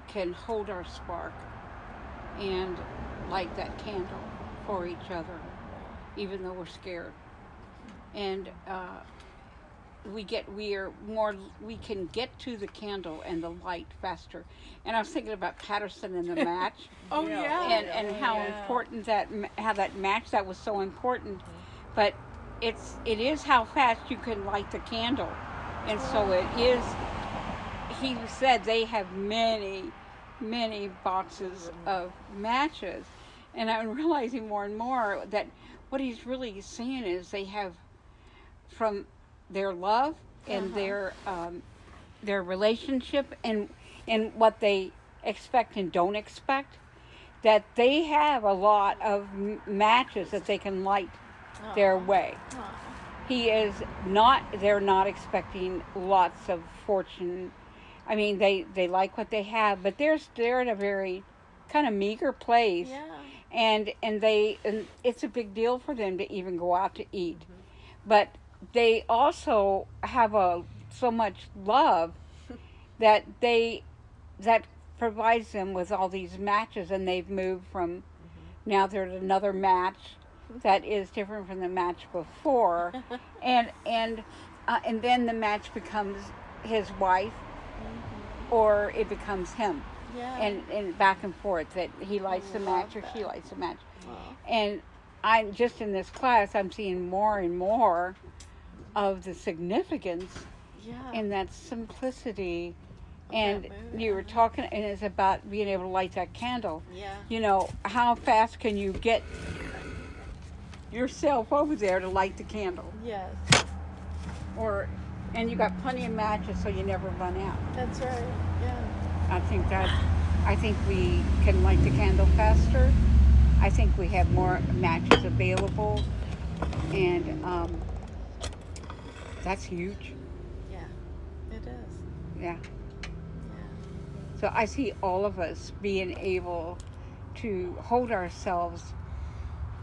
[SPEAKER 1] can hold our spark and light that candle for each other, even though we're scared. And we can get to the candle and the light faster. And I was thinking about Patterson and the match.
[SPEAKER 5] Oh yeah.
[SPEAKER 1] And how important how that match, that was so important. But it is how fast you can light the candle. And so it is, he said they have many boxes of matches, and I'm realizing more and more that what he's really saying is they have, from their love and their relationship and what they expect and don't expect, that they have a lot of matches that they can light their way. They're not expecting lots of fortune. I mean, they like what they have, but they're in a very kind of meager place.
[SPEAKER 5] Yeah.
[SPEAKER 1] And it's a big deal for them to even go out to eat. But they also have so much love that provides them with all these matches, and they've moved from, now there's another match that is different from the match before, and then the match becomes his wife, or it becomes him.
[SPEAKER 5] Yeah.
[SPEAKER 1] And back and forth, that he lights the match or she lights the match.
[SPEAKER 5] Wow.
[SPEAKER 1] And I'm just in this class, I'm seeing more and more of the significance in that simplicity. And you were talking, and it's about being able to light that candle.
[SPEAKER 5] Yeah.
[SPEAKER 1] You know, how fast can you get yourself over there to light the candle?
[SPEAKER 5] Yes.
[SPEAKER 1] And you got plenty of matches, so you never run out.
[SPEAKER 5] That's right. Yeah.
[SPEAKER 1] I think we can light the candle faster. I think we have more matches available, and that's huge.
[SPEAKER 5] Yeah. It is.
[SPEAKER 1] Yeah.
[SPEAKER 5] Yeah.
[SPEAKER 1] So I see all of us being able to hold ourselves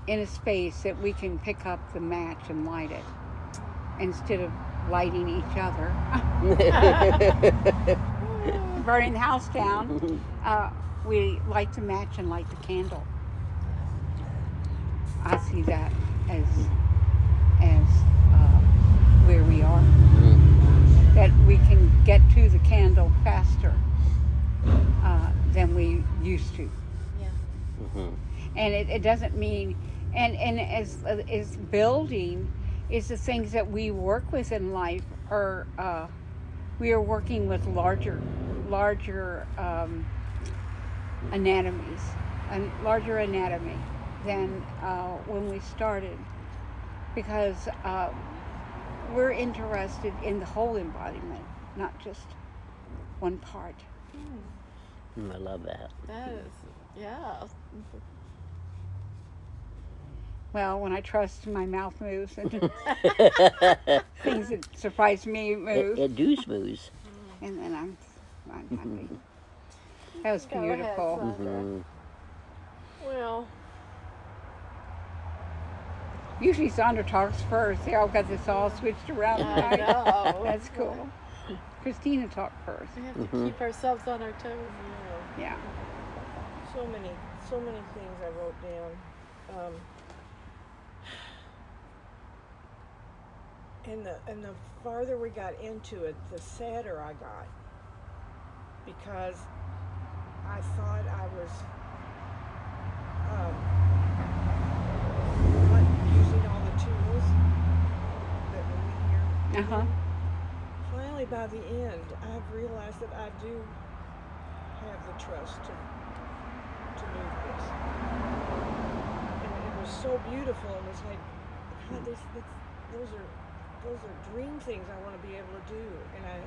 [SPEAKER 1] in a space that we can pick up the match and light it, instead of lighting each other. Burning the house down, we light the match and light the candle. I see that as where we are. That we can get to the candle faster than we used to.
[SPEAKER 5] Yeah.
[SPEAKER 1] And it doesn't mean, and as building is the things that we work with in life, are we are working with larger anatomies, and larger anatomy than when we started, because we're interested in the whole embodiment, not just one part.
[SPEAKER 2] I love that.
[SPEAKER 5] That is. Yeah.
[SPEAKER 1] Well, when I trust, my mouth moves, and things that surprise me move,
[SPEAKER 2] It do smooth.
[SPEAKER 1] and then I'm happy. That was
[SPEAKER 5] Go ahead,
[SPEAKER 1] beautiful.
[SPEAKER 5] Sandra. Well.
[SPEAKER 1] Usually Sandra talks first. They all got this all switched around
[SPEAKER 5] I
[SPEAKER 1] tonight.
[SPEAKER 5] know.
[SPEAKER 1] That's cool. Christina talked first.
[SPEAKER 5] We have to keep ourselves on our toes.
[SPEAKER 1] Yeah.
[SPEAKER 3] So many things I wrote down. And the farther we got into it, the sadder I got, because I thought I was not using all the tools that were in here.
[SPEAKER 1] Uh-huh.
[SPEAKER 3] Finally, by the end, I've realized that I do have the trust to move this. And it was so beautiful. It was like, God, those are those are dream things I want to be able to do, and I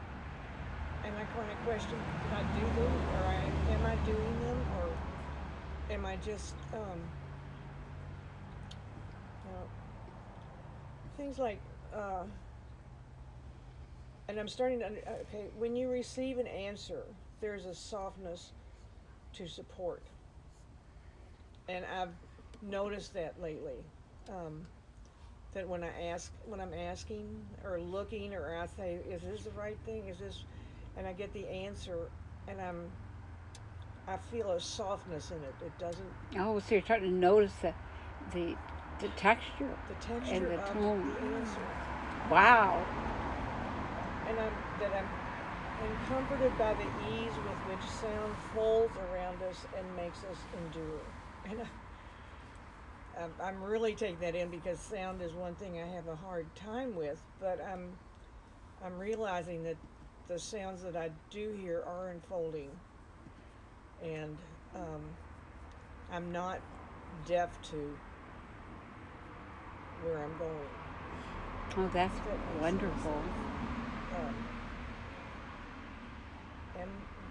[SPEAKER 3] kind of question, can I do them, or am I doing them, or am I just things like, and I'm starting to, okay, when you receive an answer, there's a softness to support. And I've noticed that lately. That when I'm asking or looking, or I say, is this the right thing? Is this, and I get the answer, and I feel a softness in it. It doesn't.
[SPEAKER 1] Oh, so you're starting to notice the texture
[SPEAKER 3] The texture
[SPEAKER 1] and the
[SPEAKER 3] of
[SPEAKER 1] tone.
[SPEAKER 3] the answer.
[SPEAKER 1] Wow.
[SPEAKER 3] And I'm comforted by the ease with which sound folds around us and makes us endure. And I'm really taking that in, because sound is one thing I have a hard time with, but I'm realizing that the sounds that I do hear are unfolding, and I'm not deaf to where I'm going.
[SPEAKER 1] Oh, that's
[SPEAKER 3] That makes
[SPEAKER 1] wonderful.
[SPEAKER 3] And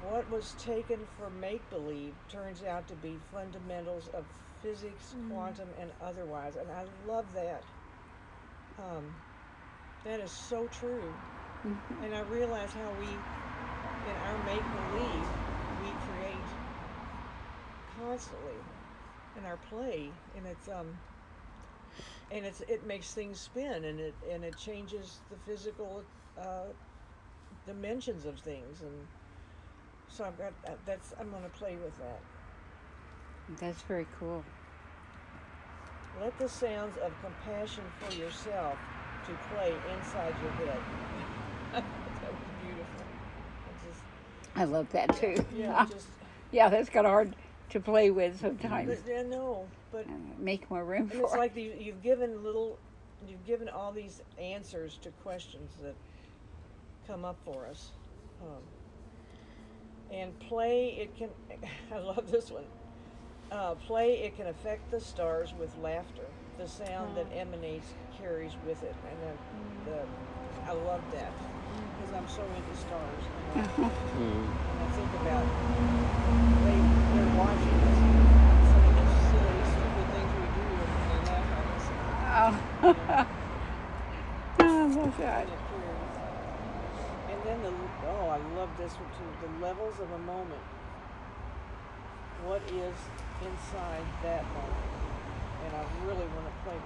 [SPEAKER 3] what was taken for make-believe turns out to be fundamentals of physics, quantum, and otherwise. And I love that. That is so true.
[SPEAKER 1] Mhm.
[SPEAKER 3] And I realize how we, in our make-believe, we create constantly in our play, and it makes things spin, and it changes the physical dimensions of things, and so I've got I'm going to play with that.
[SPEAKER 1] That's very cool.
[SPEAKER 3] Let the sounds of compassion for yourself to play inside your head. That was beautiful.
[SPEAKER 1] I love that too.
[SPEAKER 3] Just
[SPEAKER 1] Yeah, that's kind of hard to play with sometimes.
[SPEAKER 3] but yeah, no, but
[SPEAKER 1] Make more room
[SPEAKER 3] and it's
[SPEAKER 1] for.
[SPEAKER 3] like you've given all these answers to questions that come up for us. And play, it can, I love this one. Play, it can affect the stars with laughter. The sound that emanates carries with it. And I love that, because I'm so into stars. And I think about they're watching us. Some of the silly, stupid things we do, and they laugh at us.
[SPEAKER 1] Oh, that's right.
[SPEAKER 3] And then I love this one too. The levels of a moment. What is inside that moment? And I really want to play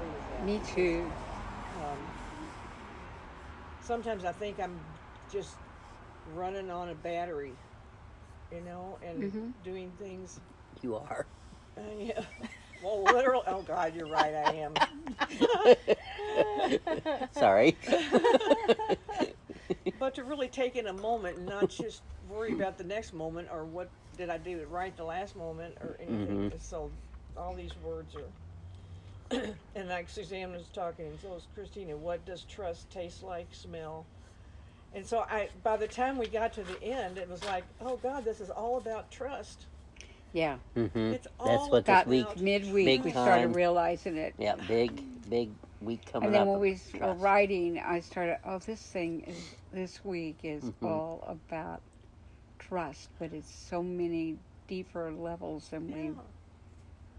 [SPEAKER 3] with that.
[SPEAKER 1] Me too.
[SPEAKER 3] Sometimes I think I'm just running on a battery, and doing things.
[SPEAKER 2] You are.
[SPEAKER 3] Yeah. Well, literally. Oh God, you're right. I am.
[SPEAKER 2] Sorry.
[SPEAKER 3] But to really take in a moment and not just worry about the next moment, or what did I do it right the last moment, or anything. So all these words are, and like Suzanne was talking, and so was Christina. What does trust taste like, smell? And so by the time we got to the end, it was like, oh God, this is all about trust.
[SPEAKER 1] Yeah.
[SPEAKER 3] It's all
[SPEAKER 2] That's what this
[SPEAKER 3] about
[SPEAKER 2] week.
[SPEAKER 1] Midweek,
[SPEAKER 2] Big
[SPEAKER 1] we started
[SPEAKER 2] time.
[SPEAKER 1] realizing it.
[SPEAKER 2] Yeah, big week coming
[SPEAKER 1] And then
[SPEAKER 2] up.
[SPEAKER 1] when we
[SPEAKER 2] of
[SPEAKER 1] were
[SPEAKER 2] trust.
[SPEAKER 1] writing, I started, this week is all about trust, but it's so many deeper levels than we.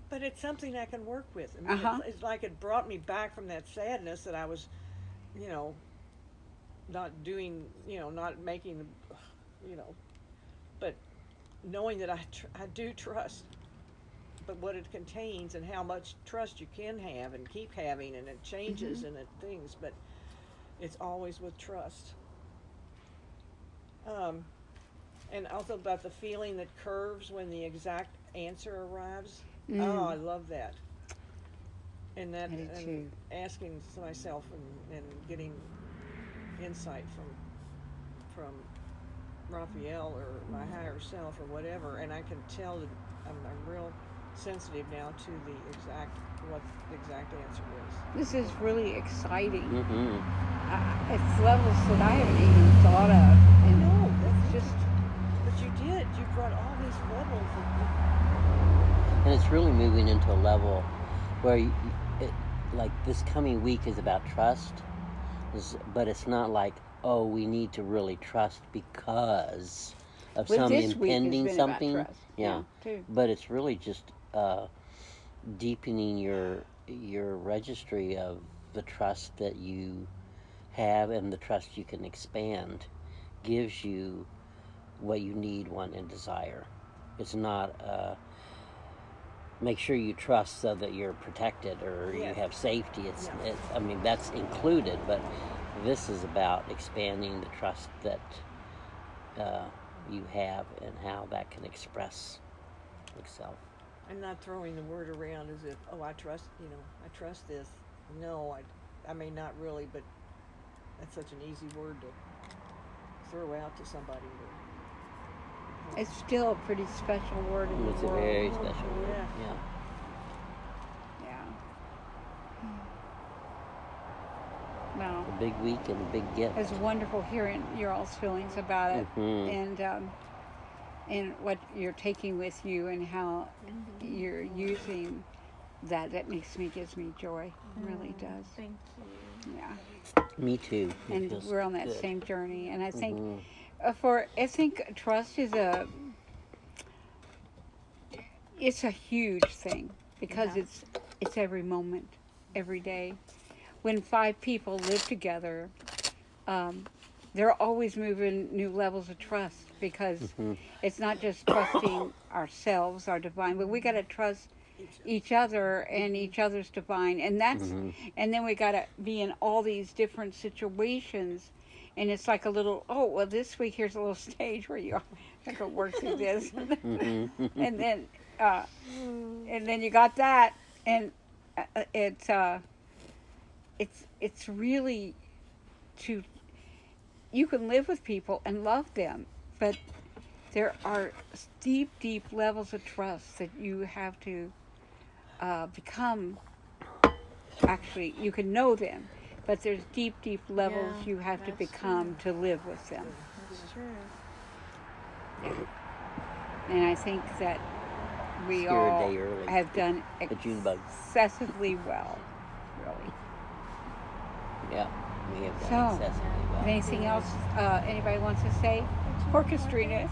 [SPEAKER 3] But it's something I can work with. I mean, it's like it brought me back from that sadness that I was, not doing, not making, but knowing that I do trust, but what it contains and how much trust you can have and keep having, and it changes and it things, but it's always with trust. And also about the feeling that curves when the exact answer arrives. Oh, I love that. And that,
[SPEAKER 1] I do
[SPEAKER 3] and
[SPEAKER 1] too.
[SPEAKER 3] asking myself and getting insight from Raphael or my higher self or whatever, and I can tell that I'm real sensitive now to what the exact answer is.
[SPEAKER 1] This is really exciting. It's levels that I haven't even thought of. And
[SPEAKER 3] No,
[SPEAKER 1] it's just.
[SPEAKER 3] But you did. You brought all these levels.
[SPEAKER 2] And it's really moving into a level where like this coming week is about trust, But it's not like, oh, we need to really trust because of
[SPEAKER 1] With
[SPEAKER 2] some
[SPEAKER 1] this week has
[SPEAKER 2] impending
[SPEAKER 1] been
[SPEAKER 2] something.
[SPEAKER 1] about trust.
[SPEAKER 2] Yeah.
[SPEAKER 1] Too.
[SPEAKER 2] But it's really just deepening your registry of the trust that you have and the trust you can expand gives you what you need, want, and desire. It's not make sure you trust so that you're protected or you
[SPEAKER 3] Yes.
[SPEAKER 2] have safety.
[SPEAKER 3] Yeah.
[SPEAKER 2] I mean, that's included, but this is about expanding the trust that you have and how that can express itself.
[SPEAKER 3] I'm not throwing the word around as if, oh, I trust, I trust this. No, I may not really, but that's such an easy word to throw out to somebody.
[SPEAKER 1] It's still a pretty special word in
[SPEAKER 2] It's
[SPEAKER 1] the
[SPEAKER 2] a
[SPEAKER 1] world.
[SPEAKER 2] very special word.
[SPEAKER 3] Yeah.
[SPEAKER 2] Yeah.
[SPEAKER 1] Yeah. Well,
[SPEAKER 2] A big week and a big gift.
[SPEAKER 1] it's wonderful hearing your all's feelings about it,
[SPEAKER 2] Mhm.
[SPEAKER 1] and what you're taking with you and how you're using that. That gives me joy. It really does.
[SPEAKER 4] Thank you.
[SPEAKER 1] Yeah.
[SPEAKER 2] Me too. It
[SPEAKER 1] And
[SPEAKER 2] feels
[SPEAKER 1] we're on that
[SPEAKER 2] good.
[SPEAKER 1] same journey. And I think
[SPEAKER 2] Mhm.
[SPEAKER 1] I think trust is it's a huge thing because it's every moment, every day. When 5 people live together, they're always moving new levels of trust because it's not just trusting ourselves, our divine, but we got to trust each other and each other's divine, and and then we got to be in all these different situations, and it's like a little, oh well, this week here's a little stage where you have to work through this, and then you got that, and it's really to you can live with people and love them, but there are deep levels of trust that you have to become. Actually, you can know them, but there's deep levels
[SPEAKER 5] Yeah,
[SPEAKER 1] you have to
[SPEAKER 5] that's
[SPEAKER 1] become to live with them.
[SPEAKER 5] That's true.
[SPEAKER 1] And I think that we
[SPEAKER 2] Here a
[SPEAKER 1] all
[SPEAKER 2] day early.
[SPEAKER 1] have done
[SPEAKER 2] The June bug.
[SPEAKER 1] excessively well, really.
[SPEAKER 2] Yeah. We have
[SPEAKER 1] So,
[SPEAKER 2] done excessively well.
[SPEAKER 1] Anything else anybody wants to say? Poor Katrina.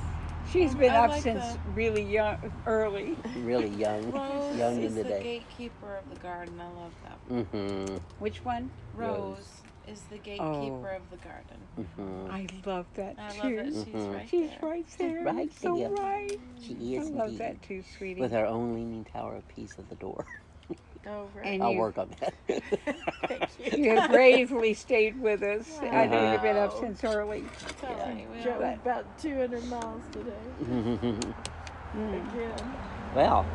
[SPEAKER 1] She's been
[SPEAKER 5] I
[SPEAKER 1] up
[SPEAKER 5] like
[SPEAKER 1] since
[SPEAKER 5] the-
[SPEAKER 1] really early.
[SPEAKER 2] Really young.
[SPEAKER 5] Rose
[SPEAKER 2] Young in
[SPEAKER 5] is
[SPEAKER 2] the
[SPEAKER 5] the
[SPEAKER 2] day.
[SPEAKER 5] gatekeeper of the garden. I love that.
[SPEAKER 2] Mm-hmm.
[SPEAKER 1] Which one?
[SPEAKER 5] Rose is the gatekeeper of the garden.
[SPEAKER 2] Mm-hmm.
[SPEAKER 1] I love that
[SPEAKER 5] I
[SPEAKER 1] too.
[SPEAKER 5] love that she's
[SPEAKER 2] Mhm.
[SPEAKER 5] right
[SPEAKER 1] She's
[SPEAKER 5] there.
[SPEAKER 1] right there.
[SPEAKER 2] Right
[SPEAKER 1] So
[SPEAKER 2] there.
[SPEAKER 1] right.
[SPEAKER 2] She
[SPEAKER 1] I
[SPEAKER 2] is
[SPEAKER 1] love
[SPEAKER 2] indeed.
[SPEAKER 1] that too, sweetie.
[SPEAKER 2] With our own leaning tower of peace at the door.
[SPEAKER 5] Oh, right.
[SPEAKER 1] And
[SPEAKER 2] I'll
[SPEAKER 1] you,
[SPEAKER 2] work on that.
[SPEAKER 5] Thank you.
[SPEAKER 1] you have bravely stayed with us. I know you've been up
[SPEAKER 5] Wow.
[SPEAKER 1] since early.
[SPEAKER 5] Tell me, we
[SPEAKER 1] Drove
[SPEAKER 5] all-
[SPEAKER 4] About 200 miles today. Again.
[SPEAKER 2] Well,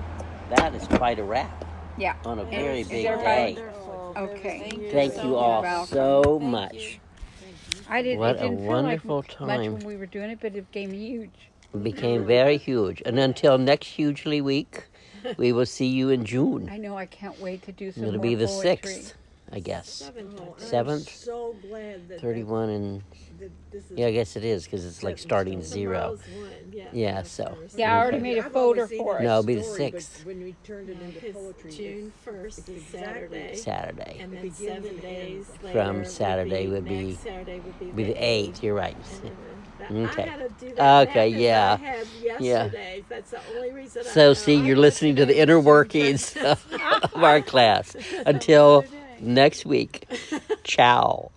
[SPEAKER 2] that is quite a wrap
[SPEAKER 1] Yeah.
[SPEAKER 2] on a
[SPEAKER 5] It
[SPEAKER 2] very
[SPEAKER 5] was
[SPEAKER 2] big
[SPEAKER 1] everybody-
[SPEAKER 2] day.
[SPEAKER 4] Wonderful.
[SPEAKER 1] Okay.
[SPEAKER 4] It was
[SPEAKER 2] Thank
[SPEAKER 5] so
[SPEAKER 2] you
[SPEAKER 5] much.
[SPEAKER 2] all
[SPEAKER 1] welcome.
[SPEAKER 2] so
[SPEAKER 5] Thank
[SPEAKER 2] much.
[SPEAKER 5] you.
[SPEAKER 2] What
[SPEAKER 1] It
[SPEAKER 2] a
[SPEAKER 1] didn't feel
[SPEAKER 2] wonderful
[SPEAKER 1] like
[SPEAKER 2] time.
[SPEAKER 1] much when we were doing it, but it became huge.
[SPEAKER 2] It became very huge. And until next hugely week, we will see you in June.
[SPEAKER 1] I know. I can't wait to do some
[SPEAKER 2] It'll
[SPEAKER 1] more
[SPEAKER 2] be the
[SPEAKER 1] poetry.
[SPEAKER 2] 6th, I guess.
[SPEAKER 3] 7th.
[SPEAKER 2] 7th?
[SPEAKER 3] I'm so glad that
[SPEAKER 2] 31 and...
[SPEAKER 3] that this is.
[SPEAKER 2] Yeah, I guess it is, because it's like starting zero. Yeah, so...
[SPEAKER 1] Yeah, I already
[SPEAKER 2] Okay.
[SPEAKER 1] made a
[SPEAKER 3] I've
[SPEAKER 1] folder
[SPEAKER 3] always seen
[SPEAKER 1] for
[SPEAKER 3] it
[SPEAKER 1] it.
[SPEAKER 2] No,
[SPEAKER 3] as
[SPEAKER 2] it'll be the
[SPEAKER 3] story,
[SPEAKER 2] 6th.
[SPEAKER 3] But when we turned it into poetry,
[SPEAKER 6] June 1st is
[SPEAKER 3] exactly.
[SPEAKER 6] Saturday.
[SPEAKER 2] Saturday.
[SPEAKER 6] And then
[SPEAKER 3] It begins
[SPEAKER 6] 7
[SPEAKER 3] and
[SPEAKER 6] days
[SPEAKER 3] ends.
[SPEAKER 6] later
[SPEAKER 2] From Saturday would be-
[SPEAKER 6] next Saturday would
[SPEAKER 2] Be the 8th, you're right. Okay.
[SPEAKER 6] I had to do that
[SPEAKER 2] Okay,
[SPEAKER 6] math
[SPEAKER 2] yeah.
[SPEAKER 6] in my head yesterday. That's the only reason I
[SPEAKER 2] So,
[SPEAKER 6] know.
[SPEAKER 2] see,
[SPEAKER 6] I
[SPEAKER 2] you're
[SPEAKER 6] know
[SPEAKER 2] listening to the
[SPEAKER 6] today
[SPEAKER 2] inner
[SPEAKER 6] is June
[SPEAKER 2] workings
[SPEAKER 6] 1st.
[SPEAKER 2] of our class. Until next week, ciao.